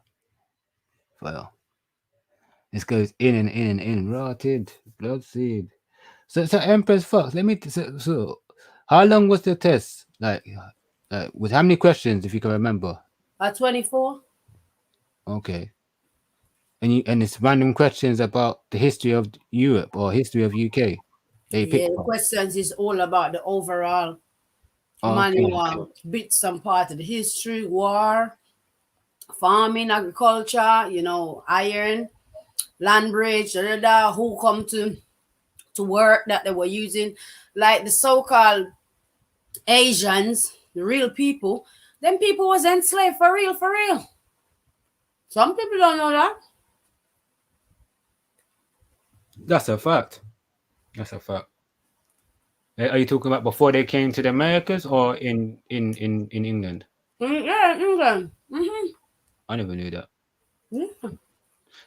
Fire. This goes in and in and in. Rotted. Blood seed. So Empress Fox, let me so how long was the test? Like with how many questions, if you can remember? 24. Okay. And it's random questions about the history of Europe or history of UK. The questions is all about the overall manual, bits and part of the history, war, farming, agriculture, iron, land bridge, who come to work that they were using, like the so-called Asians, the real people. Them people was enslaved for real, for real. Some people don't know that. That's a fact. That's a fact. Are you talking about before they came to the Americas or in England? Yeah, England. Mm-hmm. I never knew that. Yeah.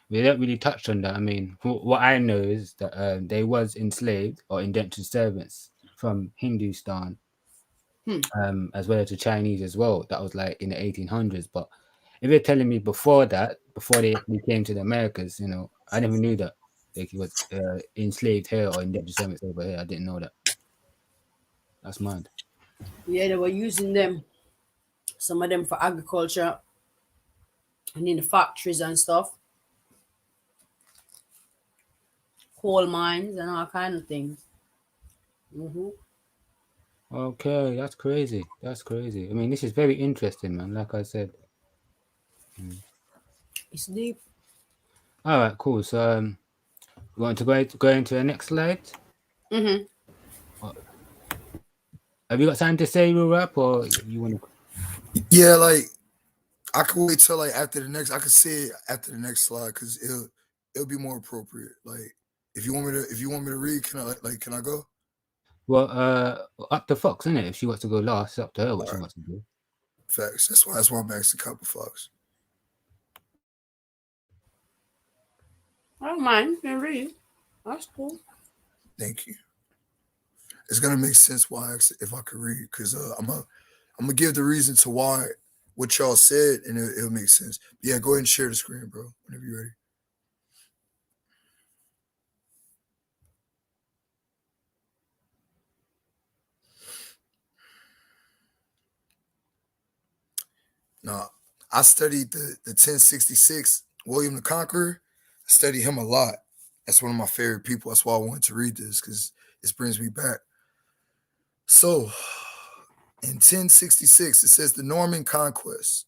We don't really touch on that. I mean, what I know is that they was enslaved or indentured servants from Hindustan, as well as the Chinese as well. That was like in the 1800s. But if you're telling me before that, before they came to the Americas, I never knew that they was enslaved here or indentured servants over here. I didn't know that. That's mad. Yeah, they were using them, some of them for agriculture and in the factories and stuff. Coal mines and all kind of things. Mm-hmm. Okay, that's crazy. That's crazy. I mean, this is very interesting, man. Like I said. It's deep. All right, cool. So, you want to go into the next slide? Mm-hmm. Have you got something to say, real rap, or you want to? Yeah, like I can wait till like after the next. I can say it after the next slide because it'll be more appropriate. Like if you want me to read, can I go? Well, up to Fox, isn't it? If she wants to go last, it's up to her what she wants to do. Facts. That's why I'm asking Copper Fox. I don't mind. You can read. That's cool. Thank you. It's gonna make sense why I asked if I could read because I'm gonna give the reason to why what y'all said and it'll make sense. But yeah, go ahead and share the screen, bro. Whenever you're ready. Now, I studied the 1066 William the Conqueror. I studied him a lot. That's one of my favorite people. That's why I wanted to read this because it brings me back. So, in 1066, it says the Norman Conquest.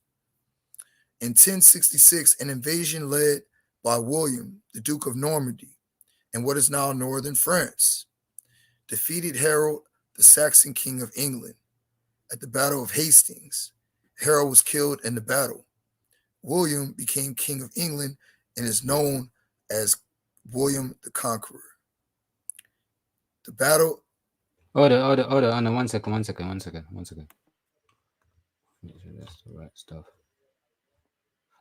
In 1066, an invasion led by William, the Duke of Normandy, in what is now northern France, defeated Harold, the Saxon king of England, at the Battle of Hastings. Harold was killed in the battle. William became king of England and is known as William the Conqueror. The battle. Order. One second. That's the right stuff.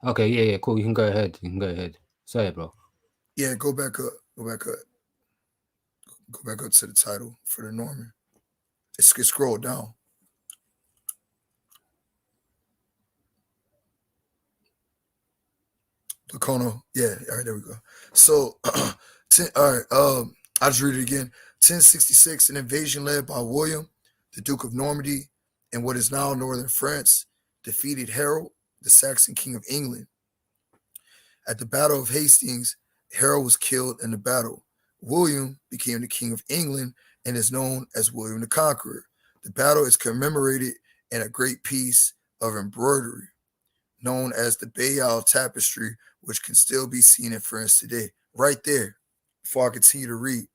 Okay, yeah, cool. You can go ahead. Sorry, bro. Yeah, go back up. Go back up to the title for the Norman. Scroll down. Lacono. Yeah, all right, there we go. So, all right, I'll just read it again. 1066, an invasion led by William, the Duke of Normandy, in what is now northern France, defeated Harold, the Saxon king of England, At the Battle of Hastings, Harold was killed in the battle. William became the King of England and is known as William the Conqueror. The battle is commemorated in a great piece of embroidery known as the Bayal Tapestry, which can still be seen in France today. Right there, before I continue to read,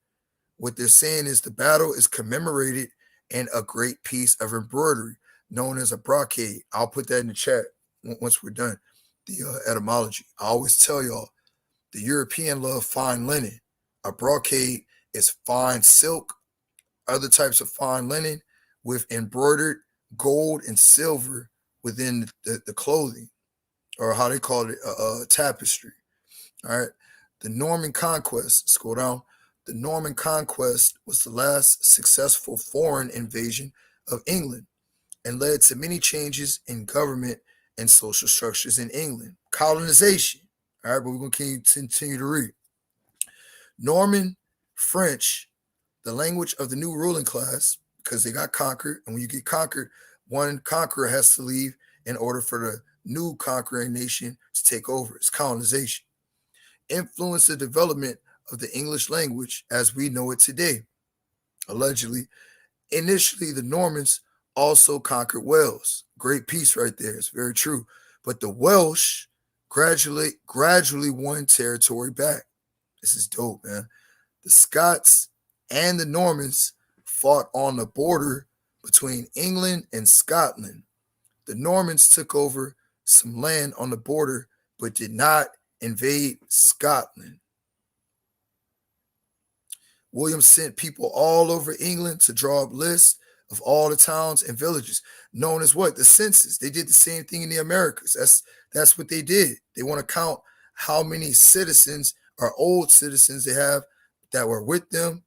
what they're saying is the battle is commemorated in a great piece of embroidery known as a brocade. I'll put that in the chat once we're done. The etymology. I always tell y'all, the European love fine linen. A brocade is fine silk, other types of fine linen with embroidered gold and silver within the clothing, or how they call it, tapestry. All right. The Norman Conquest, let's go down. The Norman Conquest was the last successful foreign invasion of England and led to many changes in government and social structures in England. Colonization. All right, but we're going to continue to read. Norman French, the language of the new ruling class, because they got conquered. And when you get conquered, one conqueror has to leave in order for the new conquering nation to take over. It's colonization. Influenced the development of the English language as we know it today. Allegedly, initially the Normans also conquered Wales. Great piece right there. It's very true. But the Welsh gradually won territory back. This is dope, man. The Scots and the Normans fought on the border between England and Scotland. The Normans took over some land on the border, but did not invade Scotland. William sent people all over England to draw up lists of all the towns and villages, known as what? The census. They did the same thing in the Americas. That's what they did. They want to count how many citizens or old citizens they have that were with them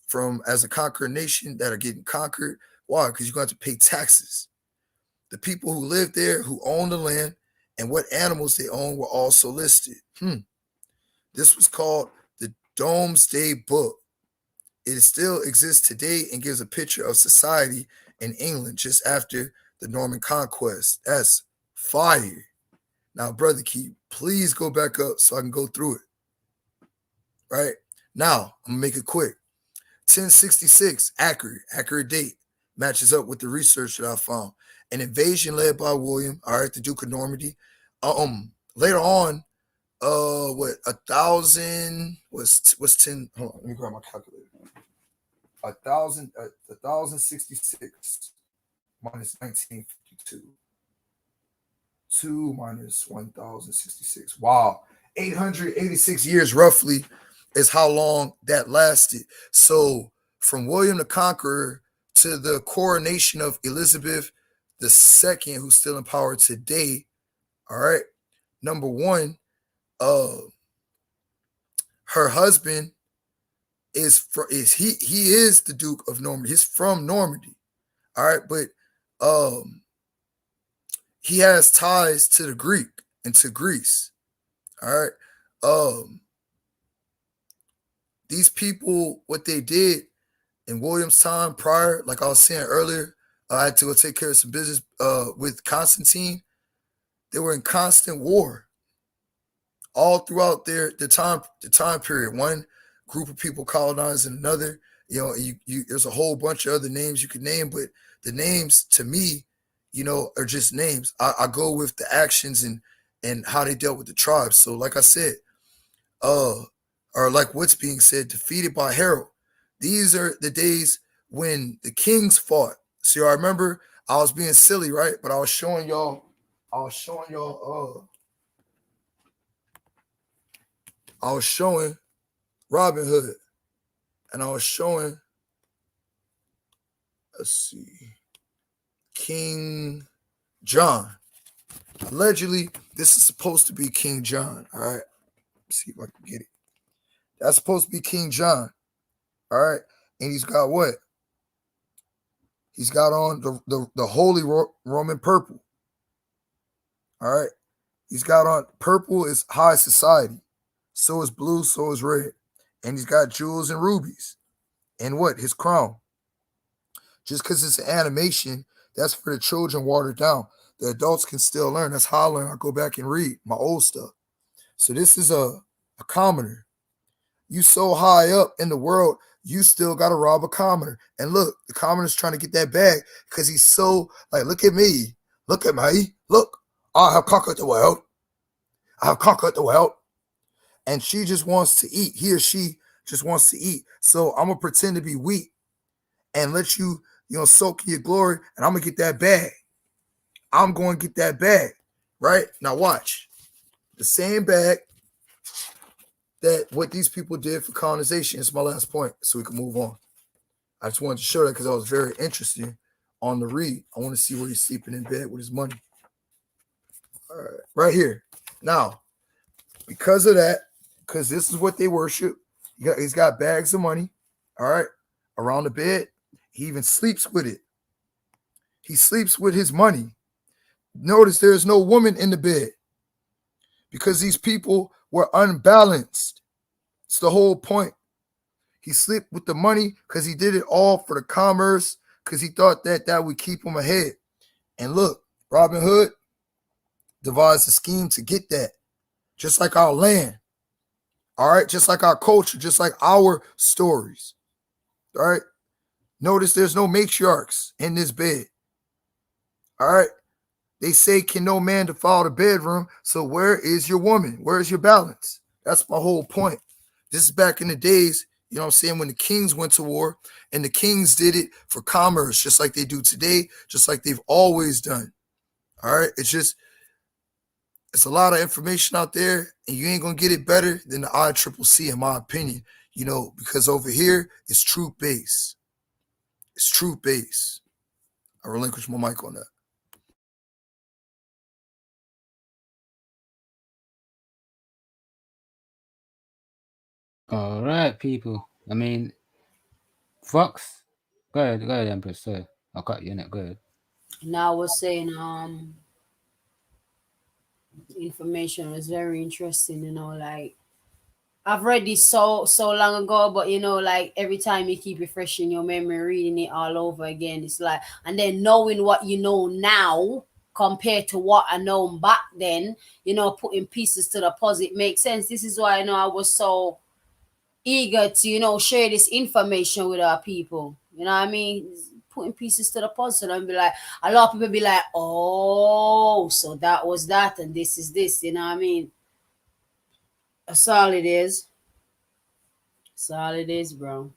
from as a conquered nation that are getting conquered. Why? Because you're going to have to pay taxes. The people who live there, who own the land, and what animals they own were also listed. This was called the Domesday Book. It still exists today and gives a picture of society in England just after the Norman Conquest. That's fire. Now, Brother Key, please go back up so I can go through it. Right? Now, I'm going to make it quick. 1066, accurate date, matches up with the research that I found. An invasion led by William, all right, the Duke of Normandy. Later on, 1,000 was 10. Hold on, let me grab my calculator. 1,066 minus 1952. 2 minus 1,066. Wow, 886 years roughly is how long that lasted. So from William the Conqueror to the coronation of Elizabeth II, who's still in power today. All right. Number one, her husband is the Duke of Normandy. He's from Normandy. All right, but he has ties to the Greek and to Greece. All right. These people, what they did in William's time prior, like I was saying earlier, I had to go take care of some business with Constantine. They were in constant war all throughout the time period. One group of people colonizing another. You know, there's a whole bunch of other names you could name, but the names to me, you know, are just names. I go with the actions and how they dealt with the tribes. So, like I said, or like what's being said, defeated by Harold. These are the days when the kings fought. See, I remember I was being silly, right? But I was showing y'all Robin Hood, and I was showing, let's see, King John. Allegedly, this is supposed to be King John. All right, let's see if I can get it. That's supposed to be King John. All right, and he's got what? He's got on the holy Roman purple. All right, he's got on purple is high society. So is blue, so is red. And he's got jewels and rubies. And what? His crown. Just because it's an animation, that's for the children watered down. The adults can still learn. That's how I learn. I go back and read my old stuff. So this is a commoner. You so high up in the world, you still got to rob a commoner. And look, the commoner's trying to get that bag because he's so like, look at me. Look at me. Look, I have conquered the world. I have conquered the world. And she just wants to eat. He or she just wants to eat. So I'm going to pretend to be weak and let you, soak in your glory. And I'm going to get that bag. I'm going to get that bag. Right? Now watch. The same bag that what these people did for colonization. It's my last point, so we can move on. I just wanted to show that because I was very interested on the read. I want to see where he's sleeping in bed with his money. All right, right here. Now, because of that, because this is what they worship, he's got bags of money, all right, around the bed. He even sleeps with it. He sleeps with his money. Notice there's no woman in the bed because these people were unbalanced. It's the whole point. He slept with the money because he did it all for the commerce, because he thought that would keep him ahead. And look, Robin Hood devised a scheme to get that, just like our land, all right, just like our culture, just like our stories, all right. Notice there's no matriarchs in this bed, all right. They say, can no man defile the bedroom? So where is your woman? Where is your balance? That's my whole point. This is back in the days, you know what I'm saying, when the kings went to war, and the kings did it for commerce, just like they do today, just like they've always done. All right. It's a lot of information out there, and you ain't going to get it better than the ICCC, in my opinion, because over here it's truth based. It's truth based. I relinquish my mic on that. All right, people. I mean, Fox, go ahead, Empress. Sorry, I'll cut you in it. Go ahead. Now I was saying, information was very interesting. Like I've read this so long ago, but like every time you keep refreshing your memory, reading it all over again, it's like, and then knowing what you know now compared to what I know back then, putting pieces to the puzzle, it makes sense. This is why I was so eager to share this information with our people. You know what I mean? Putting pieces to the puzzle and be like, a lot of people be like, oh, so that was that and this is this. You know what I mean? That's all it is. That's all it is, bro.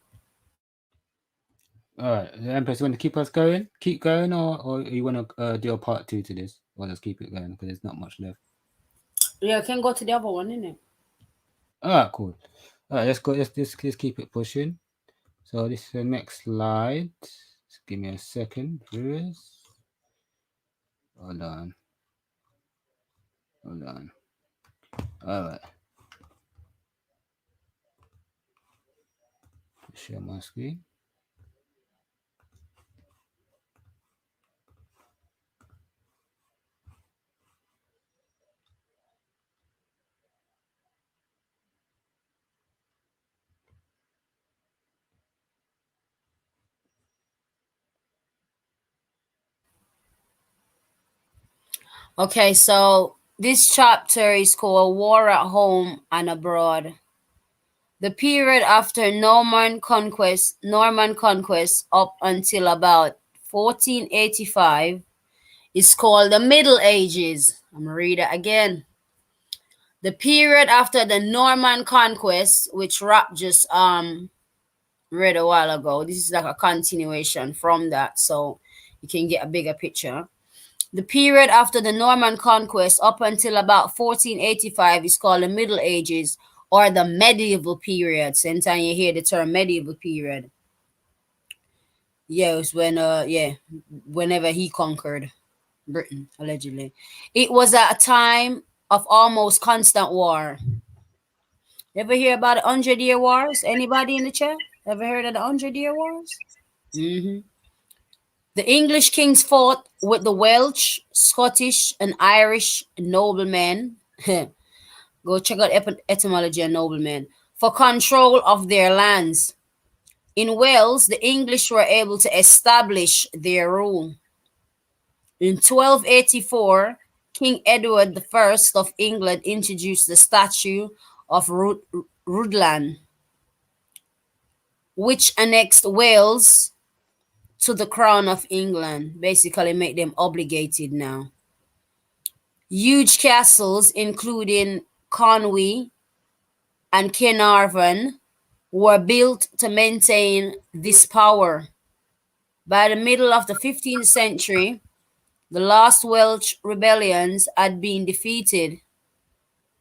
All right, Empress, you want to keep us going? Keep going, or you want to do a part 2 to this? Or just keep it going because there's not much left. Yeah, I can go to the other one, innit? All right, cool. All right, let's go. Let's keep it pushing. So this is the next slide. Just give me a second, please. Hold on. All right. Share my screen. Okay, so this chapter is called War at Home and Abroad. The period after Norman conquest up until about 1485 is called the Middle Ages. I'm gonna read it again. The period after the Norman conquest, which Rap just read a while ago, this is like a continuation from that, so you can get a bigger picture. The period after the Norman conquest up until about 1485 is called the Middle Ages or the medieval period. Anytime you hear the term medieval period, yeah, it was whenever he conquered Britain, allegedly. It was at a time of almost constant war. Ever hear about the 100-Year Wars? Anybody in the chat? Ever heard of the 100-Year Wars? Mm-hmm. The English kings fought with the Welsh, Scottish, and Irish noblemen. Go check out etymology of noblemen for control of their lands. In Wales, the English were able to establish their rule. In 1284, King Edward I of England introduced the statute of Rhuddlan, which annexed Wales to the crown of England, basically make them obligated now. Huge castles, including Conwy and Caernarvon, were built to maintain this power. By the middle of the 15th century, the last Welsh rebellions had been defeated.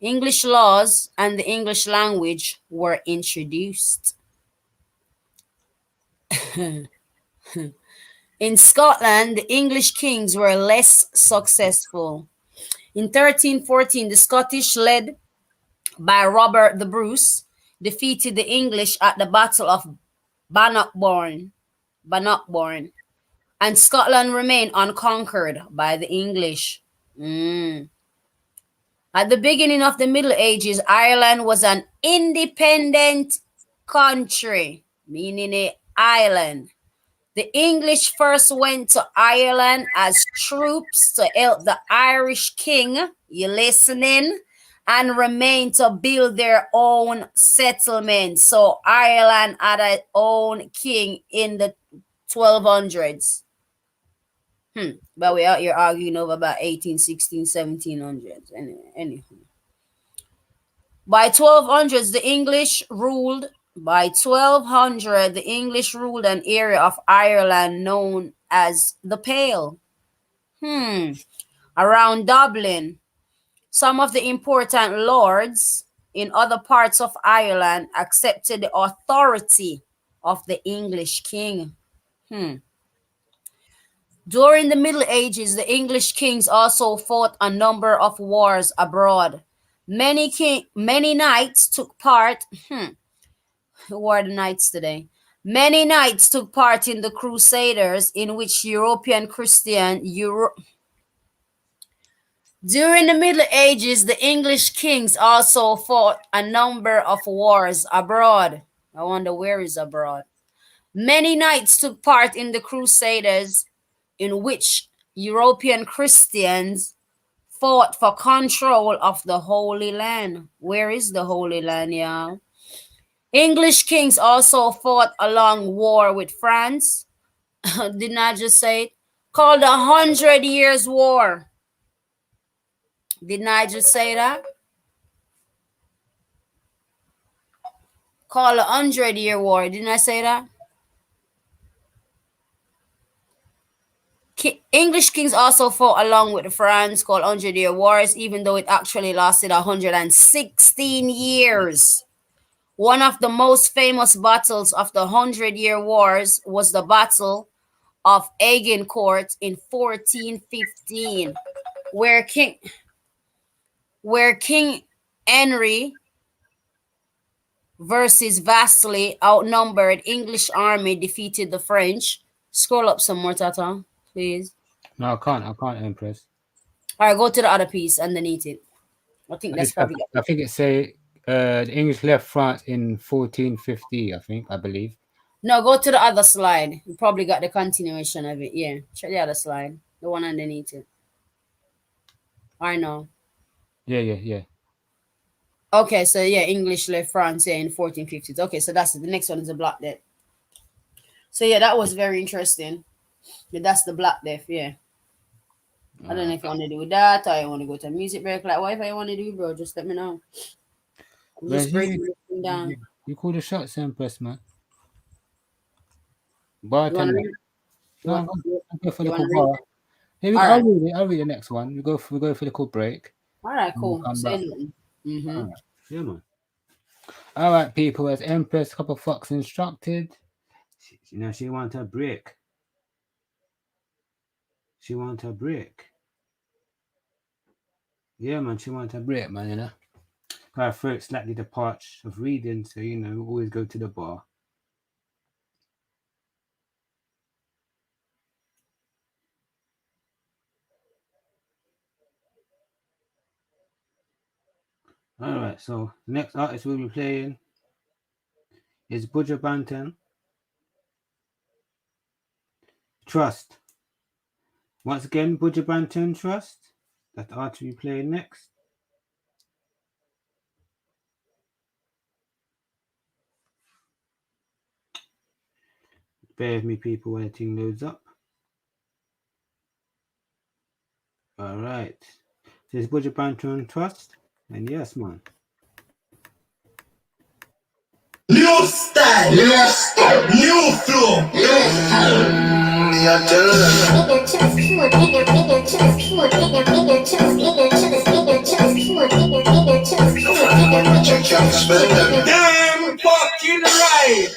English laws and the English language were introduced. In Scotland, the English kings were less successful. In 1314, the Scottish, led by Robert the Bruce, defeated the English at the Battle of Bannockburn, and Scotland remained unconquered by the English. At the beginning of the Middle Ages, Ireland was an independent country, meaning an island. The English first went to Ireland as troops to help the Irish king, you listening, and remained to build their own settlement. So Ireland had its own king in the 1200s. But we out here arguing over about 18, 16, 1700s. Anyway. By 1200s, the English ruled. By 1200, the English ruled an area of Ireland known as the Pale. Around Dublin. Some of the important lords in other parts of Ireland accepted the authority of the English king. During the Middle Ages, the English kings also fought a number of wars abroad. Many knights took part. Who are the knights today? Many knights took part in the Crusaders, in which European Christian During the Middle Ages, the English kings also fought a number of wars abroad. I wonder where is abroad. Many knights took part in the Crusaders, in which European Christians fought for control of the Holy Land. Where is the Holy Land, y'all? English kings also fought a long war with France. Didn't I just say it? Called the 100 Years' War. Didn't I just say that? Called the 100-Year War. Didn't I say that? English kings also fought along with France, called 100-Year Wars, even though it actually lasted 116 years. One of the most famous battles of the 100-Year Wars was the Battle of Agincourt in 1415, where King Henry versus vastly outnumbered English army defeated the French. Scroll up some more, Tata, please. No, I can't, Empress. All right, go to the other piece underneath it. I think that's probably. I think it say the English left France in 1450. I believe. No, go to the other slide. You probably got the continuation of it. Yeah, check the other slide, the one underneath it. I know. Yeah. Okay, so yeah, English left France in 1450s. Okay, so that's the next one is the Black Death. So yeah, that was very interesting. Yeah, that's the Black Death. Yeah. I don't know if you want to do that or you want to go to a music break. Like, whatever you want to do, bro, just let me know. I'm just breaking everything down. You call the shots, Empress, man. Bartender. No, go for the bar. Here we go. I'll read the next one. We go for the little break. All right, cool. All right. Yeah, man. All right, people. As Empress Copper Fox instructed, she wants a break. She wants a break. Yeah, man. She wants a break, man. Her throat slightly the parch of reading, so always go to the bar. All right, so the next artist we'll be playing is Buju Banton. Trust. Once again, Buju Banton, Trust. That artist we play next. Bear with me, people, when the thing loads up. Alright. This is Budget Banter Trust. And yes, man. New style, new flow, damn fucking right.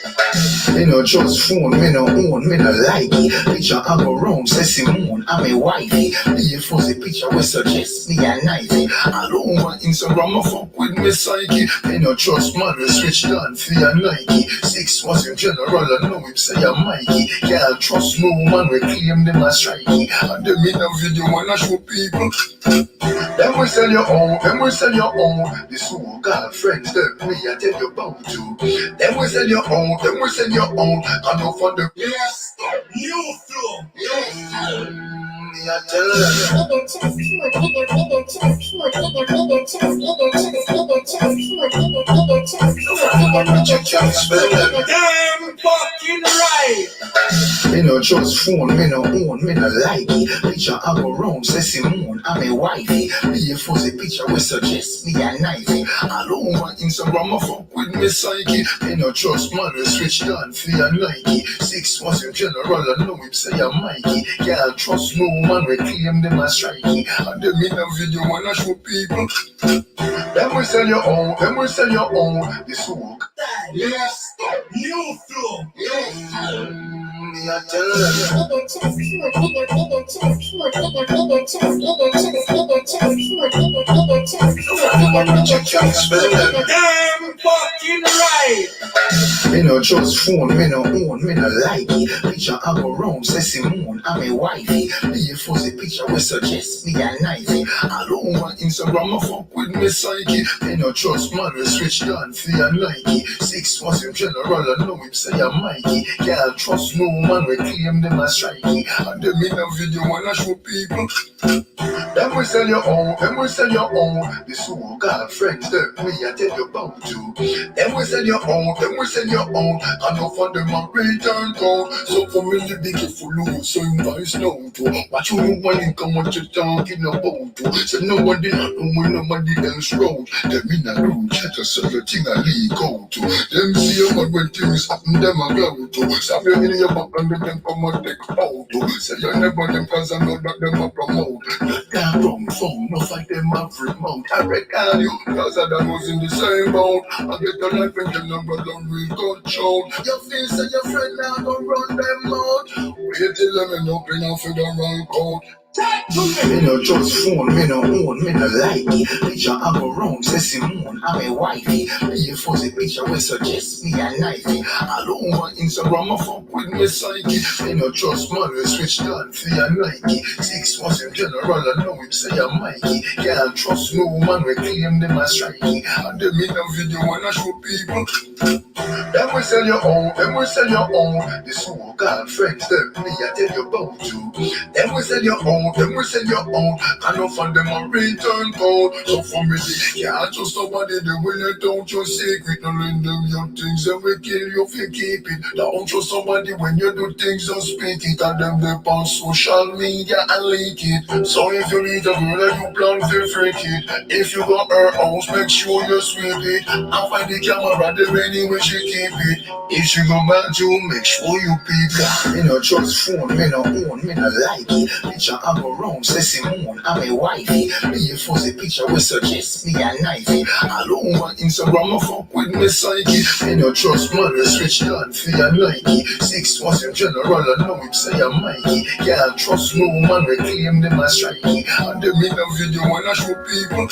Me no trust phone, me no own, me no like it. Picture I go round, say Simone, I'm a wifey. Be a fuzzy picture we suggest me a knifey. I don't want Instagram, I fuck with me psyche. Me no trust mother, switch on for your Nike. 6 was in general, I know him say I'm Mikey. Can't trust no man, we claim them as strikey. And them in a video when I show people. Them we sell your own, them we sell your own. The so girlfriends, them me I tell you about you. Them we sell your own, them we sell your own. I know for the Yes, new flow, me I tell them. damn fucking right. Me no trust phone, me no own, me no like it. Picture I go round, say Simone, I'm a wifey. Be a fuzzy picture we suggest me a knifey. I don't want Instagram, I fuck with me psyche. Me no trust mother, switch on for your Nike. 6 was in general, I know him say I'm Mikey. Can't trust no man, we claim them as strikey. And them in a video when I show people. Them we sell your own, them we sell your own. The so Yes, new flow, me I tell them. damn fucking right. Me no trust phone, me no own, me no like it. Picture I go round, say Simone, I'm a wifey. Be a fuzzy picture we suggest me a knifey. I don't want Instagram, I fuck with me psyche. Me no trust mother, switch on for your Nike. 6 was in general, I know him say I'm Mikey. Can't trust no man, we claim them as strikey. And them in a video when I show people. Them we sell your own, them we sell your own. The so girlfriends, them me I tell you about you. Them we sell your own, them we sell your own. I know for them a return code. So for me to be careful, so you guys know to watch who you want and come what you're talking about to. So nobody know when nobody else road. Them in a room, chat a sort of thing I leak out to. Them see a man when things happen, them a go to. Stop your in your back and them come and take out to. Say you never them cause I know that them a promote. That wrong phone, no fight them a remote. I reckon you, cause I done was in the same boat. I get the life and them number don't real control. Your face and your friend now don't run them out. Wait till them open up for the wrong code. Me no trust phone, me no own, me no like it. Picture I go round, say Simone, I'm a wifey. Be a fuzzy picture we suggest me a knifey. I don't want Instagram, I fuck with me psyche. Me no trust mother, switch on for your Nike. 6 was in general, I know him say I'm Mikey. Can't trust no man, we claim them as strikey. And them in a video when I show people. Them we sell your own, them we sell your own. The so girlfriends, them me I tell you about you. Them we sell your own, them we sell your own. I know for them a return code. So for me, can't trust nobody, they will let out your secret. Don't lend them your things, they will kill you if you keep it. Don't trust somebody when you do things, don't speak it. And them they on social media and leak it. So if you need a girl and you plan to freak it, if you got her house, make sure you sweep it. I find the camera, the anyway she keep it. If she go back to make sure you pick her. Me no trust phone, me no own, me no like it. Picture I go round, say Simone, I'm a wifey. Be a fuzzy picture we suggest me a knifey. I don't want Instagram, I fuck with me psyche. Me no trust mother, switch on for your Nike. 6 was in general, I know him say I'm Mikey. Can't trust no man, we claim them as strikey. And them in a video when I show people.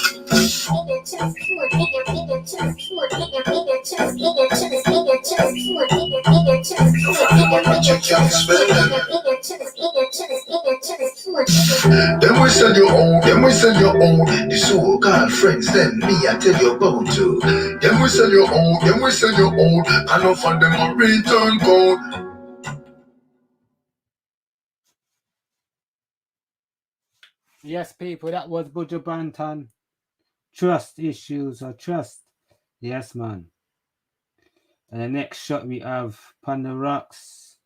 Them we sell your own, them we sell your own. The so girlfriends, them me I tell you about you. Them we sell your own, them we sell your own. I know for them a return code. Yes, people, that was Buju Banton. Trust issues or trust. Yes, man. And the next shot we have Pon the Rocks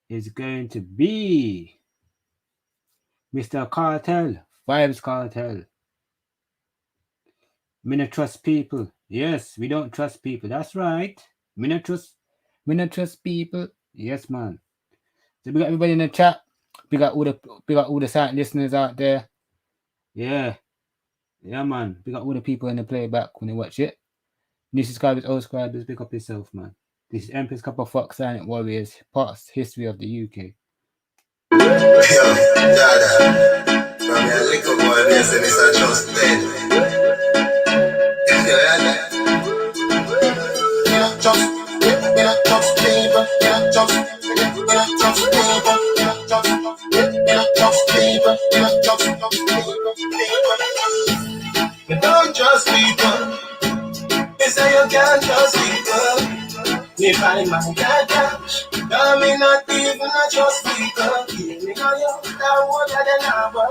is going to be Mr. Cartel, Vibes Cartel. Me not trust people. Yes, we don't trust people. That's right. Me not trust people. Yes, man. So we got everybody in the chat. We got all the silent listeners out there. Yeah. Yeah, man. We got all the people in the playback when they watch it. New subscribers, old subscribers, pick up yourself, man. This is Empress Cup of Fox Silent Warriors, past history of the UK. Yo, Dada. From your little boy, this and it's a just dead. You not trust people. You not trust people. You not trust people. You not trust people. You don't trust people. You say you can't trust people. Me find my cash. No, me not even a trust people. Me know you, that one that they never.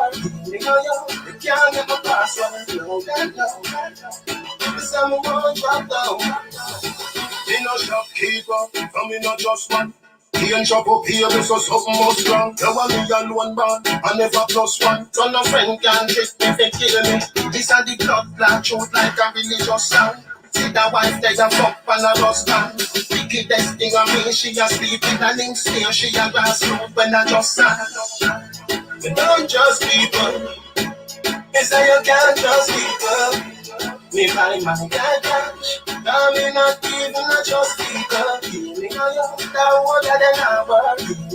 Me know you can't get my password. No, that no. Some won't drop down. Me no shopkeeper, and me no just man. He and shop up here, so something must wrong. You want me alone, man, I never plus one. So no friend can trick me, they kill me. This and the blood black truth like a religious sound. See that wife there and fuck and a rust man. Wickedest thing on me, she a sleep in a link stay. She a grassroots when I just stand. You don't trust people. You say you can't trust people. Me find my cash. No, me not even a trust people. Me know you, that one that they never.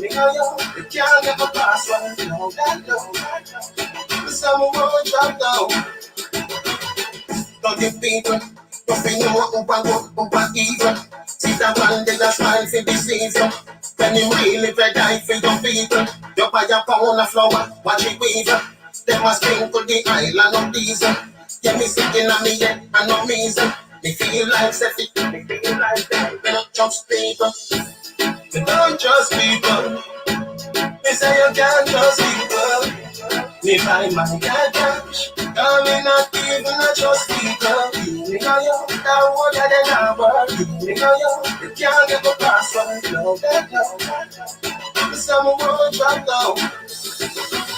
Me know you can't get my password. No, that no. Some won't drop down. Don't give people. Don't be no who even. See that one day a smile for the season. When you really die for your people. You buy a pound of flour, watch it weave. Them a sprinkle the island of diesel. Yeah, me sitting on me head and no reason. Me feel like Seffi, me feel like that. Me don't trust people. Me don't trust people. Me say you can't trust people. Me find my cash. No, me not even a trust people. Me know you, that one that they never. Me know you can't get my password. No, that no. Some won't drop down.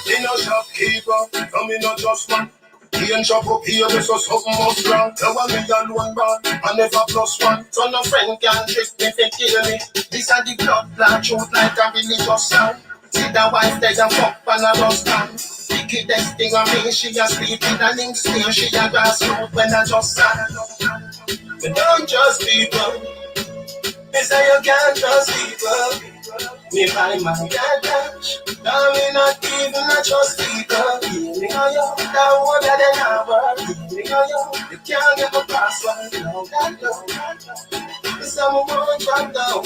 Me no shopkeeper, no me no just man. He and shop up here, so something must wrong. You want me alone, man, I never plus one. So no friend can trick me, they kill me. This are the blood black truth like a religious sound. See that wife there and fuck and a rust man. Wickedest thing on me, she a sleep in a link stay. She a grassroots when I just stand. You don't trust people. Me say you can't trust people. Me find my cash. No, me not even a trust people. Me know you, that one that they never. Me know you can't get my password. No, that no. Some won't drop down.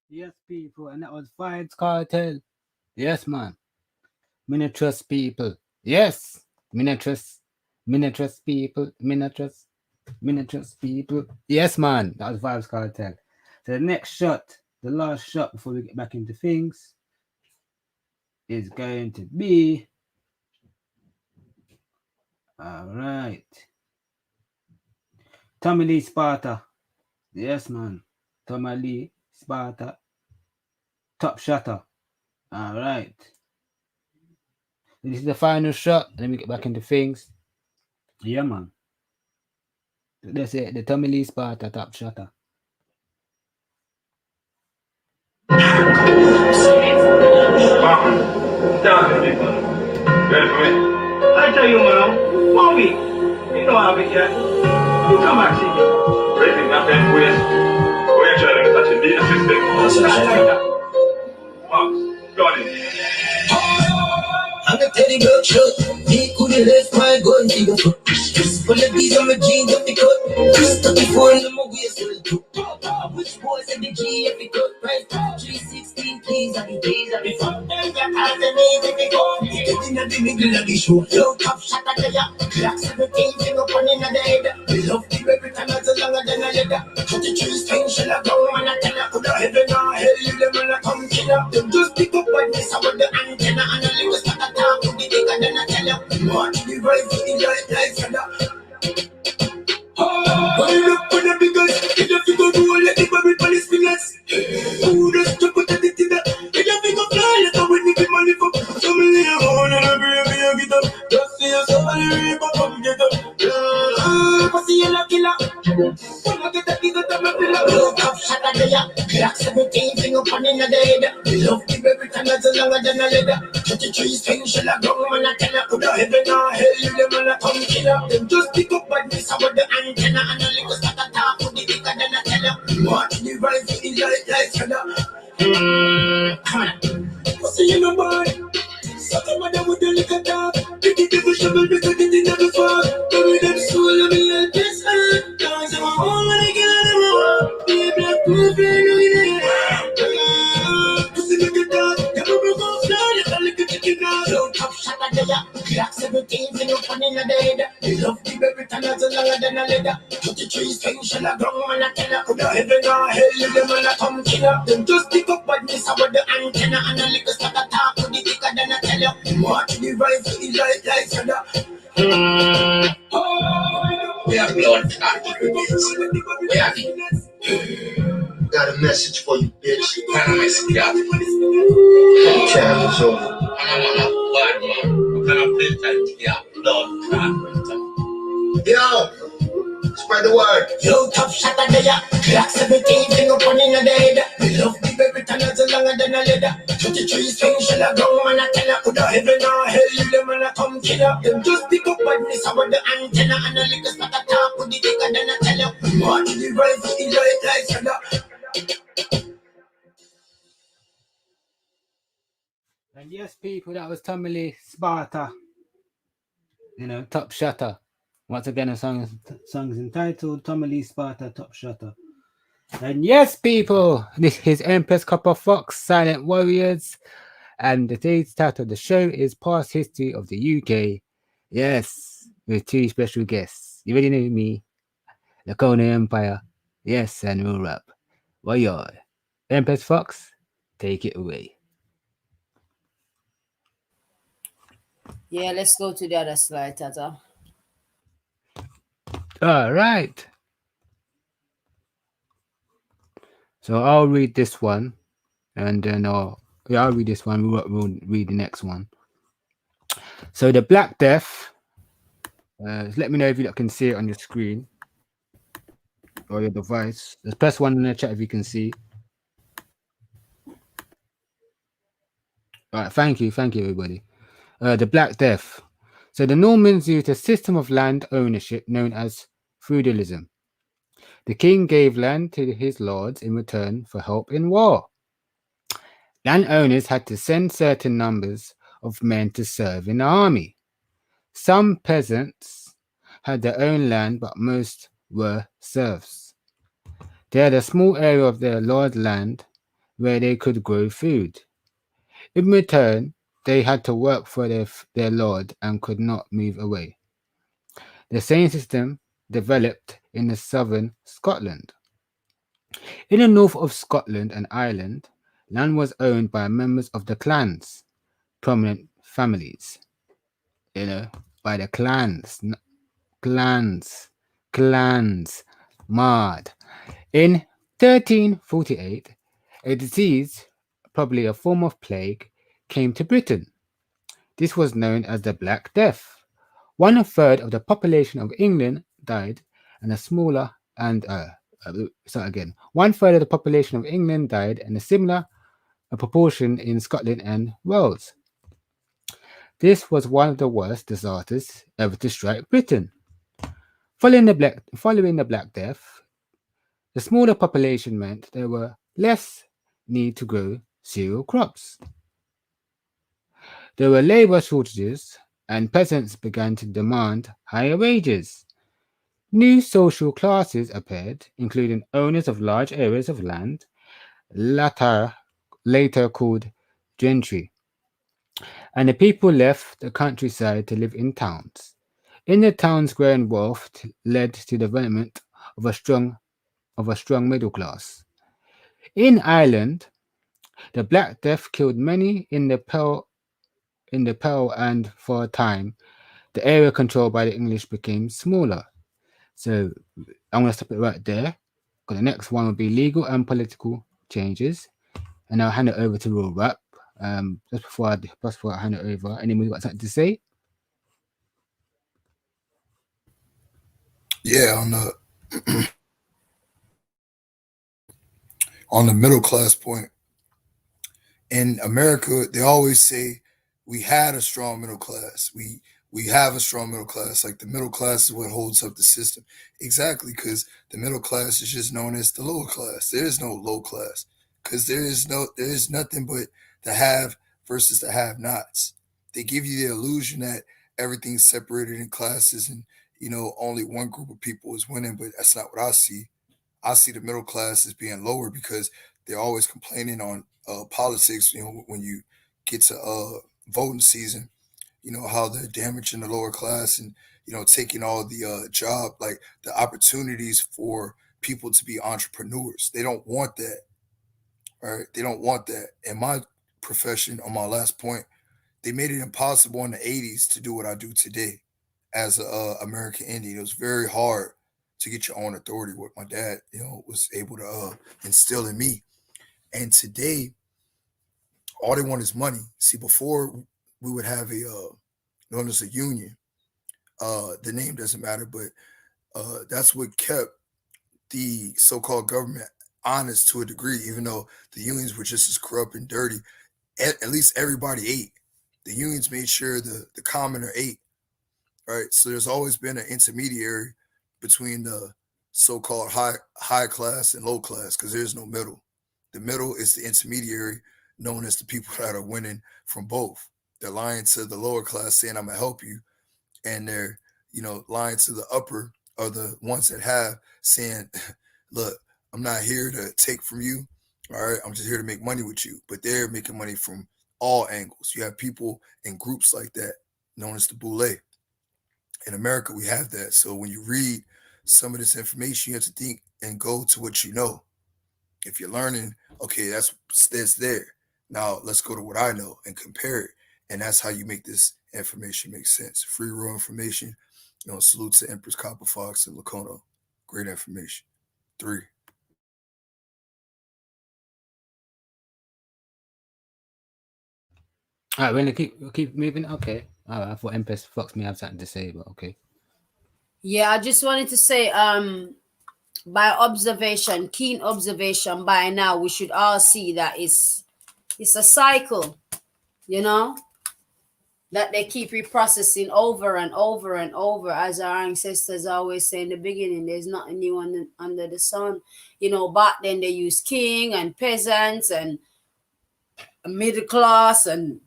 Yes, people, and that was Vibes Cartel. Yes, man. Me not trust people. Yes. Me not trust people. Me not trust people. Yes, man. That was Vibes Cartel. So the next shot, the last shot before we get back into things, is going to be alright. Tommy Lee Sparta. Yes, man. Tommy Lee Sparta. Top Shutter. Alright. This is the final shot. Let me get back into things. Yeah, man. That's it. The Tommy Lee Sparta Top Shutter. Ready for me? I tell you, man, 1 week. You know how it get. You come back, see me. Raising that bed waist. Where you trying to touch it? Need a system. Fox, got it. I'm a teddy girl shot. He couldn't left my gun. He go Full of these on my jeans up the cut. Just 34 in my waist. Which boys in the G every cut, right? 316 keys on the days of the front. Then your eyes and knees if you go. Getting at the middle of the show. Low top shot at the ya. Clock 17 thing up on in the head. We love the every time that's longer than a leather. 33 string shell a go man a tell her. Coulda heaven or hell you them man a come killer. Them just pick up what this about the antenna and a little start a talk with the bigger than a tell her. March the right to the light feather. When you look for the biggest, if you figure roll, let the bubble on his fingers. Who does to put it in that? If you figure fly, let the wind give money for. So many a one and a brave me a get up. Just see us all the river come get up. Pussy yellow killer. Come on get a piece of my pillow. Look up, shut at the ya. Clock 17 finger on in the head. Love the every time that's longer than a leather. 33 string shell a ground man a tell her. Coulda heaven or hell you them man a come killer. Them just pick up bad miss about the antenna and a little start a talk with the bigger than a tell her. March the right to the light feather. Come on. Pussy you no boy. Suck a mother with the liquor dog. Pick it up a shovel because it in the fog. Bury them soul of me help this hand. Cause I'm a home when I get out of my walk. Be a black proof, you know it. Pussy make it dog. Come over, go fly. Let the liquor chicken out. Low top shot at the ya. Clock 17 finger on in the head. We love the baby time that's longer than a leather. 33 string shell a ground man a tell her. Coulda heaven or hell you them man a come killer. Them just pick up what miss about the antenna and a little start a talk with the bigger than a tell you. March the right to the light feather. We are blood clot. We are the. Got a message for you, bitch. What kind of message, y'all? Time is over. I'm a bad man. What kind of play time? Yeah, blood clot. Yo! Spread the word. Yo, top shot at the ya. Clock 17 finger on in the head. We love the baby time that's longer than a leather. 33 string shell a ground man a tell her. Coulda heaven or hell you them man a come killer. Them just pick up badness about the antenna and a little start a talk with the bigger than a tell her. March the right to the light feather. And yes, people, that was Tommy Lee Sparta. You know, Top Shutter. Once again, a song is entitled Tommy Lee Sparta, Top Shutter. And yes, people, this is Empress Copper Fox, Silent Warriors. And today's title of the show is Past History of the UK. Yes, with two special guests. You already know me, the Kona Empire. Yes, and we'll rap. Well, y'all, Empress Fox, take it away. Yeah, let's go to the other slide, Tata. All right. So I'll read this one, and then I'll read this one. We'll read the next one. So the Black Death. Let me know if you can see it on your screen or your device. Just press one in the chat if you can see. All right, thank you, everybody. The Black Death. So the Normans used a system of land ownership known as feudalism. The king gave land to his lords in return for help in war. Landowners had to send certain numbers of men to serve in the army. Some peasants had their own land, but most were serfs. They had a small area of their lord's land where they could grow food. In return, they had to work for their lord and could not move away. The same system developed in the southern Scotland. In the north of Scotland and Ireland, land was owned by members of the clans, prominent families. You know, by the clans, mad. In 1348, a disease, probably a form of plague, came to Britain. This was known as the Black Death. 1/3 of the population of England died, and a smaller and 1/3 of the population of England died, and a similar proportion in Scotland and Wales. This was one of the worst disasters ever to strike Britain. Following the Black Death, the smaller population meant there were less need to grow cereal crops. There were labor shortages, and peasants began to demand higher wages. New social classes appeared, including owners of large areas of land, later called gentry, and the people left the countryside to live in towns. In the towns, growing wealth led to the development of a strong middle class. In Ireland, the Black Death killed many in the Pearl, and for a time, the area controlled by the English became smaller. So I'm going to stop it right there. Because the next one will be legal and political changes, and I'll hand it over to Real Rap. Just before I hand it over, anyone got something to say? Yeah, on the middle class point in America, they always say we had a strong middle class. We have a strong middle class. Like the middle class is what holds up the system. Exactly, because the middle class is just known as the lower class. There is no low class because there is nothing but the have versus the have nots. They give you the illusion that everything's separated in classes and only one group of people is winning, but that's not what I see. I see the middle class as being lower because they're always complaining on politics. When you get to voting season, how they're damaging the lower class and taking all the job, like the opportunities for people to be entrepreneurs. They don't want that. All right, they don't want that. In my profession, on my last point, they made it impossible in the '80s to do what I do today as a American Indian. It was very hard to get your own authority. What my dad, was able to instill in me. And today, all they want is money. See, before we would have known as a union. The name doesn't matter, but that's what kept the so-called government honest to a degree, even though the unions were just as corrupt and dirty. At least everybody ate. The unions made sure the commoner ate. Right. So there's always been an intermediary between the so-called high class and low class because there's no middle. The middle is the intermediary, known as the people that are winning from both. They're lying to the lower class saying, I'm gonna help you, and they're lying to the upper or the ones that have saying, look, I'm not here to take from you. All right, I'm just here to make money with you. But they're making money from all angles. You have people in groups like that known as the boule. In America, we have that. So when you read some of this information, you have to think and go to what you know. If you're learning, okay, that's there. Now let's go to what I know and compare it. And that's how you make this information make sense. Free real information. Salute to Empress Copper Fox and Lacono. Great information. 3. All right, we're gonna keep moving. Okay. All right, I thought Empress Fox may have something to say, but okay. Yeah, I just wanted to say, by observation, keen observation, by now we should all see that it's a cycle, that they keep reprocessing over and over and over. As our ancestors always say in the beginning, there's nothing new under the sun. Back then they used king and peasants and middle class and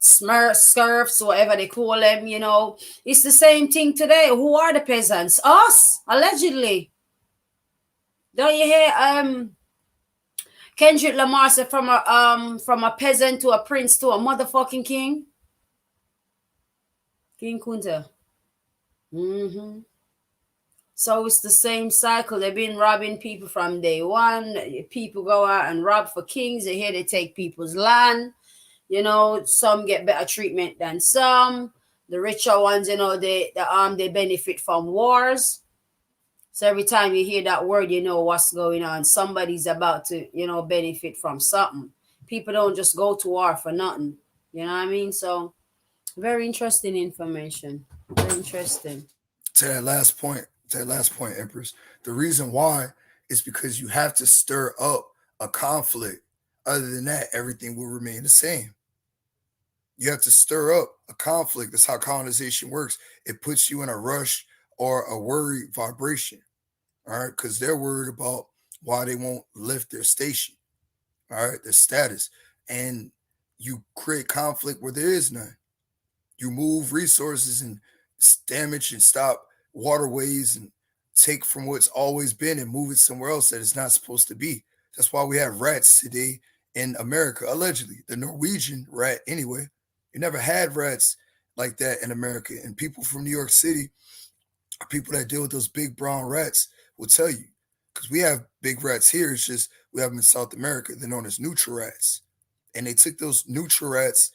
serfs, whatever they call them. It's the same thing today. Who are the peasants? Us, allegedly. Don't you hear Kendrick Lamar said from a peasant to a prince to a motherfucking king? King Kunta. So it's the same cycle. They've been robbing people from day one. People go out and rob for kings. They hear they take people's land. Some get better treatment than some. The richer ones, they benefit from wars. So every time you hear that word, you know what's going on. Somebody's about to, benefit from something. People don't just go to war for nothing. You know what I mean? So very interesting information. Very interesting. To that last point, Empress, the reason why is because you have to stir up a conflict. Other than that, everything will remain the same. You have to stir up a conflict. That's how colonization works. It puts you in a rush or a worried vibration. All right, because they're worried about why they won't lift their station. All right, their status. And you create conflict where there is none. You move resources and damage and stop waterways and take from what's always been and move it somewhere else that it's not supposed to be. That's why we have rats today in America, allegedly. The Norwegian rat, anyway. You never had rats like that in America. And people from New York City, people that deal with those big brown rats, will tell you. Because we have big rats here. It's just we have them in South America. They're known as neutral rats. And they took those neutral rats,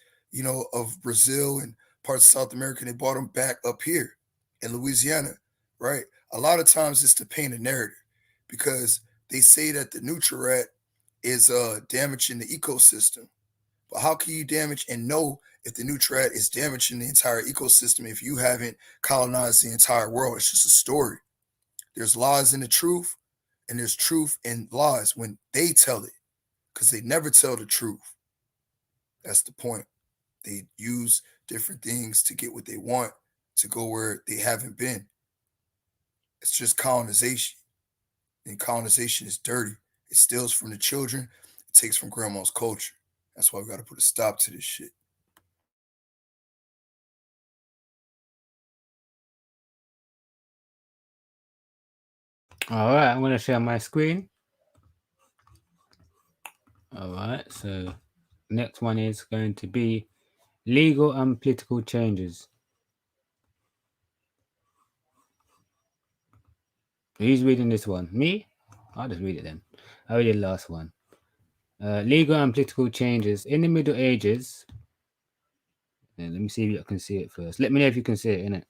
of Brazil and parts of South America, and they brought them back up here in Louisiana, right? A lot of times it's to paint a narrative because they say that the neutral rat is damaging the ecosystem. But how can you damage and know if the neutral rat is damaging the entire ecosystem if you haven't colonized the entire world? It's just a story. There's lies in the truth, and there's truth in lies when they tell it, because they never tell the truth. That's the point. They use different things to get what they want, to go where they haven't been. It's just colonization. And colonization is dirty. It steals from the children. It takes from grandma's culture. That's why we got to put a stop to this shit. All right, I'm going to share my screen. All right, so next one is going to be legal and political changes. Who's reading this one? Me? I'll just read it then. I read the last one. Legal and political changes in the Middle Ages. Yeah, let me see if I can see it first. Let me know if you can see it, innit?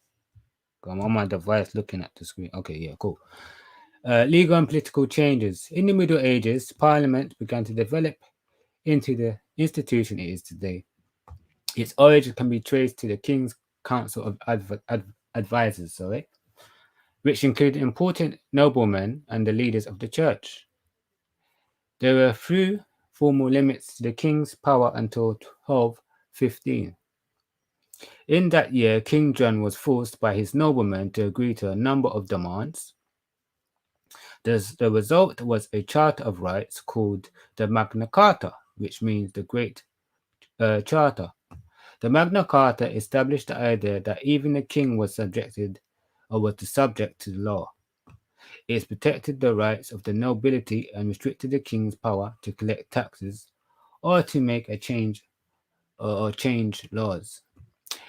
I'm on my device looking at the screen. Okay, yeah, cool. Legal and political changes. In the Middle Ages, Parliament began to develop into the institution it is today. Its origin can be traced to the King's Council of Advisors, which included important noblemen and the leaders of the church. There were few formal limits to the king's power until 1215. In that year, King John was forced by his noblemen to agree to a number of demands. The result was a Charter of Rights called the Magna Carta, which means the Great Charter. The Magna Carta established the idea that even the king was subjected or was subject to the law. It protected the rights of the nobility and restricted the king's power to collect taxes or to make a change or change laws.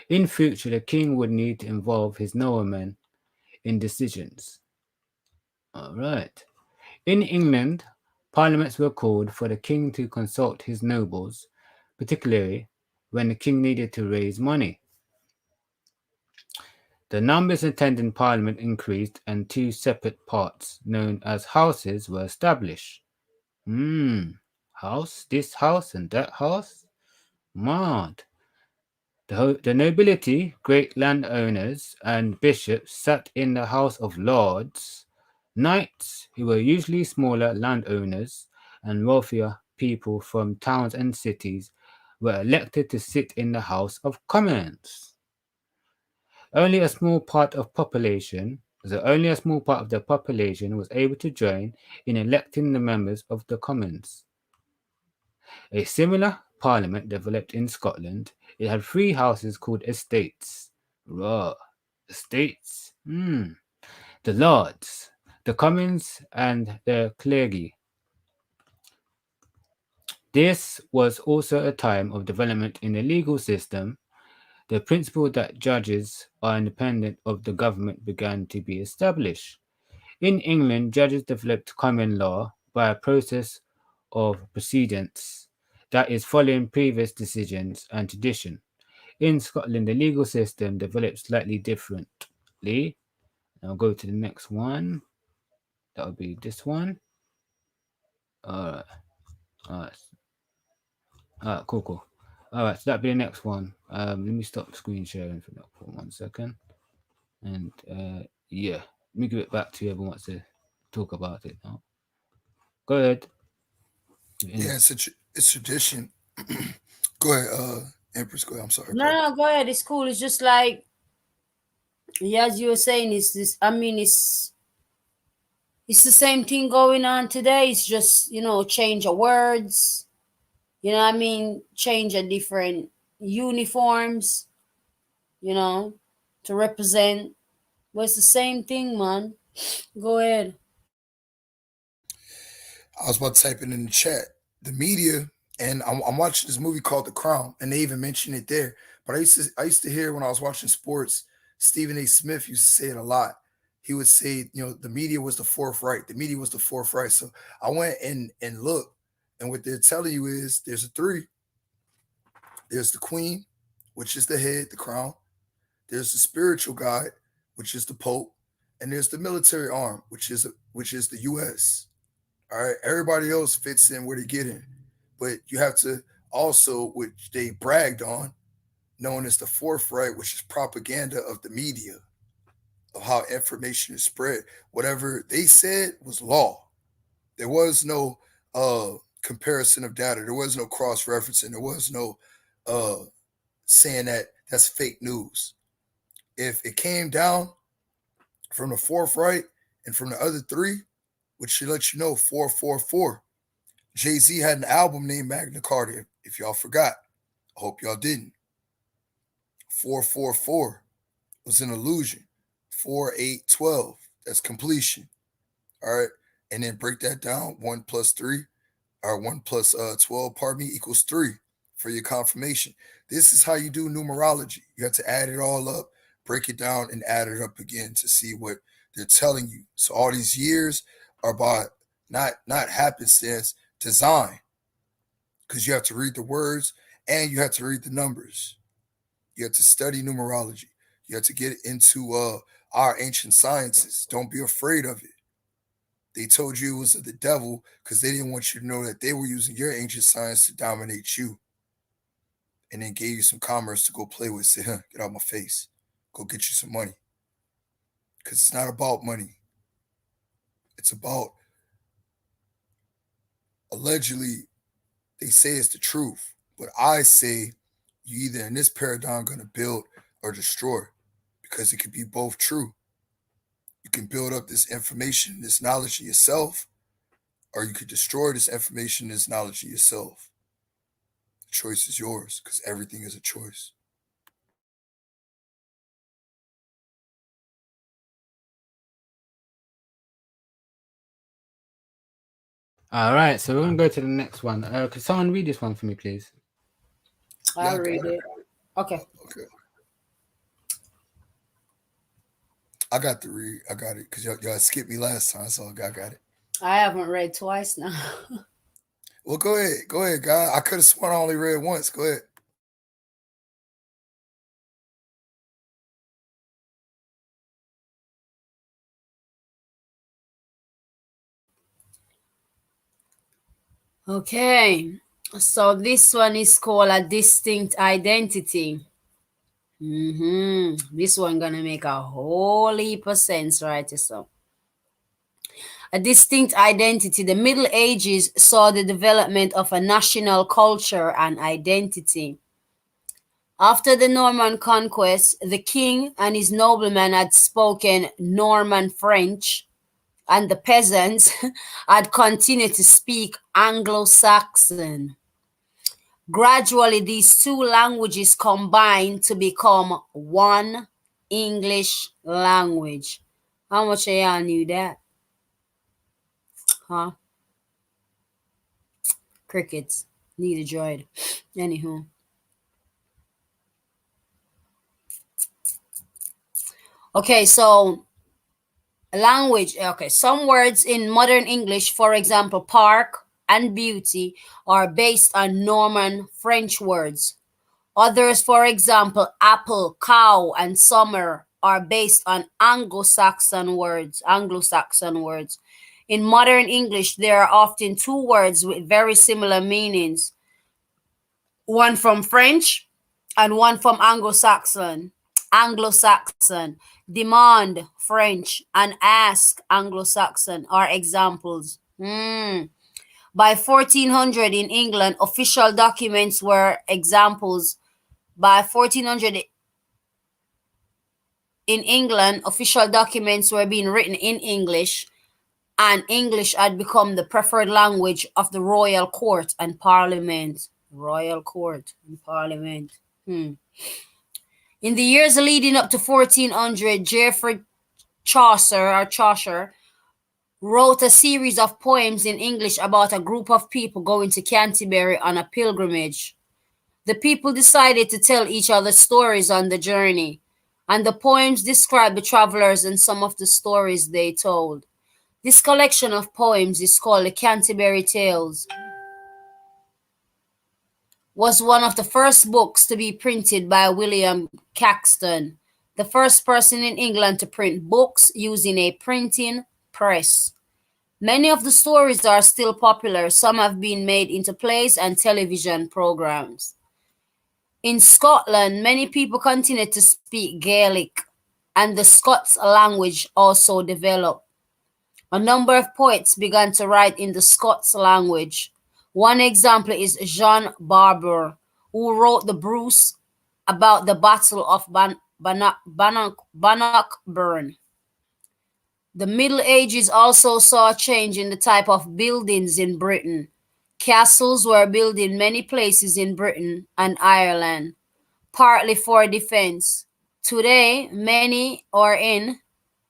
In future, the king would need to involve his noblemen in decisions. All right. In England, parliaments were called for the king to consult his nobles, particularly when the king needed to raise money. The numbers attending Parliament increased and two separate parts, known as houses, were established. House, this house and that house? Mad. The nobility, great landowners, and bishops sat in the House of Lords. Knights, who were usually smaller landowners and wealthier people from towns and cities, were elected to sit in the House of Commons. Only a small part of the population was able to join in electing the members of the Commons. A similar parliament developed in Scotland. It had three houses called estates. Estates? The Lords, the Commons, and the clergy. This was also a time of development in the legal system. The principle that judges are independent of the government began to be established. In England, judges developed common law by a process of precedence, that is, following previous decisions and tradition. In Scotland, the legal system developed slightly differently. I'll go to the next one. That would be this one. All right, cool. All right, so that'll be the next one. Let me stop screen sharing for 1 second. And yeah, let me give it back to whoever wants to talk about it now. Go ahead. Yeah, it's tradition. Go ahead, Empress. Go ahead. I'm sorry. No, go ahead. It's cool. It's just like, yeah, as you were saying, it's this. I mean, it's the same thing going on today. It's just, change of words. Change of different uniforms. To represent But it's the same thing, man. Go ahead. I was about to type it in the chat. The media, and I'm watching this movie called The Crown, and they even mention it there. But I used to hear when I was watching sports, Stephen A. Smith used to say it a lot. He would say, the media was the fourth right. The media was the fourth right. So I went and looked, and what they're telling you is there's a three. There's the queen, which is the head, the crown. There's the spiritual guide, which is the Pope, and there's the military arm, which is the U.S. All right, everybody else fits in where they get in, but you have to also, which they bragged on, known as the fourth right, which is propaganda of the media, of how information is spread. Whatever they said was law. There was no comparison of data. There was no cross referencing. There was no saying that that's fake news. If it came down from the fourth right and from the other three, which should let you know 444. Jay-Z had an album named Magna Carta, if y'all forgot. I hope y'all didn't. 444 was an illusion. 4812, that's completion. All right. And then break that down. 1 plus 3, or 1 plus 12, pardon me, equals 3 for your confirmation. This is how you do numerology. You have to add it all up, break it down, and add it up again to see what they're telling you. So all these years are by not happenstance, design. Because you have to read the words and you have to read the numbers. You have to study numerology. You have to get into our ancient sciences. Don't be afraid of it. They told you it was of the devil because they didn't want you to know that they were using your ancient science to dominate you. And then gave you some commerce to go play with. Say, get out my face. Go get you some money. Because it's not about money. It's about, allegedly, they say it's the truth. But I say you either in this paradigm going to build or destroy, because it could be both true. You can build up this information, this knowledge of yourself, or you could destroy this information, this knowledge of yourself. The choice is yours, because everything is a choice. All right, so we're gonna go to the next one. Could someone read this one for me, please? I'll read it. Okay. I got to read. I got it because y'all skipped me last time, so I got it. I haven't read twice now. Well, go ahead, guy. I could have sworn I only read once. Go ahead. Okay, so this one is called a distinct identity. This one gonna make a whole heap of sense, right? So, a distinct identity. The Middle Ages saw the development of a national culture and identity. After the Norman conquest, the king and his noblemen had spoken Norman French, and the peasants had continued to speak Anglo-Saxon. Gradually, these two languages combined to become one English language. How much of y'all knew that? Huh? Crickets. Need a droid. Anywho. Okay, so language. Okay, some words in modern English, for example, park and beauty, are based on Norman French words. Others, for example, apple, cow, and summer, are based on Anglo-Saxon words. In modern English, there are often two words with very similar meanings, one from French and one from Anglo-Saxon. Demand, French, and ask, Anglo-Saxon, are examples. By 1400 in England, official documents were examples. By 1400 in England, official documents were being written in English, and English had become the preferred language of the royal court and parliament. In the years leading up to 1400, Chaucer wrote a series of poems in English about a group of people going to Canterbury on a pilgrimage. The people decided to tell each other stories on the journey, and the poems describe the travelers and some of the stories they told. This collection of poems is called the Canterbury Tales. Was one of the first books to be printed by William Caxton, the first person in England to print books using a printing press. Many of the stories are still popular. Some have been made into plays and television programs. In Scotland, many people continued to speak Gaelic, and the Scots language also developed. A number of poets began to write in the Scots language. One example is John Barbour, who wrote the Bruce about the Battle of Bannockburn. The Middle Ages also saw a change in the type of buildings in Britain. Castles were built in many places in Britain and Ireland, partly for defense. Today, many are in.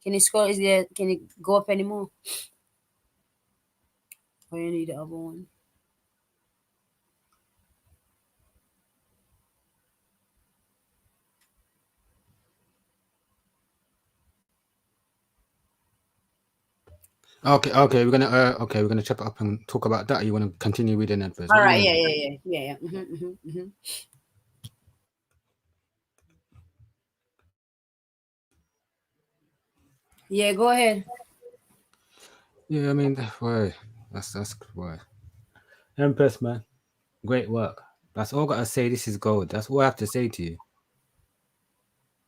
Can you scroll? Can you go up anymore? Or you need the other one? Okay, we're gonna chop it up and talk about that. You want to continue reading that first? All right, yeah. Yeah, go ahead. Yeah, I mean, why? That's why. Empress, man, great work. That's all I gotta say. This is gold. That's all I have to say to you.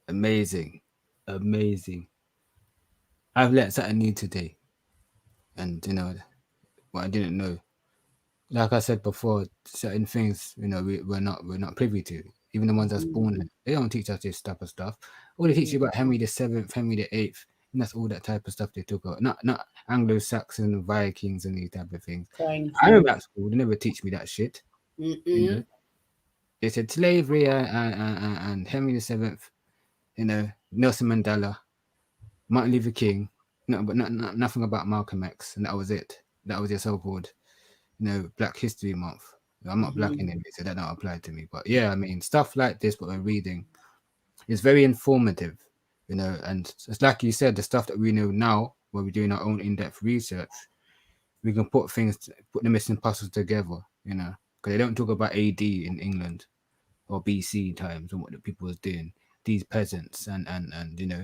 Amazing, amazing. I've learned something new today, and what I didn't know. Like I said before, certain things we're not privy to. Even the ones that's born, they don't teach us this type of stuff. All they teach you about Henry the VII, Henry the VIII, and that's all that type of stuff they took out. Not Anglo-Saxon Vikings and these type of things. I remember at school they never teach me that shit. They said slavery and Henry the VII, Nelson Mandela, Martin Luther King, but nothing about Malcolm X, and that was it. That was your so-called Black History Month. I'm not black in it, so that don't apply to me. But yeah, I mean, stuff like this, what we're reading, is very informative, and it's like you said, the stuff that we know now, where we're doing our own in-depth research, we can put the missing puzzles together, because they don't talk about AD in England or BC times and what the people was doing. These peasants and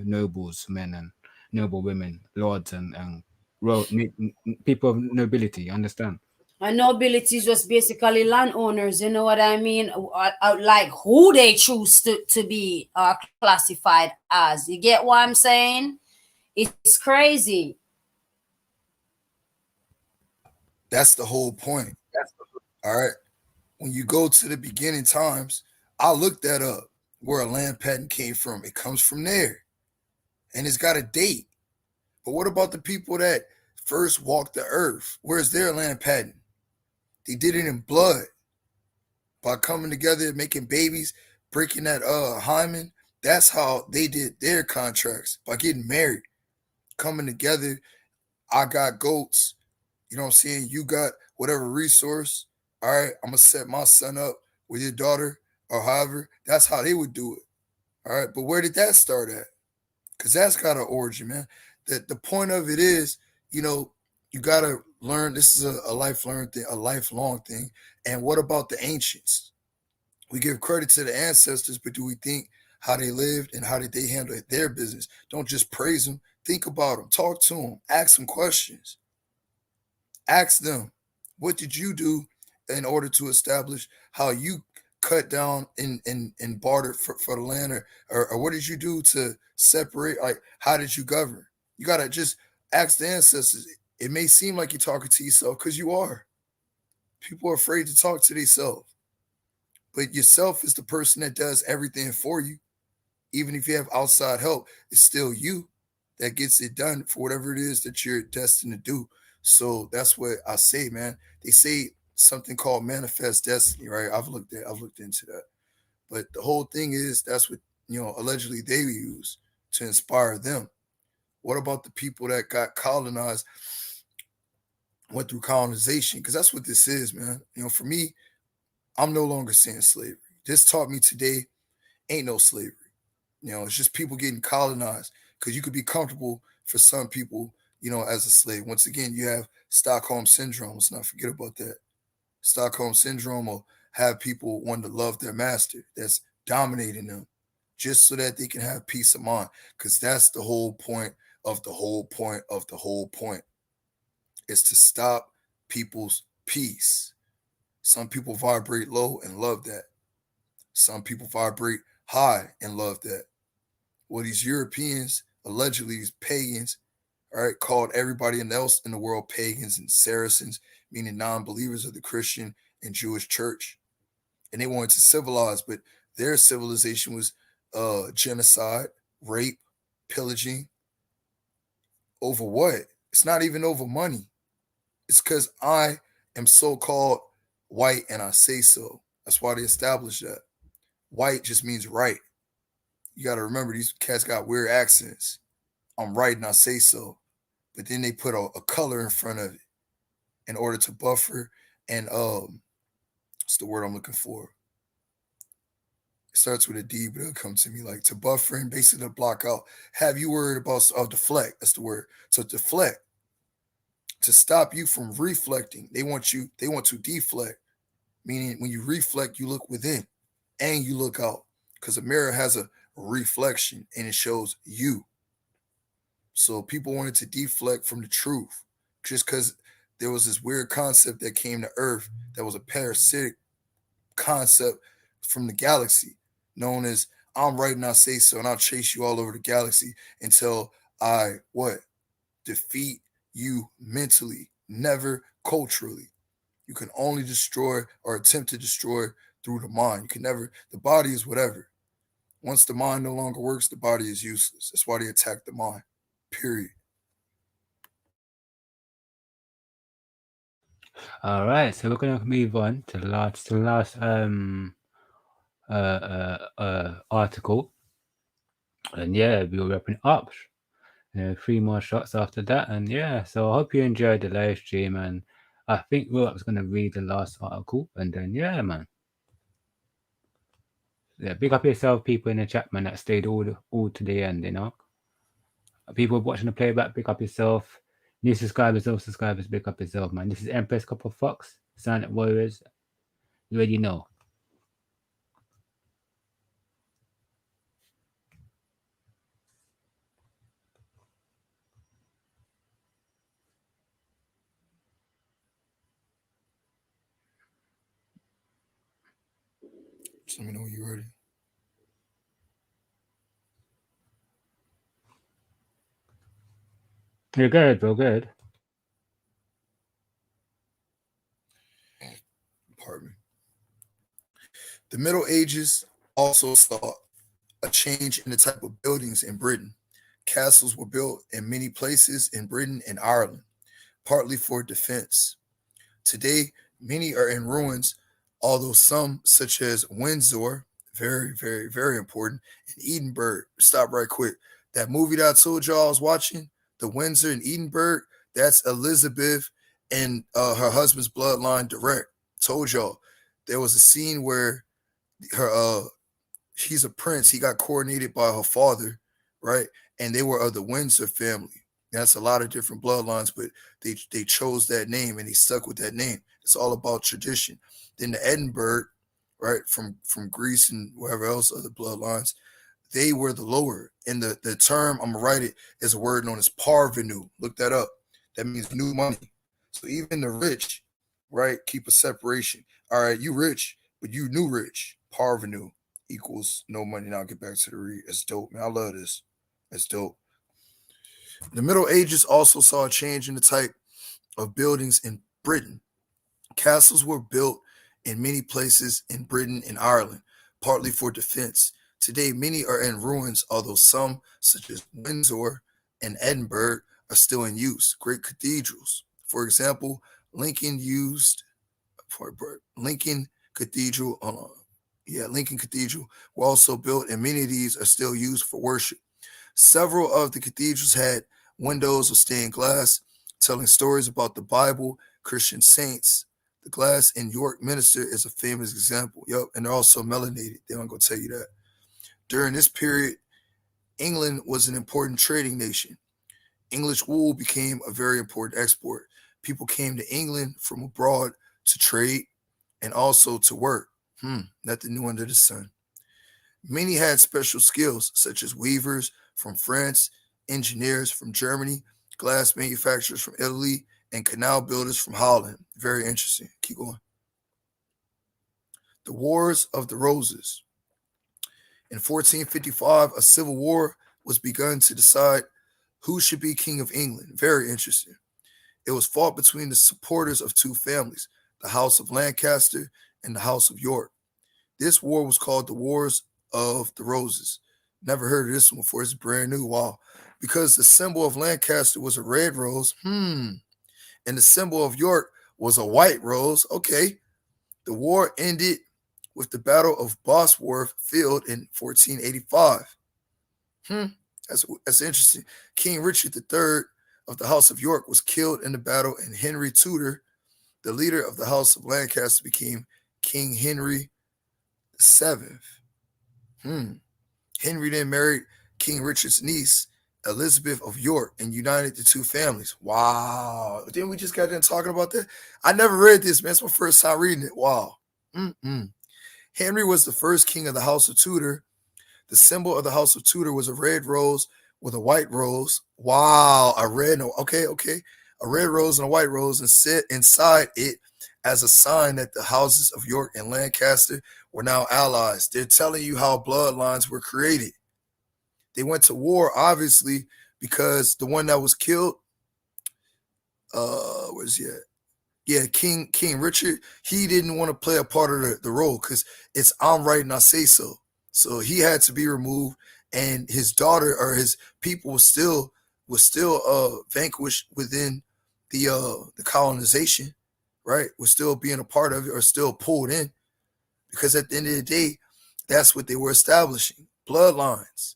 nobles, men and noble women, lords and people of nobility, understand? And nobility is just basically landowners, you know what I mean? Like who they choose to be classified as. You get what I'm saying? It's crazy. That's the whole point. All right. When you go to the beginning times, I looked that up where a land patent came from. It comes from there. And it's got a date. But what about the people that first walked the earth? Where's their land patent? They did it in blood by coming together, making babies, breaking that hymen. That's how they did their contracts, by getting married, coming together. I got goats. You know what I'm saying? You got whatever resource. All right, I'm gonna set my son up with your daughter, or however. That's how they would do it. All right, but where did that start at? Because that's got an origin, man. The point of it is, you gotta learn. This is a lifelong thing, a lifelong thing. And what about the ancients? We give credit to the ancestors, but do we think how they lived and how did they handle their business? Don't just praise them. Think about them. Talk to them. Ask them questions. Ask them, what did you do in order to establish how you cut down and barter for the land, or what did you do to separate? Like, how did you govern? You gotta just ask the ancestors. It may seem like you're talking to yourself because you are. People are afraid to talk to themselves, but yourself is the person that does everything for you. Even if you have outside help, it's still you that gets it done for whatever it is that you're destined to do. So that's what I say, man. They say something called manifest destiny, right? I've looked into that. But the whole thing is that's what allegedly they use to inspire them. What about the people that got colonized, went through colonization? Because that's what this is, man. For me, I'm no longer saying slavery. This taught me today ain't no slavery. It's just people getting colonized, because you could be comfortable for some people, as a slave. Once again, you have Stockholm syndrome. Let's not forget about that. Stockholm syndrome will have people want to love their master that's dominating them, just so that they can have peace of mind. Because that's the whole point of the whole point of the whole point, is to stop people's peace. Some people vibrate low and love that. Some people vibrate high and love that. Well, these Europeans, allegedly these pagans, all right, called everybody else in the world pagans and Saracens, meaning non-believers of the Christian and Jewish church. And they wanted to civilize, but their civilization was genocide, rape, pillaging. Over what? It's not even over money. It's because I am so-called white and I say so. That's why they established that. White just means right. You got to remember, these cats got weird accents. I'm right and I say so. But then they put a color in front of it in order to buffer and what's the word I'm looking for? It starts with a D, but it'll come to me like to buffer and basically to block out. Have you worried about deflect? That's the word. So deflect, to stop you from reflecting. They want to deflect, meaning when you reflect, you look within and you look out, because a mirror has a reflection and it shows you. So people wanted to deflect from the truth, just because there was this weird concept that came to Earth that was a parasitic concept from the galaxy, known as I'm right and I say so, and I'll chase you all over the galaxy until I defeat you mentally, never culturally. You can only destroy or attempt to destroy through the mind. You can never, the body is whatever. Once the mind no longer works, the body is useless. That's why they attack the mind. Period. All right, so we're gonna move on to the last article, and yeah, we're wrapping up. 3 more shots after that, and yeah, so I hope you enjoyed the live stream, and I think Will's gonna read the last article, and then yeah, man. Yeah, big up yourself, people in the chat, man, that stayed all to the end, People watching the playback, pick up yourself. New subscribers, old subscribers, pick up yourself, man. This is Empress Copper Fox, Silent Warriors. You already know. Just let me know when you're ready. You're good, bro, good. Pardon me. The Middle Ages also saw a change in the type of buildings in Britain. Castles were built in many places in Britain and Ireland, partly for defense. Today, many are in ruins, although some, such as Windsor, very, very, very important, and Edinburgh. Stop right quick. That movie that I told y'all I was watching, the Windsor and Edinburgh, that's Elizabeth and her husband's bloodline direct. Told y'all there was a scene where he's a prince. He got coronated by her father, right? And they were of the Windsor family. That's a lot of different bloodlines, but they chose that name and they stuck with that name. It's all about tradition. Then the Edinburgh, right, from Greece and wherever else, other bloodlines, they were the lower. And the term, I'm going to write it, is a word known as parvenu. Look that up. That means new money. So even the rich, right, keep a separation. All right, you rich, but you new rich. Parvenu equals no money. Now I'll get back to the read. It's dope, man. I love this. It's dope. The Middle Ages also saw a change in the type of buildings in Britain. Castles were built in many places in Britain and Ireland, partly for defense. Today, many are in ruins, although some, such as Windsor and Edinburgh, are still in use. Great cathedrals. For example, Lincoln Cathedral were also built, and many of these are still used for worship. Several of the cathedrals had windows of stained glass, telling stories about the Bible, Christian saints. The glass in York Minster is a famous example. Yup, and they're also melanated. They aren't going to tell you that. During this period, England was an important trading nation. English wool became a very important export. People came to England from abroad to trade and also to work. Nothing new under the sun. Many had special skills, such as weavers from France, engineers from Germany, glass manufacturers from Italy, and canal builders from Holland. Very interesting. Keep going. The Wars of the Roses. In 1455, a civil war was begun to decide who should be king of England. Very interesting. It was fought between the supporters of two families, the House of Lancaster and the House of York. This war was called the Wars of the Roses. Never heard of this one before. It's brand new. Wow. Because the symbol of Lancaster was a red rose. And the symbol of York was a white rose. Okay. The war ended with the Battle of Bosworth Field in 1485. That's interesting. King Richard III of the House of York was killed in the battle, and Henry Tudor, the leader of the House of Lancaster, became King Henry VII. Henry then married King Richard's niece, Elizabeth of York, and united the two families. Wow. Didn't we just got done talking about that? I never read this, man. It's my first time reading it. Wow. Henry was the first king of the House of Tudor. The symbol of the House of Tudor was a red rose with a white rose. Wow. A red rose and a white rose, and set inside it as a sign that the houses of York and Lancaster were now allies. They're telling you how bloodlines were created. They went to war, obviously, because the one that was killed, where's he at? Yeah, King Richard, he didn't want to play a part of the role because it's I'm right and I say so. So he had to be removed, and his daughter or his people was still vanquished within the colonization, right? Was still being a part of it or still pulled in, because at the end of the day, that's what they were establishing. Bloodlines.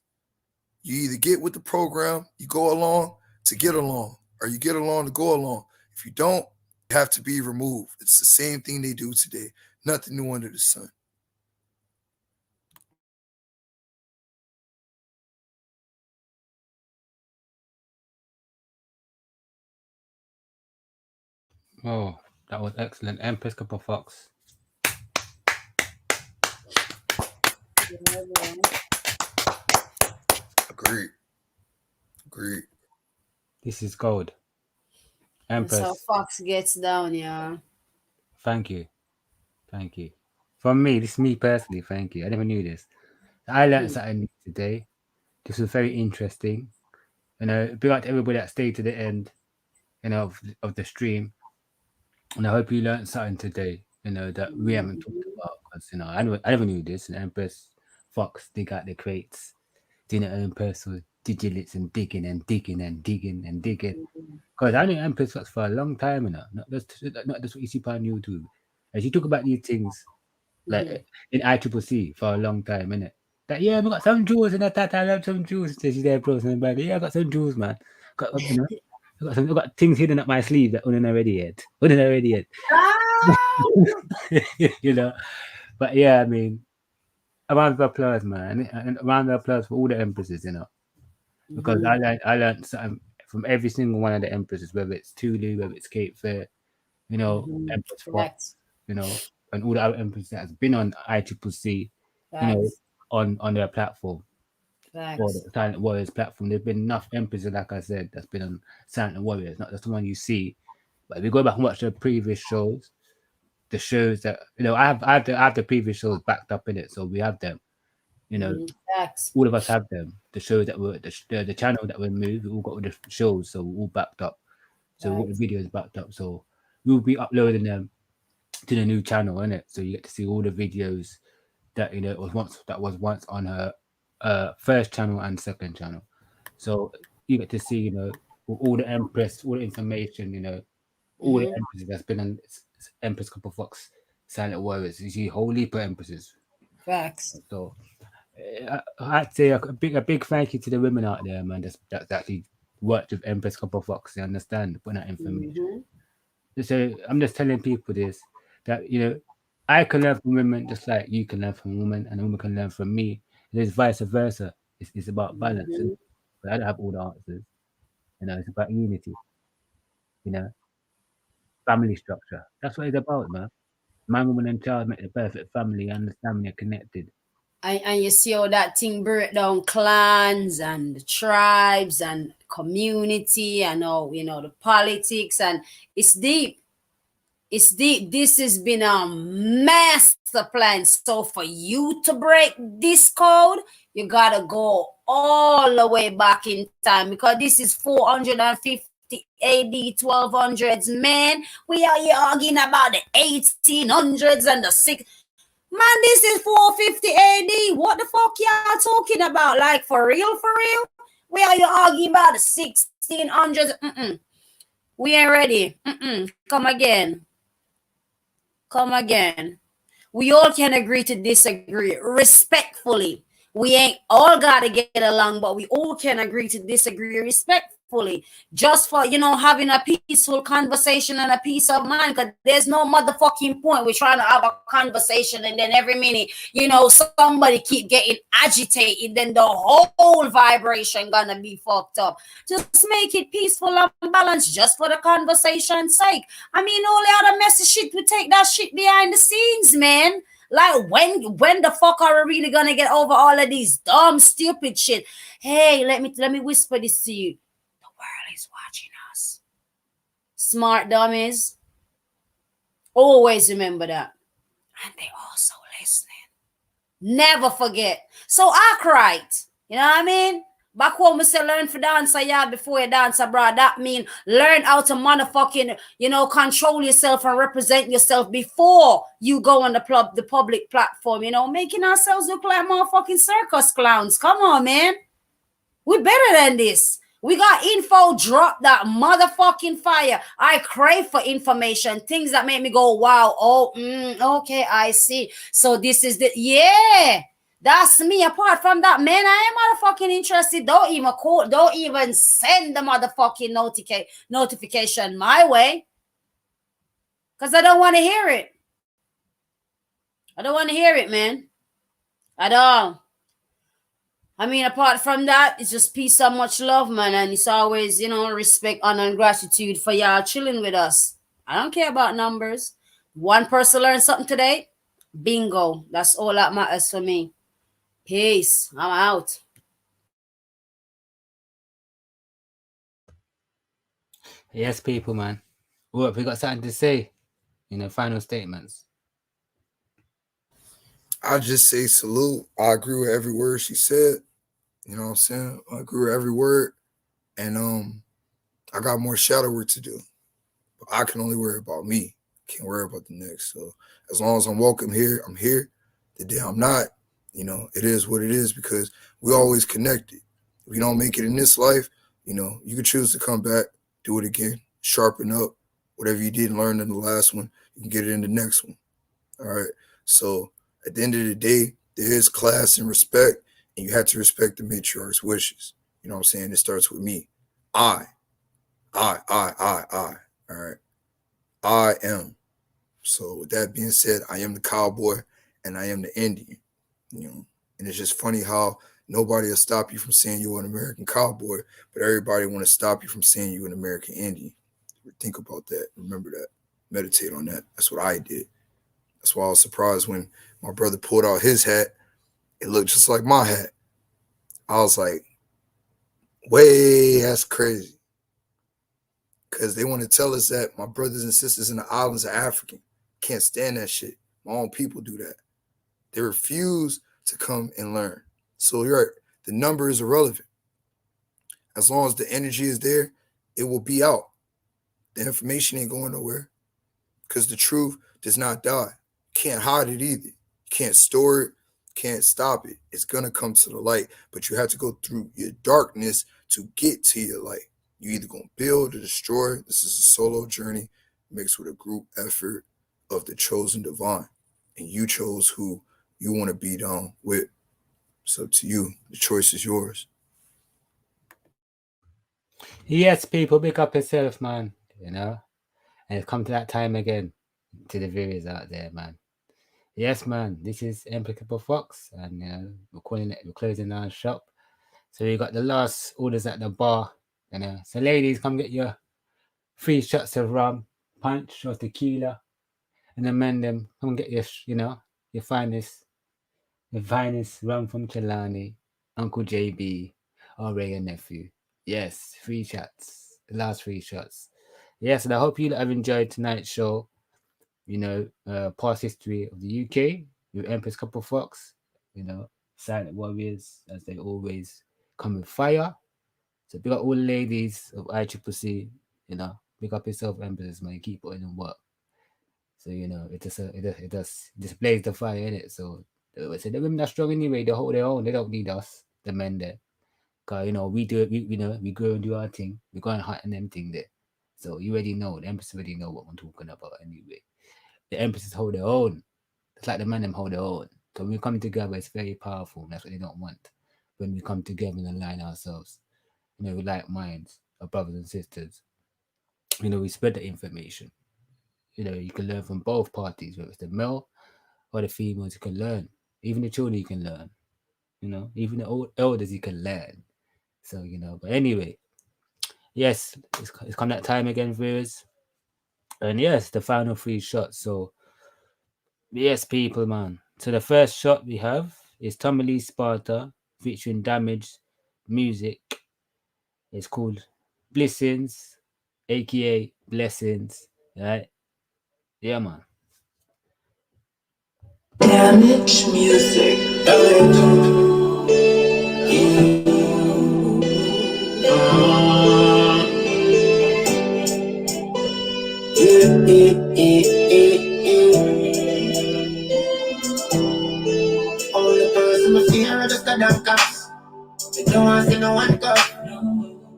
You either get with the program, you go along to get along, or you get along to go along. If you don't, you have to be removed. It's the same thing they do today. Nothing new under the sun. Oh, that was excellent. Empress Copper Fox. Agreed. This is gold. Empress. That's how Fox gets down, yeah. Thank you. From me, this is me personally, thank you. I never knew this. I learned something new today. This was very interesting. Big up to everybody that stayed to the end, of the stream. And I hope you learned something today, that we haven't talked about. Because, I never knew this. And Empress Fox dig out the crates, doing her own personal diligence and digging. Because I knew Empress Fox for a long time, not just what you see on YouTube. And she talk about these things like in ICCC for a long time, innit? That I got some jewels in that. I love some jewels. She's there, bro. I got some jewels, man. I got things hidden up my sleeve that wouldn't already yet. But yeah, I mean, a round of applause, man, and a round of applause for all the empresses, because I learned something from every single one of the empresses, whether it's Tulu, whether it's Cape Fair, Empress Fox, and all the other empresses that has been on ICCC, on their platform. Or the Silent Warriors platform. There've been enough empresses, like I said, that's been on Silent Warriors, not just the one you see. But if you go back and watch the previous shows, the shows that I have the previous shows backed up in it, so we have them. All of us have them. The shows that were the channel that were moved, we all got the shows, so we're all backed up. So all the videos backed up. So we'll be uploading them to the new channel, innit? So you get to see all the videos that was once on her first channel and second channel. So you get to see, all the Empress, all the information, all the Empresses that's been on Empress Copper Fox Silent Warriors. You see whole heap of Empresses. Facts. So I'd say a big thank you to the women out there, man. That's actually worked with Empress Copper Fox. They understand putting that information. So I'm just telling people this, that I can learn from women just like you can learn from women, and a woman can learn from me. There's vice versa. It's about balance, but I don't have all the answers. It's about unity. Family structure. That's what it's about, man. Man, woman, and child make the perfect family. Understand when you're connected. And you see how that thing break down clans and tribes and community and all, the politics, and it's deep. It's deep. This has been a master plan. So for you to break this code, you gotta go all the way back in time, because this is 450 AD, 1200s. Man, we are here arguing about the 1800s and the six. Man, this is 450 AD. What the fuck y'all talking about? Like, for real, for real? We are here arguing about the 1600s. We ain't ready. Come again. Come again. We all can agree to disagree respectfully. We ain't all gotta get along, but we all can agree to disagree respectfully. Just for having a peaceful conversation and a peace of mind. Because there's no motherfucking point. We're trying to have a conversation, and then every minute, somebody keep getting agitated, then the whole vibration gonna be fucked up. Just make it peaceful and balanced, just for the conversation's sake. I mean, all the other messy shit, we take that shit behind the scenes, man. Like, when the fuck are we really gonna get over all of these dumb, stupid shit? Hey, let me whisper this to you. The world is watching us. Smart dummies. Always remember that. And they also listening. Never forget. So act right. You know what I mean? Back home, we say learn for dance a yard before you dance abroad. That mean learn how to motherfucking, control yourself and represent yourself before you go on the public platform, making ourselves look like motherfucking circus clowns. Come on, man. We better than this. We got info, drop that motherfucking fire. I crave for information, things that make me go, wow, okay, I see. So this is that's me. Apart from that, man, I am motherfucking interested. Don't even call, don't even send the motherfucking notification my way. Because I don't want to hear it. I don't want to hear it, man. At all. I mean, apart from that, it's just peace and much love, man. And it's always, respect, honor, and gratitude for y'all chilling with us. I don't care about numbers. One person learned something today. Bingo. That's all that matters for me. Peace. I'm out. Yes, people, man. What have we got something to say? Final statements. I just say salute. I agree with every word she said. You know what I'm saying? I agree with every word. And I got more shadow work to do. But I can only worry about me. Can't worry about the next. So as long as I'm welcome here, I'm here. The day I'm not, it is what it is, because we always connected. If we don't make it in this life, you can choose to come back, do it again, sharpen up. Whatever you didn't learn in the last one, you can get it in the next one. All right. So at the end of the day, there is class and respect, and you have to respect the matriarch's wishes. You know what I'm saying? It starts with me. I. All right. I am. So with that being said, I am the cowboy and I am the Indian. And it's just funny how nobody will stop you from saying you're an American cowboy, but everybody want to stop you from saying you're an American Indian. Think about that. Remember that. Meditate on that. That's what I did. That's why I was surprised when my brother pulled out his hat. It looked just like my hat. I was like, that's crazy. Because they want to tell us that my brothers and sisters in the islands are African. Can't stand that shit. My own people do that. They refuse to come and learn. So you're right. The number is irrelevant. As long as the energy is there, it will be out. The information ain't going nowhere. Because the truth does not die. Can't hide it either. You can't store it. Can't stop it. It's going to come to the light. But you have to go through your darkness to get to your light. You either going to build or destroy. This is a solo journey mixed with a group effort of the chosen divine. And you chose who you want to be down with. It's up to you. The choice is yours. Yes, people, pick up yourself, man. You know, and it's come to that time again. To the viewers out there, man. Yes, man. This is Impeccable Fox, and you know, we're closing our shop. So we got the last orders at the bar. You know, so ladies, come get your 3 shots of rum, punch or tequila, and the men them come get your, you know, your finest rum from Chilani, Uncle JB, or Ray and nephew. Yes, 3 shots. The last 3 shots. Yes, and I hope you have enjoyed tonight's show. You know, past history of the UK with Empress Couple Fox. You know, silent warriors as they always come with fire. So big up all the ladies of ICCC. You know, big up yourself, Empress, man. Keep putting in work. So you know, it displays the fire in it. So the women are strong anyway. They hold their own. They don't need us, the men there. Cause you know we do it. We go and do our thing. We go and hunt and them thing there. So you already know. The Empress already know what I'm talking about anyway. The Empresses hold their own. It's like the men them hold their own. So when we come together, it's very powerful. That's what they don't want. When we come together and align ourselves, you know, with like minds, our brothers and sisters. You know, we spread the information. You know, you can learn from both parties, whether it's the male or the females. You can learn. Even the children, you can learn. You know, even the old elders, you can learn. So you know, but anyway, yes, it's come that time again, viewers. And yes, the final 3 shots. So yes, people, man. So the first shot we have is Tommy Lee Sparta featuring Damaged Music. It's called Blessings, aka Blessings. Right? Yeah, man. Damage music. Only person I fear is the damn cops. They don't want to see no one come.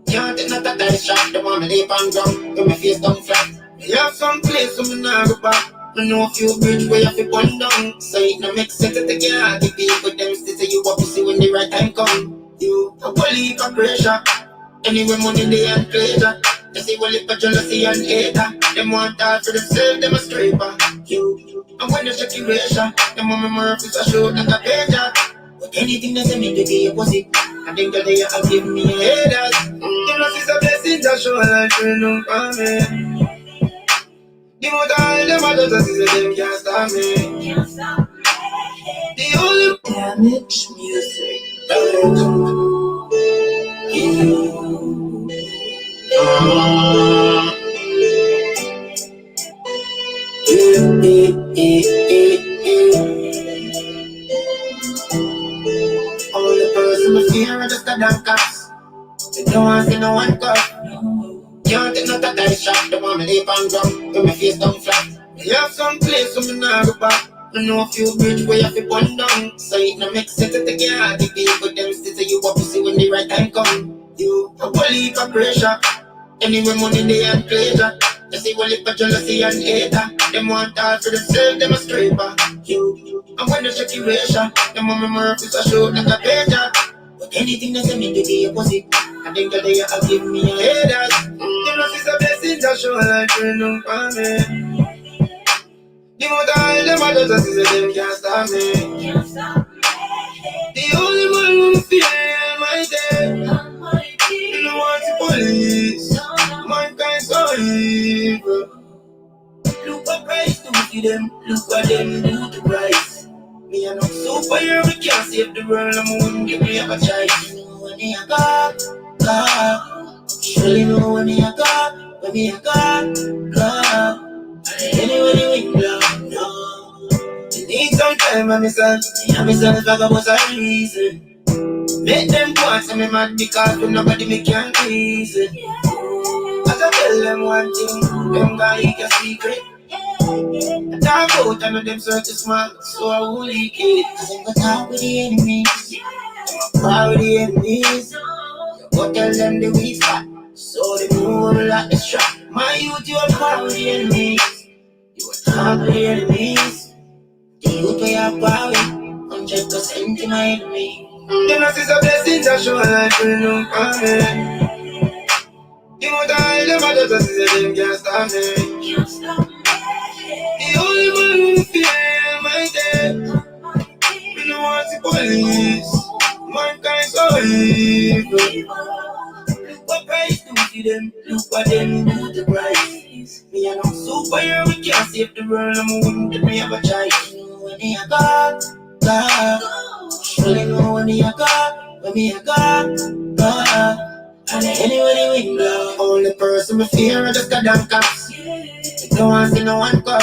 Can't take no that shot. They want me leap and ground. Do my face down flat. Me have some place so me nah go back. Me know a few bridge where you fi burn down. So it no make sense to take your heart. The people them still say you up to see when the right time come. You a whole heap of pressure. Anyway money they and pleasure. They see whole heap of jealousy and hater. Them want all for themselves, them a scraper. You and when you check your ratio, them want me more if it's a show like a pager. But anything they say me to be opposite. I think that they are giving me a haters. You know it's a blessing to show like you know for me. The more time them a just see them can't stop me. The only damage music. Only person I fear is the damn cops. They don't want to see no one come. Can't take no that shot. They want me leap and ground. With my face down flat. Me have some place so me nah go back. Me know a few bridge where you fi burn down. So it no make sense to take your heart. The people them still say you up to see when the right time come. You a whole heap of pressure. Anyway money they and pleasure. They see whole heap of jealousy and hater. Them want all for themselves, them a scraper. You and when you check your ratio, them want me more if it's a show like a pager. But anything they say me to be opposite. I think that they are giving me a haters. You know it's a blessing to show like you know for me. The more time them a just see them can't stop me. The only one who feel my day. You know what the police. Mankind so evil. Look what Christ do to them. Look what them do to Christ. Me a no superhero, we can't save the world. I'm wouldn't give me a choice. You know when me a God. Surely know when me a God. When me a God. Anyway the wind blow, no. You need some time on myself. Me and myself like a was a reason. Make them want me mad because when nobody me can reason. As I tell them one thing, them guy leak a secret. I talk out and them search smart, so I won't leak it. Cause I'm gonna talk with the enemies, power with the enemies. Go tell them the weak spot, so they move like the strap. My youth, you are power with the enemies. You are talk with the enemies. The youth we are power, 100% in my enemy. You know, it's a blessing to show life will look for me. You know, them others just say them can't stop me. The only one who fear my death. You know what the police. Mankind so evil. What price do we see them? Look what them do the price. Me and I'm superhero, we can't save the world. I'm a woman that we have a choice. When me a God, God. Surely know when me a God, when me a God, God. And anyway we blow. Only person we fear is just goddamn cops. No one see no one cup.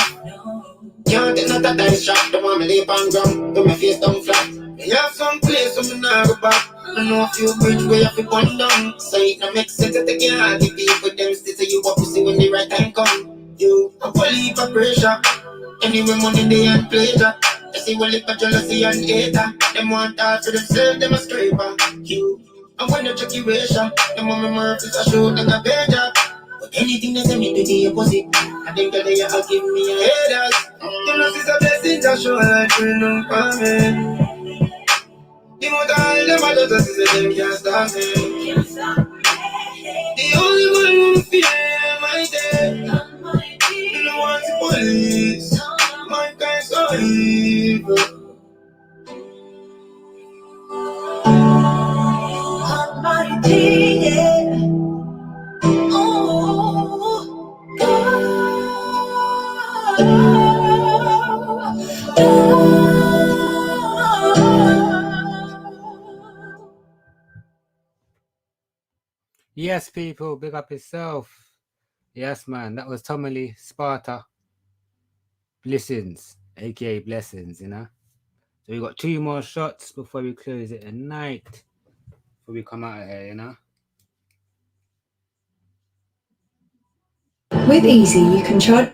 Can't get no that I shot. The one me leap on ground. Do my face down flat. You have some place where me not go back. I know a few bridge where you have to burn down. So it no make sense to take your heart. The people them still say you up to see when the right time come. You a police for pressure. Anyway money they and pleasure. You see what live for jealousy and hater. Them want all for themselves, them a scraper. You and when you check your ratio, them want me murphys a shoot and a pager. But anything they say me do the opposite. I think that they are give me a headers. You know it's a blessing to show life will look for me. The more time them others just say them can't stop me. The only one who fear my death. You know what's the police. Mankind so evil. Almighty, yeah. Oh, Yes, people, big up yourself. Yes, man, that was Tommy Lee, Sparta. Blessings, aka Blessings, you know. So we got 2 more shots before we close it at night. Before we come out of here, you know. With Easy, you can charge.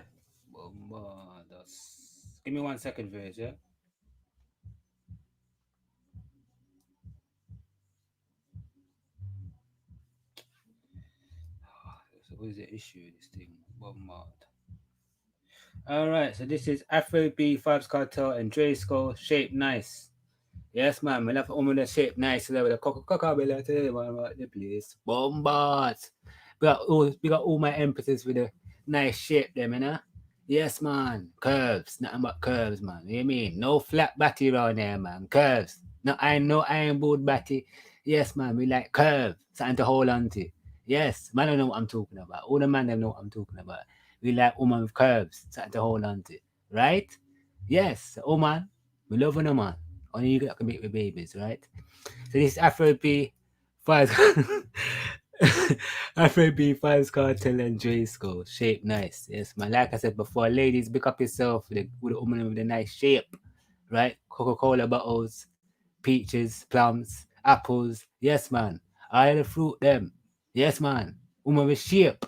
Give me 1 second, viewers, yeah. So what is the issue with this thing? Bombard. Alright, so this is Afro-B, Vibes Cartel, and Dre Skull, Shape Nice. Yes, man, we love a woman that shape nice with a coca belly to the place. Bombard. We got all my emphasis with the nice shape them, you know? Yes, man. Curves. Nothing but curves, man. You know what I mean? No flat batty around there, man. Curves. No iron board batty. Yes, man. We like curves. Something to hold on to. Yes, man, I know what I'm talking about. All the man them know what I'm talking about. We like woman with curves. Something to hold on to. Right? Yes. Oh, man. We love a man. Only you can make with babies, right? So this is Afro-B, Afro-B, Vibes Cartel, and Dre Skull. Shape nice. Yes, man. Like I said before, ladies, pick up yourself with a woman with a nice shape, right? Coca-Cola bottles, peaches, plums, apples. Yes, man. All the fruit them. Yes, man. Woman with shape.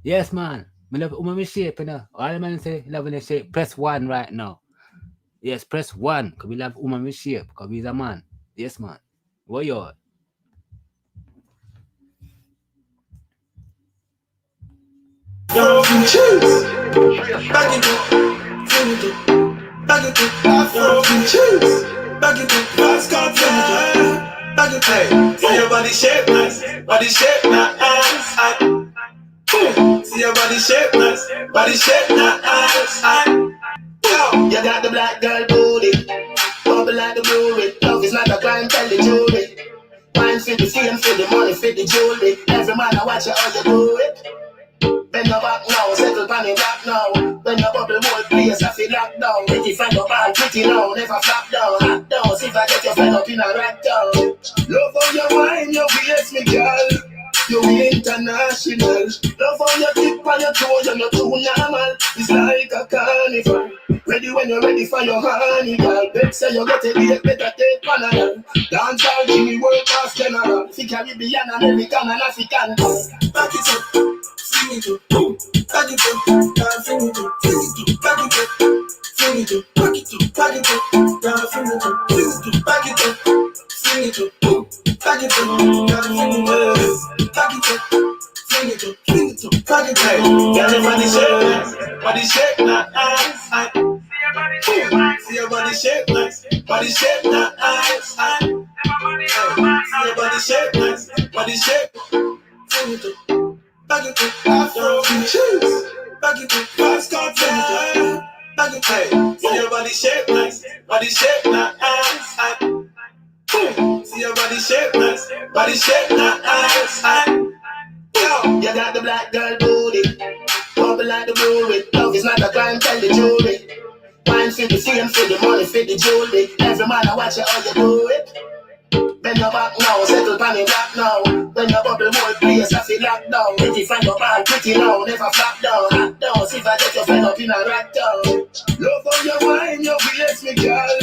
Yes, man. We love woman with shape, you know. All the men say loving the shape. Press 1 right now. Yes, press 1, because we love woman with shape, because he's a man. Yes, man. What you? See your body shape nice, body shape nice. See your body shape nice, body shape nice. You got the black girl booty, bubble like the brewery. Love is not a crime, tell the jury. Wine for the fame, for the money, for the jewelry. Every man I watch you how you do it. Bend your back now, settle pan your back now. When your bubble whole place, I feel locked down. Pretty friend your ball, pretty now, never flop down. Hot down, see if I get your friend up in a rack down. Love how you wine, your waist, me girl. You international. Love how you tip on your toe, you're not too normal. It's like a carnival. Ready when you're ready for your honey, girl. Bet say you get a date, better take Panadol. Dance all Jimmy, world class general. See Caribbean, American, and African. Back it up, sing it up, boom. Back it up, down, sing it up, sing it up. Back it up, sing it up, back it up, back it up, down, sing it up, sing it up. Back it up, sing it up, boom. Back it up, down, sing it up. Back it up, sing it up, sing it up. Back it up, girl, your body shape nice. See your body shape nice, body shape nice. See your body shape nice, body shape. Bring it up, back it up, Afro, cheese. Back it up, fast car, back it up. See your body shape nice, body shape nice. See your body shape nice, body shape nice. Yo, you got the black girl booty, bubble like the brewery. Love is not a crime, tell the jury. Wine for the fame, for the money, for the jewelry. Every man I watch you how you do it. Bend your back now, settle pan in black now. When your bubble whole place, I feel locked down. Pretty find your ball, pretty now, never flap down. Hot down, see if I get your friend up in a rack down. Love how you wine, your waist, me girl.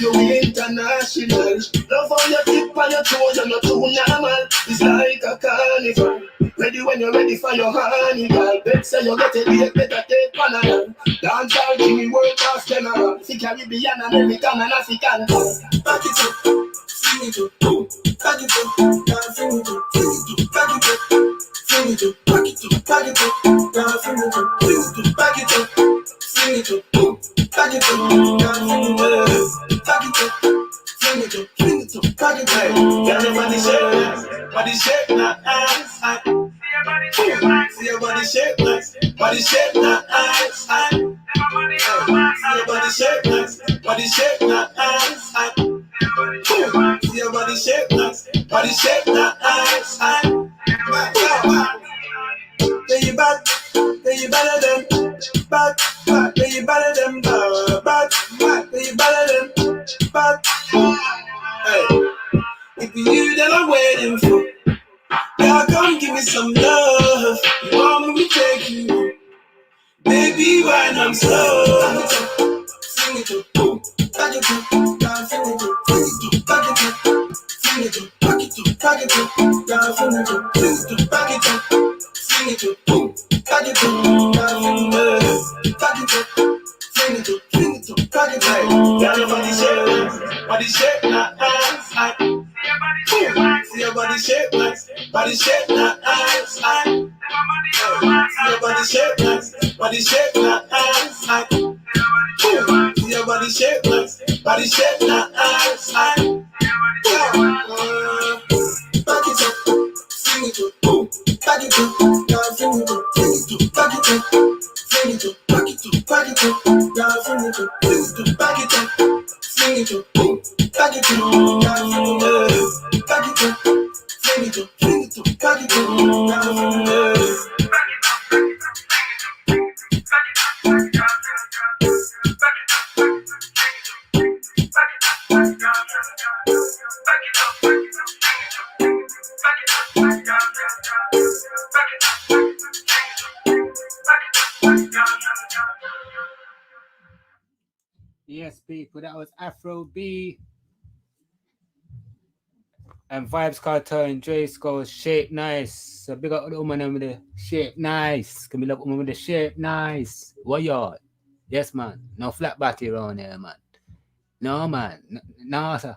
You international. Love how you tip on your toe, you're not too normal. It's like a carnival. Ready when you're ready for your honey, girl. Bet say you get a date, better take Panama. Dance all Jimmy, world class general. See Caribbean, American, and African. Back it up, sing it up, back it up, down, sing it up, back it up, sing it up, back it up, back it up, down, sing it up, back it up, sing it up, back it up, down, sing it up, back it up, sing it up, back it up. Got your body shape nice. See your body shape nice, body shape nice. See your body shape nice, body shape nice. See your body shape nice, body shape nice. Then you bad, then you better than bad, then you better than bad, then you better than bad. Hey, if you then I'm waiting for. Girl, come give me some love. You want me to take you, baby, when I'm slow. Sing it up, boom, back it up, down, sing it up, back it up, sing it up, back it up, back it up, down, sing it up, back it up, sing it up, boom, back it up, down, sing it up, back it up, sing it up, back it up. Girl, your body shape nice. See your body shape nice, body shape nice. See your body shape nice, body shape nice. See your body shape nice, body shape nice. Back it up, sing it up, boom, back it up, down, sing it up, back it up, sing it up, back it up, back it up, down, sing it up, back it up, sing it up, boom, back it up, down, sing it up, back it up, sing it up, back it up, down, sing it up. Yes, people, that was Afro B and Vibes Cartel and Dre Skull's Shape Nice. So big up the woman with the shape nice. Can we love woman with the shape nice? What y'all? Yes, man. No flat body around here, man. No, man. No, sir.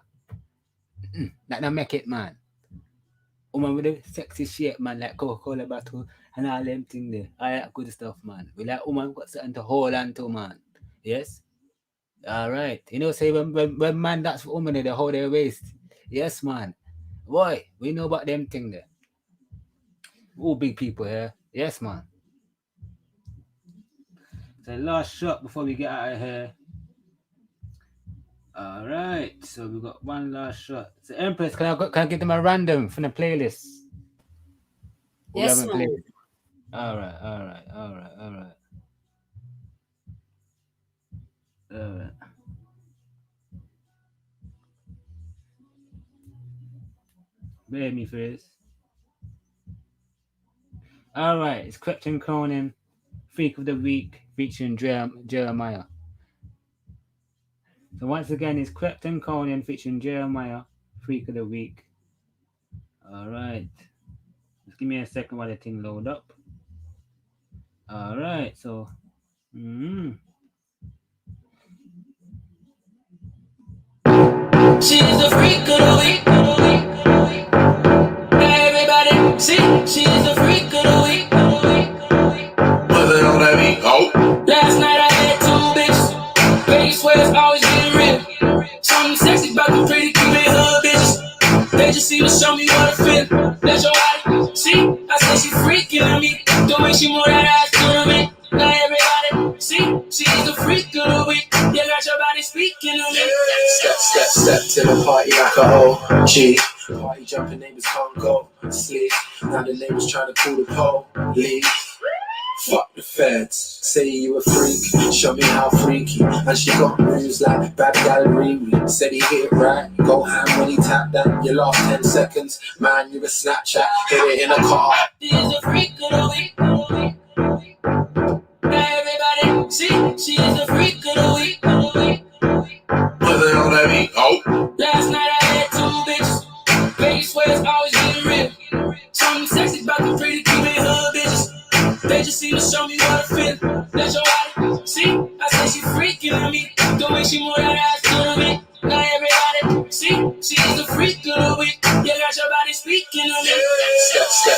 That don't make it, man. Woman with the sexy shape, man, like Coca-Cola bottle and all them things there. All that good stuff, man. We like woman got something to hold on to, man. Yes? All right. You know, say when man that's for woman, they hold their waist. Yes, man. Boy, we know about them thing there. All big people here. Yes, man. So last shot before we get out of here. All right. So we got one last shot. So Empress, can I give them a random from the playlist? Yes, man. All right. Bear me first. All right, it's Krypton Cronin, Freak of the Week, featuring Jeremiah. So once again, it's Krypton Cronin, featuring Jeremiah, Freak of the Week. All right. Just give me a second while the thing load up. All right, so. She's the freak of the week. Everybody, see, she's the freak of the week. What's it on that beat? Oh. Last night I had two bitches. Baby swear it's always getting real. Something sexy about the pretty Cuban hood bitches. They just seem to show me what I feel. That's your body. See, I said she freaking on me. The way she move that ass to me. Now everybody, see, she's the freak of the week. You got your body speaking on me. Step to the party like a OG. Party jumping neighbors can't go sleep. Now the neighbors trying to call the police. Fuck the feds, say you a freak, show me how freaky. And she got moves like bad gal Riri. Said he hit it right, go ham when he tapped that. You lost 10 seconds, man, you a Snapchat, hit it in a car. She's a freak of the week. Now everybody, see, she's a freak of the week. What the hell that mean? Oh. Last night I had 2 bitches. Baby swear it's always been real. Something sexy about the pretty keeping her bitches. They just seem to show me what I feel. That's your body. See, I said she freaking on me. The way she move that ass to me. Now everybody, see, she's the freak of the week. You got your body speaking on me.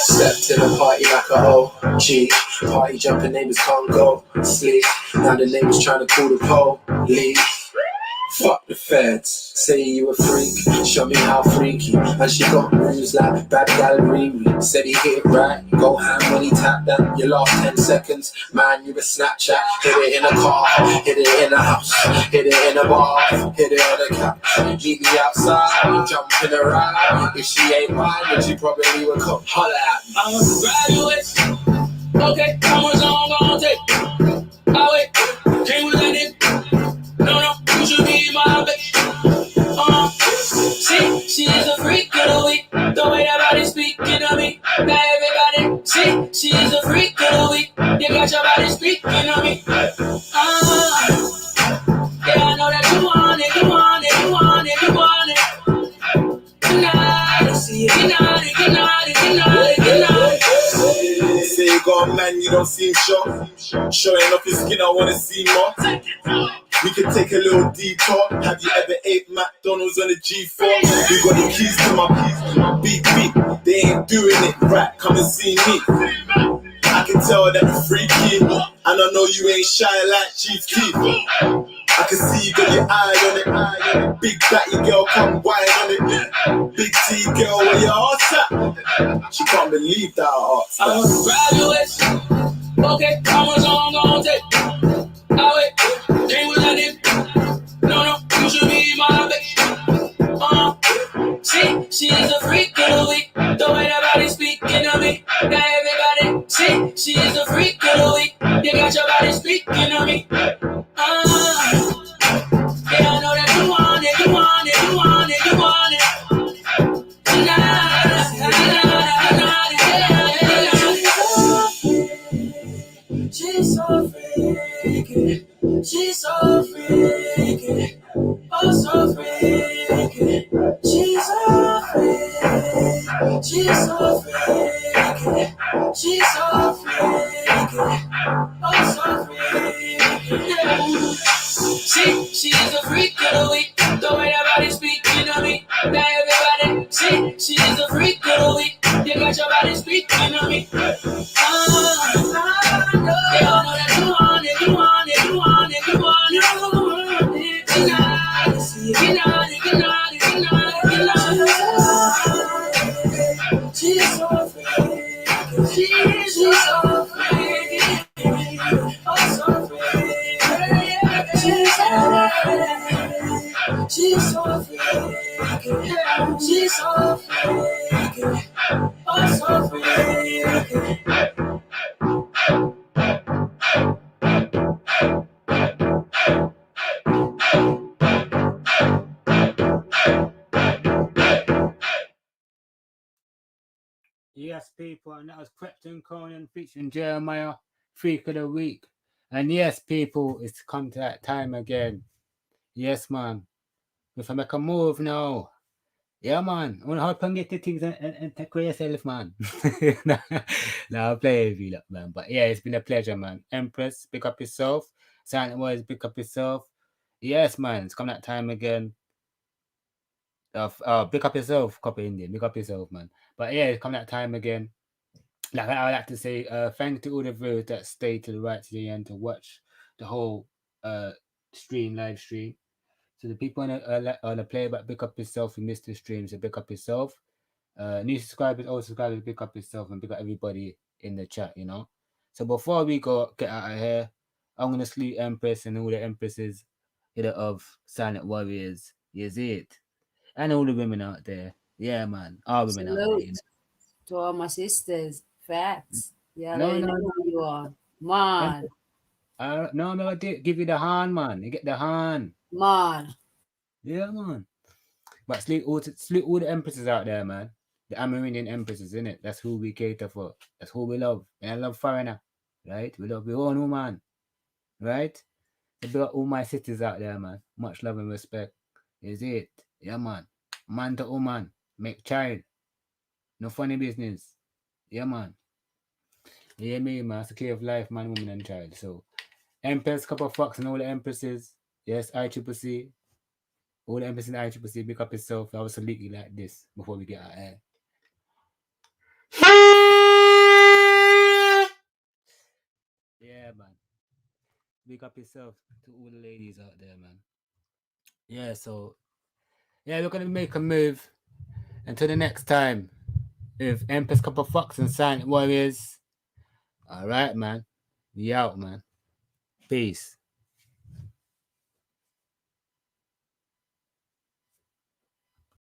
Step to the party like a OG. Party jumping neighbors can't go sleep. Now the neighbors trying to call the police. Fuck the feds, say you a freak, show me how freaky. And she got moves like bad gal Riri. Said he hit it right, go ham when he tapped that. You lost 10 seconds, man, you a Snapchat. Hit it in a car, hit it in a house, hit it in a bar, hit it on the couch. Meet me outside, jump in a ride. If she ain't mine, then she probably would come holler at me. I'm a graduate, okay, how much long I'm gonna take? I wait, can't we let it? No, you should be my bitch. See, she's a freak of the week. The way that body speaking of me. Now everybody, see, she's a freak of the week. You got your body speaking of me. Yeah, I know that you want it, you want it, you want it, you want it. Tonight, see it, tonight. Say you got a man, you don't seem sure. Showing off your skin, I wanna see more. We can take a little detour. Have you ever ate McDonald's on a G4? We got the keys to my beat. They ain't doing it right, come and see me. I can tell that you're freaky, and I know you ain't shy like Chief Keef. I can see you got your eye on it. Big batty girl, come wine on it. Big T girl, where your heart's at? She can't believe that her heart's at. I want to graduate. Okay, how much long I'm gonna take? I wait, can't we let it? No, you should be my bitch. See, she's a freak of the week. The way that body speaking of me. Now everybody, see, she's a freak of the week. You got your body speaking of me. Yeah, I know that you want it, you want it, you want it, you want it. Tonight, she's so freaky, she's so freaky, oh so freaky, she's so freaky, she's so freaky, she's so freaky, oh so freaky, yeah. See, she's a freak of the week. The way that body speaking of me. Now everybody, see, she's a freak of the week. You got your body speaking of me. Yeah, I know that you want it, you want it, you want it, you want it, you want it. Tonight, see, tonight. She's so freaky, she's so freaky, oh so freaky. She's so freaky, she's so freaky, oh so freaky. Yes, people, and that was Krypton Conan featuring Jeremiah, Freak of the Week. And yes, people, it's come to that time again. Yes, man. If I make a move now, yeah, man. I want to help and get the things and take care of yourself, man. Now I'll play with you, man. But yeah, it's been a pleasure, man. Empress, pick up yourself. Silent Boys, pick up yourself. Yes, man. It's come that time again. Pick up yourself, copy Indian. Pick up yourself, man. But yeah, it's come that time again. Like I would like to say, thank to all the viewers that stayed to the right to the end to watch the whole live stream. So the people on the playback, pick up yourself. You missed the streams, so pick up yourself. New subscribers, old subscribers, pick up yourself and pick up everybody in the chat, you know. So before we get out of here, I'm gonna salute Empress and all the Empresses, of Silent Warriors. You see it, and all the women out there. Yeah, man, all women out there. You know? To all my sisters, facts. Yeah, No, let no, know no. who you are, man. No, I did give you the hand, man. You get the hand. Man. Yeah, man. But salute all the Empresses out there, man. The Amerindian Empresses, innit? That's who we cater for. That's who we love. And I love foreigner, right? We love our own woman, right? So big up all my sisters out there, man. Much love and respect. Is it? Yeah, man. Man to woman. Make child. No funny business. Yeah, man. Yeah, me, man. It's a care of life, man, woman, and child. So, Empress, Couple Fox, and all the Empresses. Yes, ICCC. All the Empresses in ICCC, pick up yourself. I will salute you like this before we get out of here. Yeah, man. Big up yourself to all the ladies out there, man. Yeah, so we're gonna make a move until the next time with Empress Couple Fox and Silent Warriors. All right, man. We out, man. Peace.